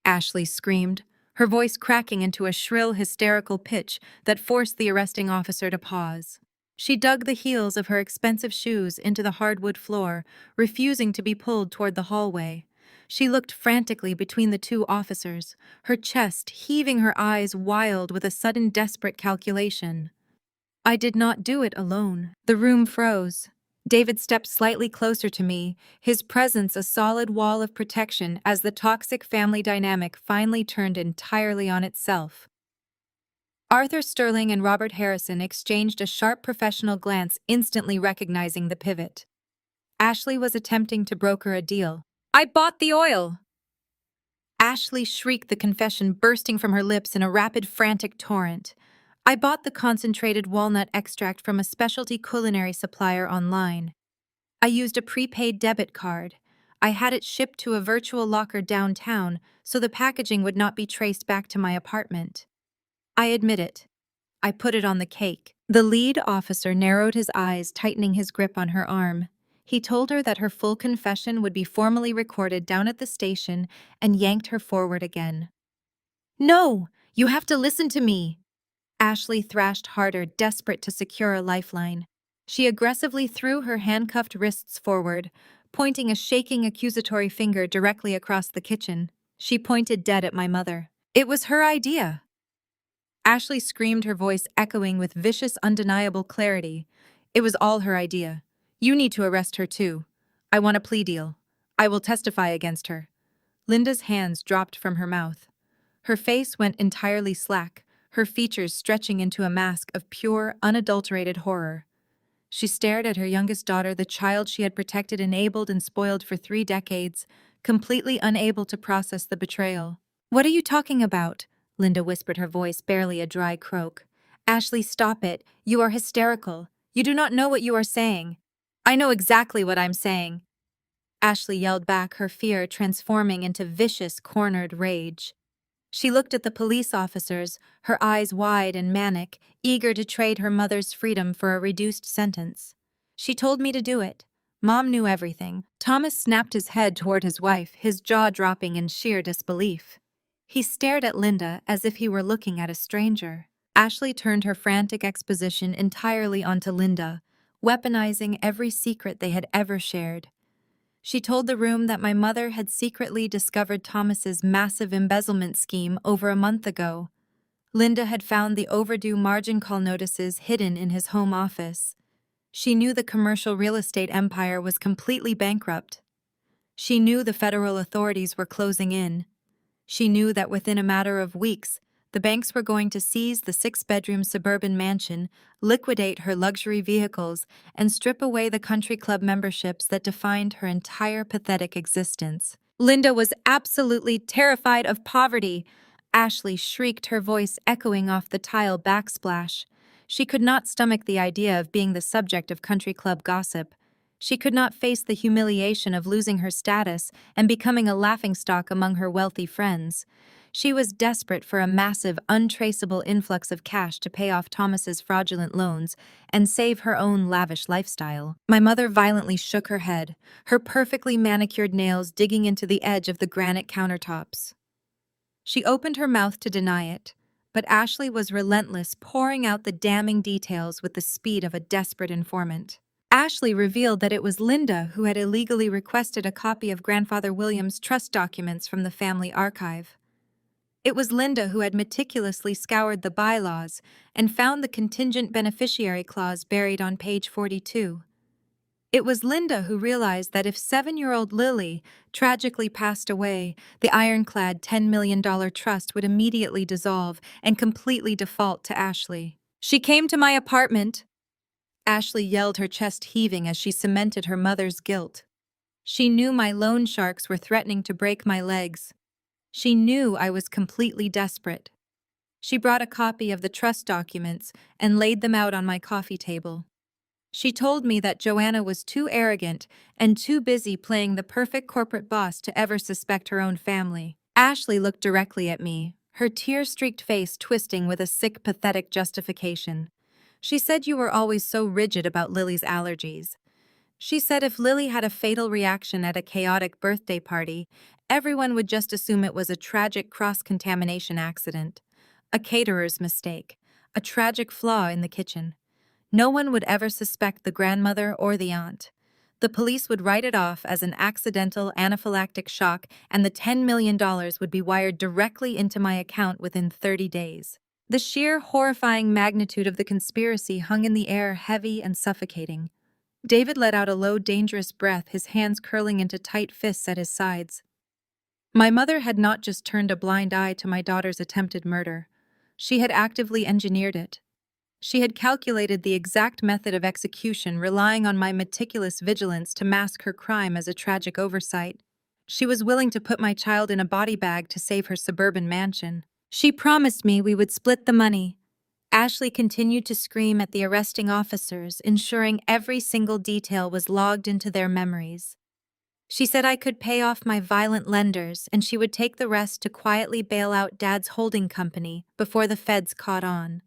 Ashley screamed, her voice cracking into a shrill, hysterical pitch that forced the arresting officer to pause. She dug the heels of her expensive shoes into the hardwood floor, refusing to be pulled toward the hallway. She looked frantically between the two officers, her chest heaving, her eyes wild with a sudden desperate calculation. I did not do it alone. The room froze. David stepped slightly closer to me, his presence a solid wall of protection as the toxic family dynamic finally turned entirely on itself. Arthur Sterling and Robert Harrison exchanged a sharp professional glance, instantly recognizing the pivot. Ashley was attempting to broker a deal. "I bought the oil!" Ashley shrieked, the confession bursting from her lips in a rapid, frantic torrent. "I bought the concentrated walnut extract from a specialty culinary supplier online. I used a prepaid debit card. I had it shipped to a virtual locker downtown so the packaging would not be traced back to my apartment. I admit it. I put it on the cake." The lead officer narrowed his eyes, tightening his grip on her arm. He told her that her full confession would be formally recorded down at the station and yanked her forward again. "No! You have to listen to me!" Ashley thrashed harder, desperate to secure a lifeline. She aggressively threw her handcuffed wrists forward, pointing a shaking accusatory finger directly across the kitchen. She pointed dead at my mother. "It was her idea!" Ashley screamed, her voice echoing with vicious, undeniable clarity. "It was all her idea. You need to arrest her too. I want a plea deal. I will testify against her." Linda's hands dropped from her mouth. Her face went entirely slack, her features stretching into a mask of pure, unadulterated horror. She stared at her youngest daughter, the child she had protected, enabled, and spoiled for 3 decades, completely unable to process the betrayal. "What are you talking about?" Linda whispered, her voice barely a dry croak. "Ashley, stop it. You are hysterical. You do not know what you are saying." "I know exactly what I'm saying," Ashley yelled back, her fear transforming into vicious, cornered rage. She looked at the police officers, her eyes wide and manic, eager to trade her mother's freedom for a reduced sentence. "She told me to do it. Mom knew everything. Thomas snapped his head toward his wife, his jaw dropping in sheer disbelief. He stared at Linda as if he were looking at a stranger. Ashley turned her frantic exposition entirely onto Linda, weaponizing every secret they had ever shared. She told the room that my mother had secretly discovered Thomas's massive embezzlement scheme over a month ago. Linda had found the overdue margin call notices hidden in his home office. She knew the commercial real estate empire was completely bankrupt. She knew the federal authorities were closing in. She knew that within a matter of weeks, the banks were going to seize the six-bedroom suburban mansion, liquidate her luxury vehicles, and strip away the country club memberships that defined her entire pathetic existence. Linda was absolutely terrified of poverty. Ashley shrieked, her voice echoing off the tile backsplash. She could not stomach the idea of being the subject of country club gossip. She could not face the humiliation of losing her status and becoming a laughingstock among her wealthy friends. She was desperate for a massive, untraceable influx of cash to pay off Thomas's fraudulent loans and save her own lavish lifestyle. My mother violently shook her head, her perfectly manicured nails digging into the edge of the granite countertops. She opened her mouth to deny it, but Ashley was relentless, pouring out the damning details with the speed of a desperate informant. Ashley revealed that it was Linda who had illegally requested a copy of Grandfather William's trust documents from the family archive. It was Linda who had meticulously scoured the bylaws and found the contingent beneficiary clause buried on page 42. It was Linda who realized that if 7-year-old Lily tragically passed away, the ironclad $10 million trust would immediately dissolve and completely default to Ashley. "She came to my apartment," Ashley yelled, her chest heaving as she cemented her mother's guilt. "She knew my loan sharks were threatening to break my legs. She knew I was completely desperate. She brought a copy of the trust documents and laid them out on my coffee table. She told me that Joanna was too arrogant and too busy playing the perfect corporate boss to ever suspect her own family." Ashley looked directly at me, her tear-streaked face twisting with a sick, pathetic justification. "She said you were always so rigid about Lily's allergies. She said if Lily had a fatal reaction at a chaotic birthday party, everyone would just assume it was a tragic cross-contamination accident, a caterer's mistake, a tragic flaw in the kitchen. No one would ever suspect the grandmother or the aunt. The police would write it off as an accidental anaphylactic shock, and the $10 million would be wired directly into my account within 30 days. The sheer horrifying magnitude of the conspiracy hung in the air, heavy and suffocating. David let out a low, dangerous breath, his hands curling into tight fists at his sides. My mother had not just turned a blind eye to my daughter's attempted murder. She had actively engineered it. She had calculated the exact method of execution, relying on my meticulous vigilance to mask her crime as a tragic oversight. She was willing to put my child in a body bag to save her suburban mansion. She promised me we would split the money. Ashley continued to scream at the arresting officers, ensuring every single detail was logged into their memories. She said I could pay off my violent lenders and she would take the rest to quietly bail out Dad's holding company before the feds caught on.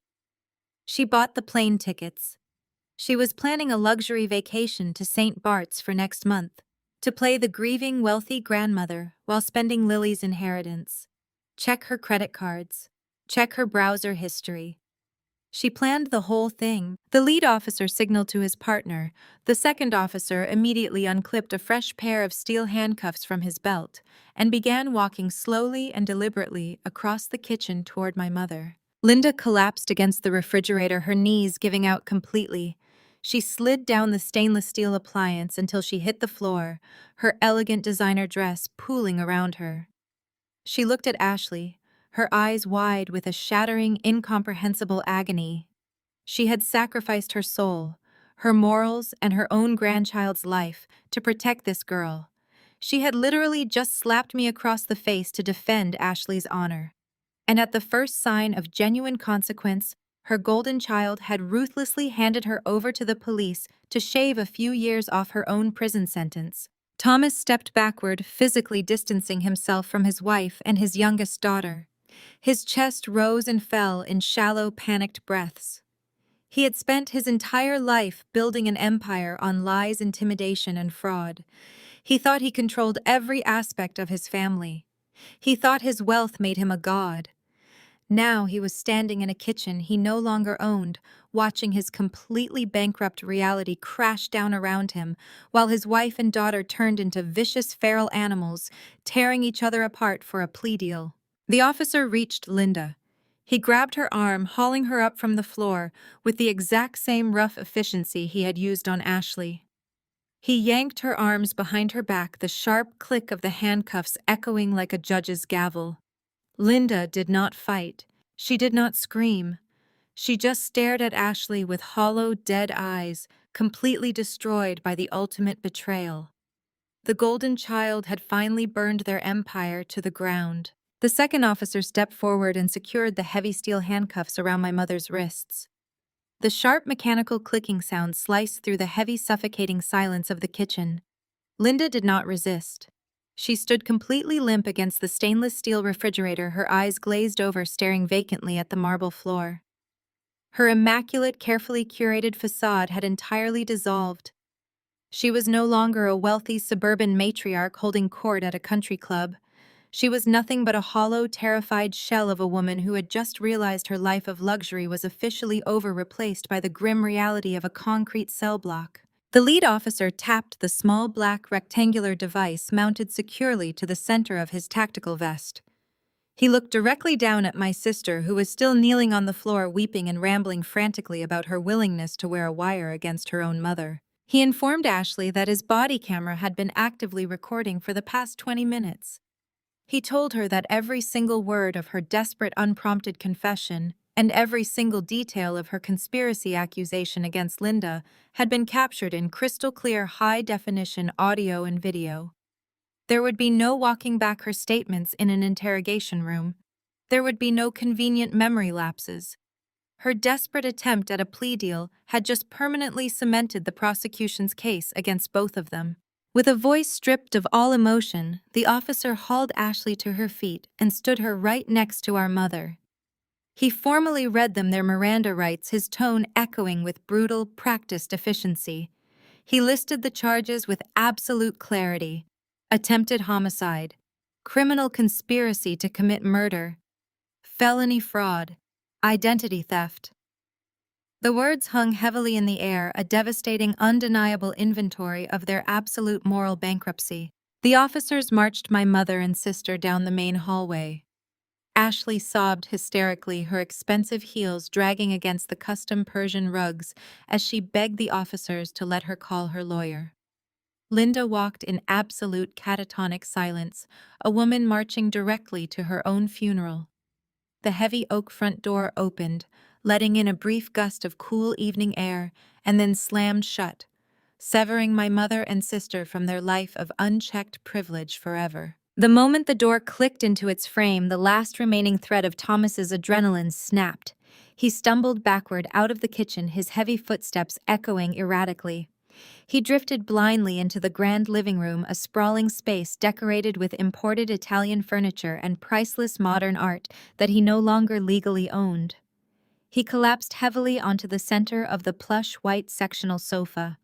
She bought the plane tickets. She was planning a luxury vacation to St. Bart's for next month, to play the grieving, wealthy grandmother while spending Lily's inheritance. Check her credit cards. Check her browser history. She planned the whole thing. The lead officer signaled to his partner. The second officer immediately unclipped a fresh pair of steel handcuffs from his belt and began walking slowly and deliberately across the kitchen toward my mother. Linda collapsed against the refrigerator, her knees giving out completely. She slid down the stainless steel appliance until she hit the floor, her elegant designer dress pooling around her. She looked at Ashley, her eyes wide with a shattering, incomprehensible agony. She had sacrificed her soul, her morals, and her own grandchild's life to protect this girl. She had literally just slapped me across the face to defend Ashley's honor. And at the first sign of genuine consequence, her golden child had ruthlessly handed her over to the police to shave a few years off her own prison sentence. Thomas stepped backward, physically distancing himself from his wife and his youngest daughter. His chest rose and fell in shallow, panicked breaths. He had spent his entire life building an empire on lies, intimidation, and fraud. He thought he controlled every aspect of his family. He thought his wealth made him a god. Now he was standing in a kitchen he no longer owned, watching his completely bankrupt reality crash down around him, while his wife and daughter turned into vicious feral animals, tearing each other apart for a plea deal. The officer reached Linda. He grabbed her arm, hauling her up from the floor with the exact same rough efficiency he had used on Ashley. He yanked her arms behind her back, the sharp click of the handcuffs echoing like a judge's gavel. Linda did not fight. She did not scream. She just stared at Ashley with hollow, dead eyes, completely destroyed by the ultimate betrayal. The Golden Child had finally burned their empire to the ground. The second officer stepped forward and secured the heavy steel handcuffs around my mother's wrists. The sharp mechanical clicking sound sliced through the heavy, suffocating silence of the kitchen. Linda did not resist. She stood completely limp against the stainless steel refrigerator, her eyes glazed over, staring vacantly at the marble floor. Her immaculate, carefully curated facade had entirely dissolved. She was no longer a wealthy suburban matriarch holding court at a country club. She was nothing but a hollow, terrified shell of a woman who had just realized her life of luxury was officially over, replaced by the grim reality of a concrete cell block. The lead officer tapped the small black rectangular device mounted securely to the center of his tactical vest. He looked directly down at my sister, who was still kneeling on the floor, weeping and rambling frantically about her willingness to wear a wire against her own mother. He informed Ashley that his body camera had been actively recording for the past 20 minutes. He told her that every single word of her desperate, unprompted confession and every single detail of her conspiracy accusation against Linda had been captured in crystal-clear, high-definition audio and video. There would be no walking back her statements in an interrogation room. There would be no convenient memory lapses. Her desperate attempt at a plea deal had just permanently cemented the prosecution's case against both of them. With a voice stripped of all emotion, the officer hauled Ashley to her feet and stood her right next to our mother. He formally read them their Miranda rights, his tone echoing with brutal, practiced efficiency. He listed the charges with absolute clarity: attempted homicide, criminal conspiracy to commit murder, felony fraud, identity theft. The words hung heavily in the air, a devastating, undeniable inventory of their absolute moral bankruptcy. The officers marched my mother and sister down the main hallway. Ashley sobbed hysterically, her expensive heels dragging against the custom Persian rugs as she begged the officers to let her call her lawyer. Linda walked in absolute catatonic silence, a woman marching directly to her own funeral. The heavy oak front door opened, letting in a brief gust of cool evening air, and then slammed shut, severing my mother and sister from their life of unchecked privilege forever. The moment the door clicked into its frame, the last remaining thread of Thomas's adrenaline snapped. He stumbled backward out of the kitchen, his heavy footsteps echoing erratically. He drifted blindly into the grand living room, a sprawling space decorated with imported Italian furniture and priceless modern art that he no longer legally owned. He collapsed heavily onto the center of the plush white sectional sofa.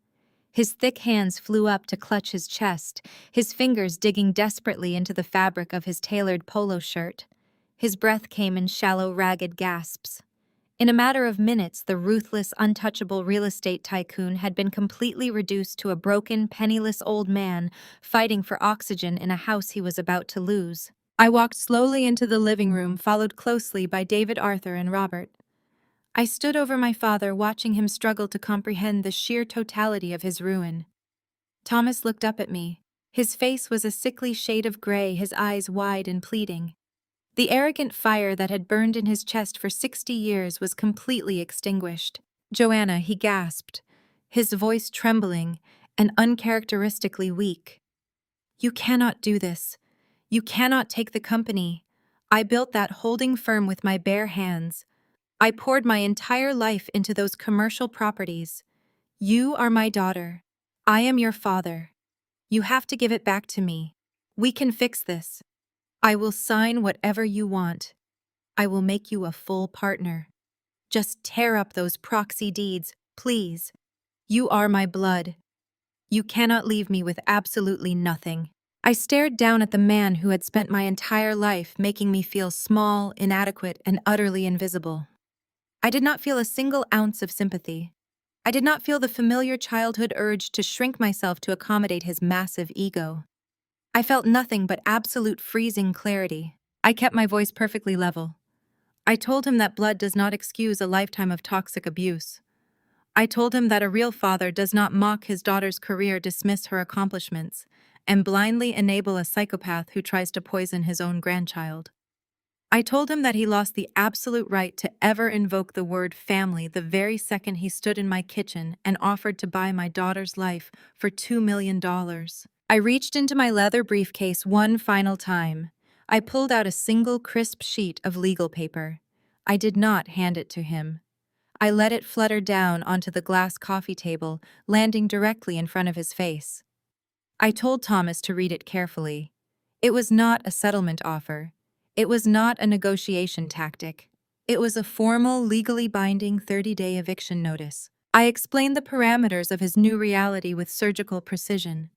His thick hands flew up to clutch his chest, his fingers digging desperately into the fabric of his tailored polo shirt. His breath came in shallow, ragged gasps. In a matter of minutes, the ruthless, untouchable real estate tycoon had been completely reduced to a broken, penniless old man fighting for oxygen in a house he was about to lose. I walked slowly into the living room, followed closely by David, Arthur, and Robert. I stood over my father, watching him struggle to comprehend the sheer totality of his ruin. Thomas looked up at me. His face was a sickly shade of gray, his eyes wide and pleading. The arrogant fire that had burned in his chest for 60 years was completely extinguished. "Joanna," he gasped, his voice trembling and uncharacteristically weak. "You cannot do this. You cannot take the company. I built that holding firm with my bare hands. I poured my entire life into those commercial properties. You are my daughter. I am your father. You have to give it back to me. We can fix this. I will sign whatever you want. I will make you a full partner." Just tear up those proxy deeds, please. You are my blood. You cannot leave me with absolutely nothing." I stared down at the man who had spent my entire life making me feel small, inadequate, and utterly invisible. I did not feel a single ounce of sympathy. I did not feel the familiar childhood urge to shrink myself to accommodate his massive ego. I felt nothing but absolute freezing clarity. I kept my voice perfectly level. I told him that blood does not excuse a lifetime of toxic abuse. I told him that a real father does not mock his daughter's career, dismiss her accomplishments, and blindly enable a psychopath who tries to poison his own grandchild. I told him that he lost the absolute right to ever invoke the word family the very second he stood in my kitchen and offered to buy my daughter's life for $2 million. I reached into my leather briefcase one final time. I pulled out a single crisp sheet of legal paper. I did not hand it to him. I let it flutter down onto the glass coffee table, landing directly in front of his face. I told Thomas to read it carefully. It was not a settlement offer. It was not a negotiation tactic. It was a formal, legally binding 30-day eviction notice. I explained the parameters of his new reality with surgical precision.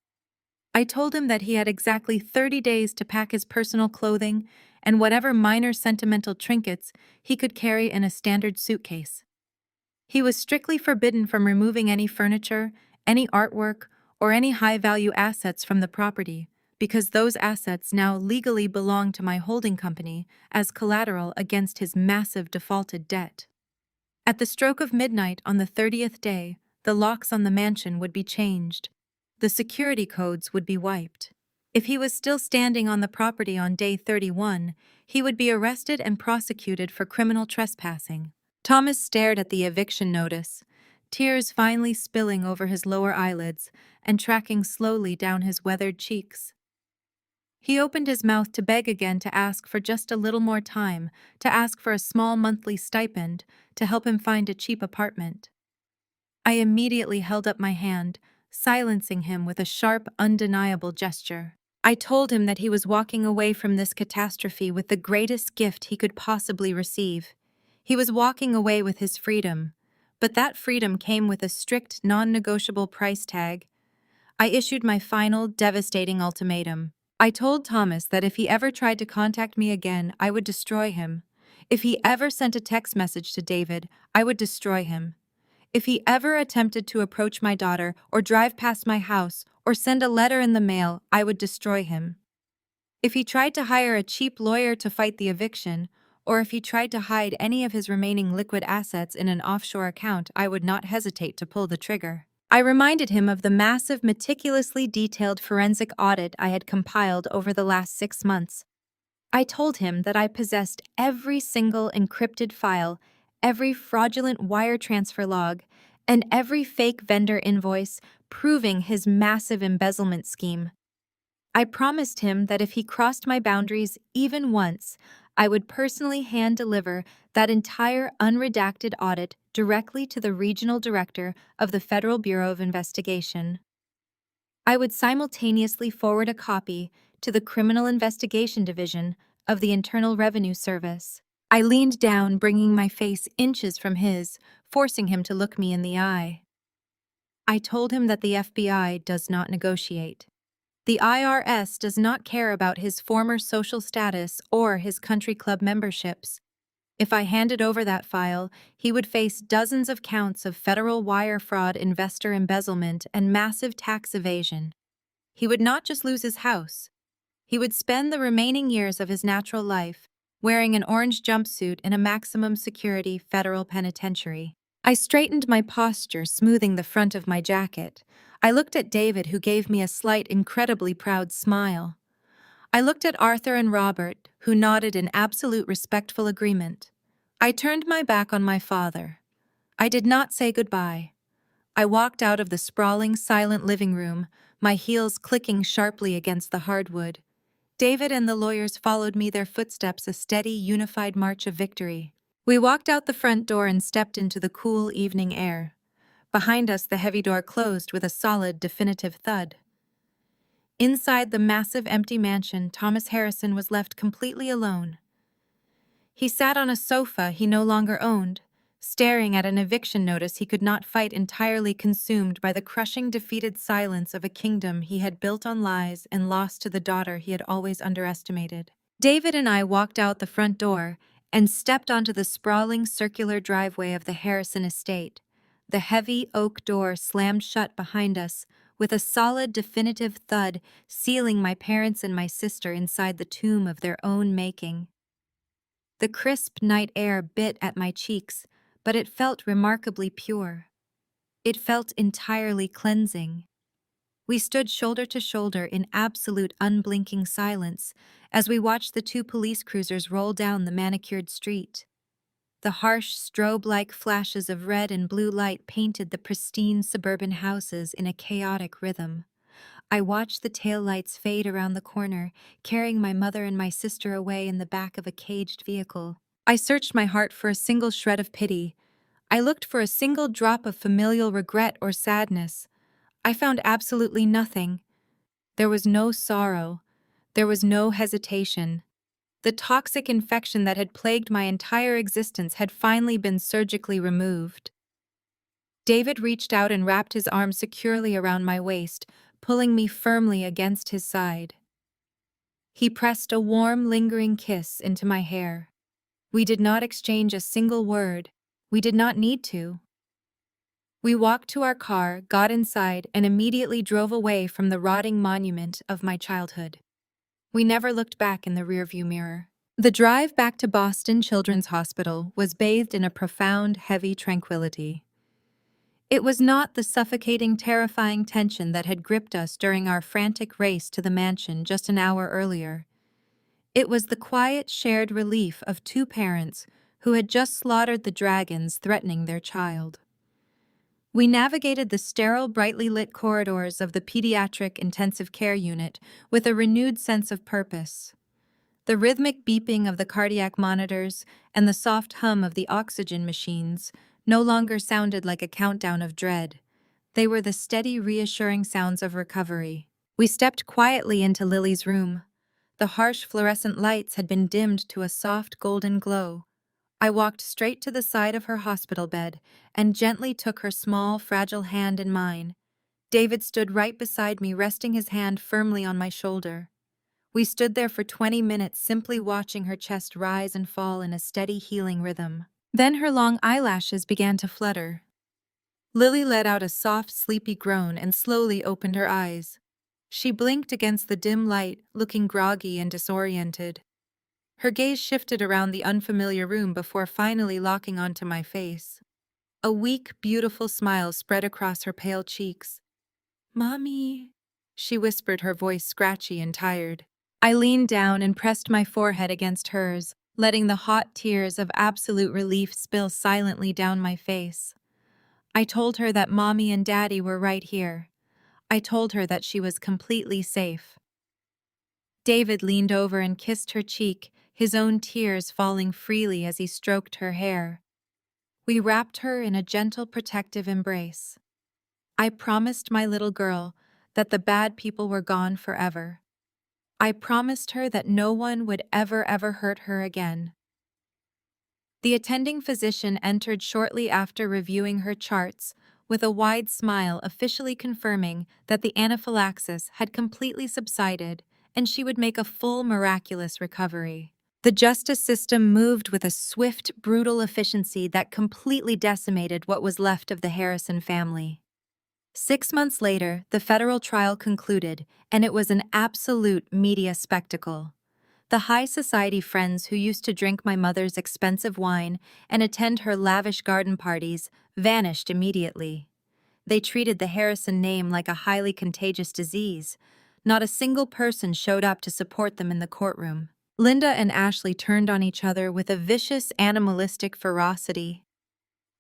I told him that he had exactly 30 days to pack his personal clothing and whatever minor sentimental trinkets he could carry in a standard suitcase. He was strictly forbidden from removing any furniture, any artwork, or any high-value assets from the property, because those assets now legally belong to my holding company as collateral against his massive defaulted debt. At the stroke of midnight on the 30th day, the locks on the mansion would be changed. The security codes would be wiped. If he was still standing on the property on day 31, he would be arrested and prosecuted for criminal trespassing. Thomas stared at the eviction notice, tears finally spilling over his lower eyelids and tracking slowly down his weathered cheeks. He opened his mouth to beg again, to ask for just a little more time, to ask for a small monthly stipend, to help him find a cheap apartment. I immediately held up my hand, silencing him with a sharp, undeniable gesture. I told him that he was walking away from this catastrophe with the greatest gift he could possibly receive. He was walking away with his freedom, but that freedom came with a strict, non-negotiable price tag. I issued my final, devastating ultimatum. I told Thomas that if he ever tried to contact me again, I would destroy him. If he ever sent a text message to David, I would destroy him. If he ever attempted to approach my daughter or drive past my house or send a letter in the mail, I would destroy him. If he tried to hire a cheap lawyer to fight the eviction, or if he tried to hide any of his remaining liquid assets in an offshore account, I would not hesitate to pull the trigger. I reminded him of the massive, meticulously detailed forensic audit I had compiled over the last 6 months. I told him that I possessed every single encrypted file, every fraudulent wire transfer log, and every fake vendor invoice proving his massive embezzlement scheme. I promised him that if he crossed my boundaries even once, I would personally hand-deliver that entire unredacted audit directly to the regional director of the Federal Bureau of Investigation. I would simultaneously forward a copy to the Criminal Investigation Division of the Internal Revenue Service. I leaned down, bringing my face inches from his, forcing him to look me in the eye. I told him that the FBI does not negotiate. The IRS does not care about his former social status or his country club memberships. If I handed over that file, he would face dozens of counts of federal wire fraud, investor embezzlement, and massive tax evasion. He would not just lose his house. He would spend the remaining years of his natural life wearing an orange jumpsuit in a maximum security federal penitentiary. I straightened my posture, smoothing the front of my jacket. I looked at David, who gave me a slight, incredibly proud smile. I looked at Arthur and Robert, who nodded in absolute respectful agreement. I turned my back on my father. I did not say goodbye. I walked out of the sprawling, silent living room, my heels clicking sharply against the hardwood. David and the lawyers followed me, their footsteps a steady, unified march of victory. We walked out the front door and stepped into the cool evening air. Behind us, the heavy door closed with a solid, definitive thud. Inside the massive, empty mansion, Thomas Harrison was left completely alone. He sat on a sofa he no longer owned, staring at an eviction notice he could not fight, entirely consumed by the crushing, defeated silence of a kingdom he had built on lies and lost to the daughter he had always underestimated. David and I walked out the front door and stepped onto the sprawling circular driveway of the Harrison estate. The heavy oak door slammed shut behind us, with a solid, definitive thud, sealing my parents and my sister inside the tomb of their own making. The crisp night air bit at my cheeks, but it felt remarkably pure. It felt entirely cleansing. We stood shoulder to shoulder in absolute unblinking silence as we watched the two police cruisers roll down the manicured street. The harsh, strobe-like flashes of red and blue light painted the pristine suburban houses in a chaotic rhythm. I watched the taillights fade around the corner, carrying my mother and my sister away in the back of a caged vehicle. I searched my heart for a single shred of pity. I looked for a single drop of familial regret or sadness. I found absolutely nothing. There was no sorrow. There was no hesitation. The toxic infection that had plagued my entire existence had finally been surgically removed. David reached out and wrapped his arm securely around my waist, pulling me firmly against his side. He pressed a warm, lingering kiss into my hair. We did not exchange a single word. We did not need to. We walked to our car, got inside, and immediately drove away from the rotting monument of my childhood. We never looked back in the rearview mirror. The drive back to Boston Children's Hospital was bathed in a profound, heavy tranquility. It was not the suffocating, terrifying tension that had gripped us during our frantic race to the mansion just an hour earlier. It was the quiet, shared relief of two parents who had just slaughtered the dragons threatening their child. We navigated the sterile, brightly lit corridors of the pediatric intensive care unit with a renewed sense of purpose. The rhythmic beeping of the cardiac monitors and the soft hum of the oxygen machines no longer sounded like a countdown of dread. They were the steady, reassuring sounds of recovery. We stepped quietly into Lily's room. The harsh fluorescent lights had been dimmed to a soft golden glow. I walked straight to the side of her hospital bed and gently took her small, fragile hand in mine. David stood right beside me, resting his hand firmly on my shoulder. We stood there for 20 minutes, simply watching her chest rise and fall in a steady, healing rhythm. Then her long eyelashes began to flutter. Lily let out a soft, sleepy groan and slowly opened her eyes. She blinked against the dim light, looking groggy and disoriented. Her gaze shifted around the unfamiliar room before finally locking onto my face. A weak, beautiful smile spread across her pale cheeks. "Mommy," she whispered, her voice scratchy and tired. I leaned down and pressed my forehead against hers, letting the hot tears of absolute relief spill silently down my face. I told her that Mommy and Daddy were right here. I told her that she was completely safe. David leaned over and kissed her cheek, his own tears falling freely as he stroked her hair. We wrapped her in a gentle, protective embrace. I promised my little girl that the bad people were gone forever. I promised her that no one would ever hurt her again. The attending physician entered shortly after, reviewing her charts, with a wide smile, officially confirming that the anaphylaxis had completely subsided and she would make a full, miraculous recovery. The justice system moved with a swift, brutal efficiency that completely decimated what was left of the Harrison family. 6 months later, the federal trial concluded, and it was an absolute media spectacle. The high society friends who used to drink my mother's expensive wine and attend her lavish garden parties vanished immediately. They treated the Harrison name like a highly contagious disease. Not a single person showed up to support them in the courtroom. Linda and Ashley turned on each other with a vicious, animalistic ferocity.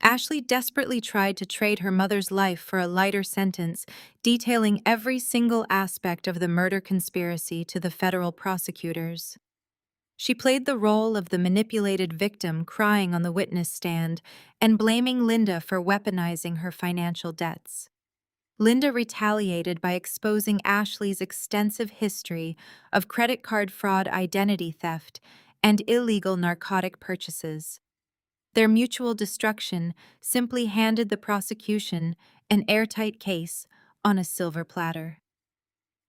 Ashley desperately tried to trade her mother's life for a lighter sentence, detailing every single aspect of the murder conspiracy to the federal prosecutors. She played the role of the manipulated victim, crying on the witness stand and blaming Linda for weaponizing her financial debts. Linda retaliated by exposing Ashley's extensive history of credit card fraud, identity theft, and illegal narcotic purchases. Their mutual destruction simply handed the prosecution an airtight case on a silver platter.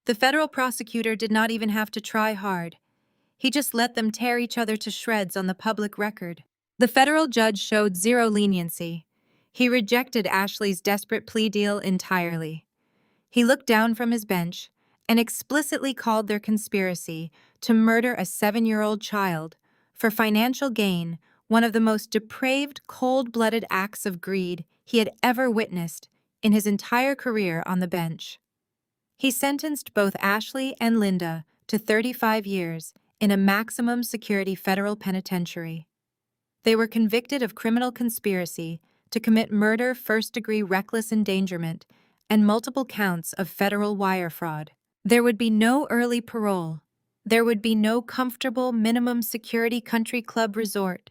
The federal prosecutor did not even have to try hard. He just let them tear each other to shreds on the public record. The federal judge showed zero leniency. He rejected Ashley's desperate plea deal entirely. He looked down from his bench and explicitly called their conspiracy to murder a 7-year-old child for financial gain one of the most depraved, cold-blooded acts of greed he had ever witnessed in his entire career on the bench. He sentenced both Ashley and Linda to 35 years in a maximum security federal penitentiary. They were convicted of criminal conspiracy to commit murder, first-degree reckless endangerment, and multiple counts of federal wire fraud. There would be no early parole. There would be no comfortable minimum security country club resort.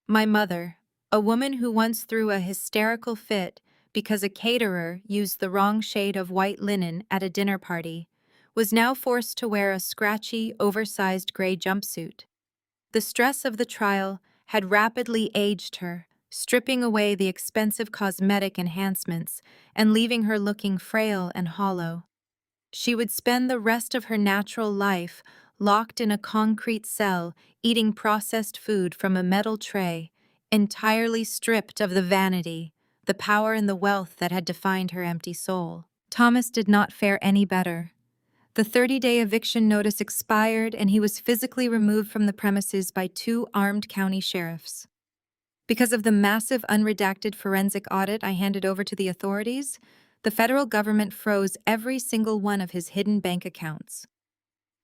My mother, a woman who once threw a hysterical fit because a caterer used the wrong shade of white linen at a dinner party, was now forced to wear a scratchy, oversized gray jumpsuit. The stress of the trial had rapidly aged her, stripping away the expensive cosmetic enhancements and leaving her looking frail and hollow. She would spend the rest of her natural life locked in a concrete cell, eating processed food from a metal tray, entirely stripped of the vanity, the power and the wealth that had defined her empty soul. Thomas did not fare any better. The 30-day eviction notice expired and he was physically removed from the premises by 2 armed county sheriffs. Because of the massive unredacted forensic audit I handed over to the authorities, the federal government froze every single one of his hidden bank accounts.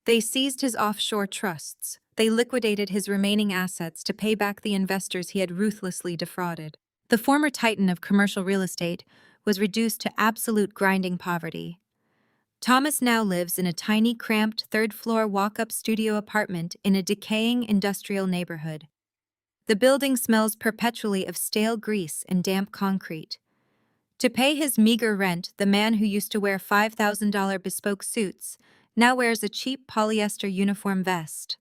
They seized his offshore trusts. They liquidated his remaining assets to pay back the investors he had ruthlessly defrauded. The former titan of commercial real estate was reduced to absolute grinding poverty. Thomas now lives in a tiny, cramped, third-floor walk-up studio apartment in a decaying industrial neighborhood. The building smells perpetually of stale grease and damp concrete. To pay his meager rent, the man who used to wear $5,000 bespoke suits now wears a cheap polyester uniform vest.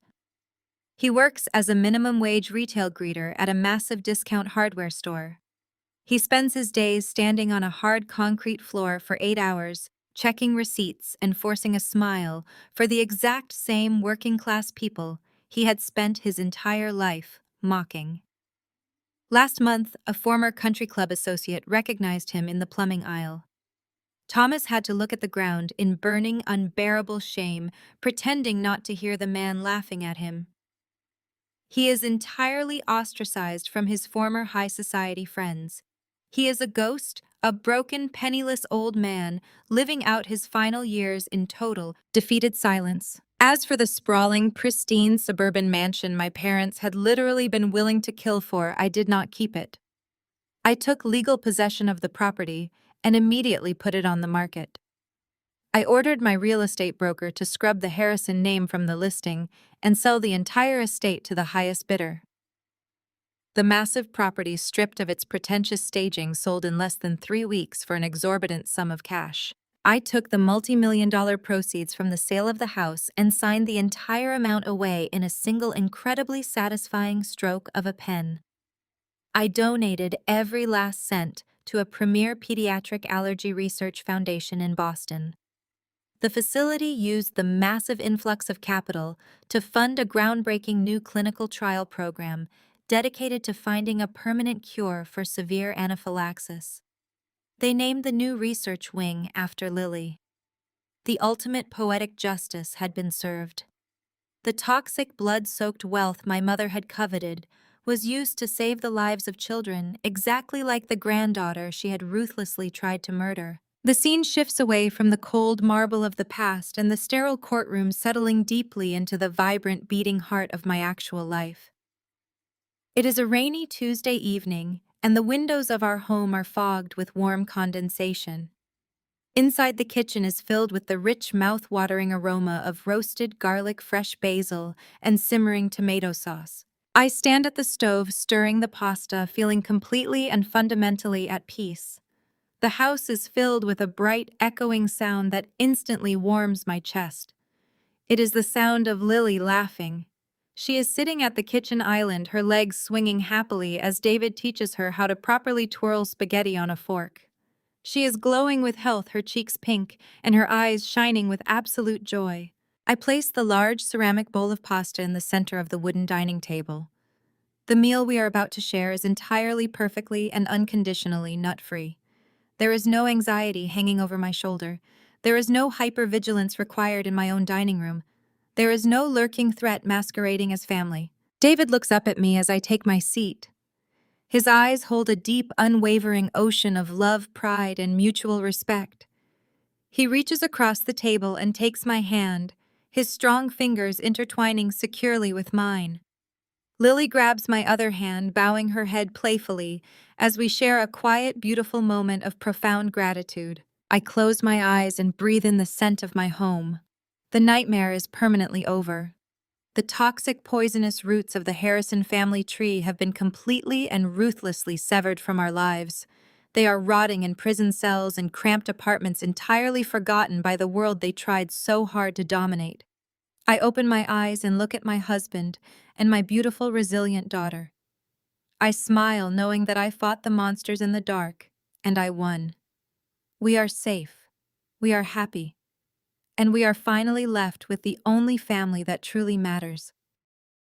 He works as a minimum-wage retail greeter at a massive discount hardware store. He spends his days standing on a hard concrete floor for 8 hours, checking receipts and forcing a smile for the exact same working-class people he had spent his entire life mocking. Last month, a former country club associate recognized him in the plumbing aisle. Thomas had to look at the ground in burning, unbearable shame, pretending not to hear the man laughing at him. He is entirely ostracized from his former high society friends. He is a ghost, a broken, penniless old man, living out his final years in total, defeated silence. As for the sprawling, pristine suburban mansion my parents had literally been willing to kill for, I did not keep it. I took legal possession of the property and immediately put it on the market. I ordered my real estate broker to scrub the Harrison name from the listing and sell the entire estate to the highest bidder. The massive property, stripped of its pretentious staging, sold in less than 3 weeks for an exorbitant sum of cash. I took the multi-million-dollar proceeds from the sale of the house and signed the entire amount away in a single incredibly satisfying stroke of a pen. I donated every last cent to a premier pediatric allergy research foundation in Boston. The facility used the massive influx of capital to fund a groundbreaking new clinical trial program dedicated to finding a permanent cure for severe anaphylaxis. They named the new research wing after Lily. The ultimate poetic justice had been served. The toxic, blood-soaked wealth my mother had coveted was used to save the lives of children, exactly like the granddaughter she had ruthlessly tried to murder. The scene shifts away from the cold marble of the past and the sterile courtroom, settling deeply into the vibrant, beating heart of my actual life. It is a rainy Tuesday evening, and the windows of our home are fogged with warm condensation. Inside the kitchen is filled with the rich, mouth-watering aroma of roasted garlic, fresh basil, and simmering tomato sauce. I stand at the stove, stirring the pasta, feeling completely and fundamentally at peace. The house is filled with a bright, echoing sound that instantly warms my chest. It is the sound of Lily laughing. She is sitting at the kitchen island, her legs swinging happily as David teaches her how to properly twirl spaghetti on a fork. She is glowing with health, her cheeks pink, and her eyes shining with absolute joy. I place the large ceramic bowl of pasta in the center of the wooden dining table. The meal we are about to share is entirely perfectly and unconditionally nut-free. There is no anxiety hanging over my shoulder. There is no hypervigilance required in my own dining room. There is no lurking threat masquerading as family. David looks up at me as I take my seat. His eyes hold a deep, unwavering ocean of love, pride, and mutual respect. He reaches across the table and takes my hand, his strong fingers intertwining securely with mine. Lily grabs my other hand, bowing her head playfully, as we share a quiet, beautiful moment of profound gratitude. I close my eyes and breathe in the scent of my home. The nightmare is permanently over. The toxic, poisonous roots of the Harrison family tree have been completely and ruthlessly severed from our lives. They are rotting in prison cells and cramped apartments, entirely forgotten by the world they tried so hard to dominate. I open my eyes and look at my husband and my beautiful, resilient daughter. I smile, knowing that I fought the monsters in the dark, and I won. We are safe. We are happy. And we are finally left with the only family that truly matters.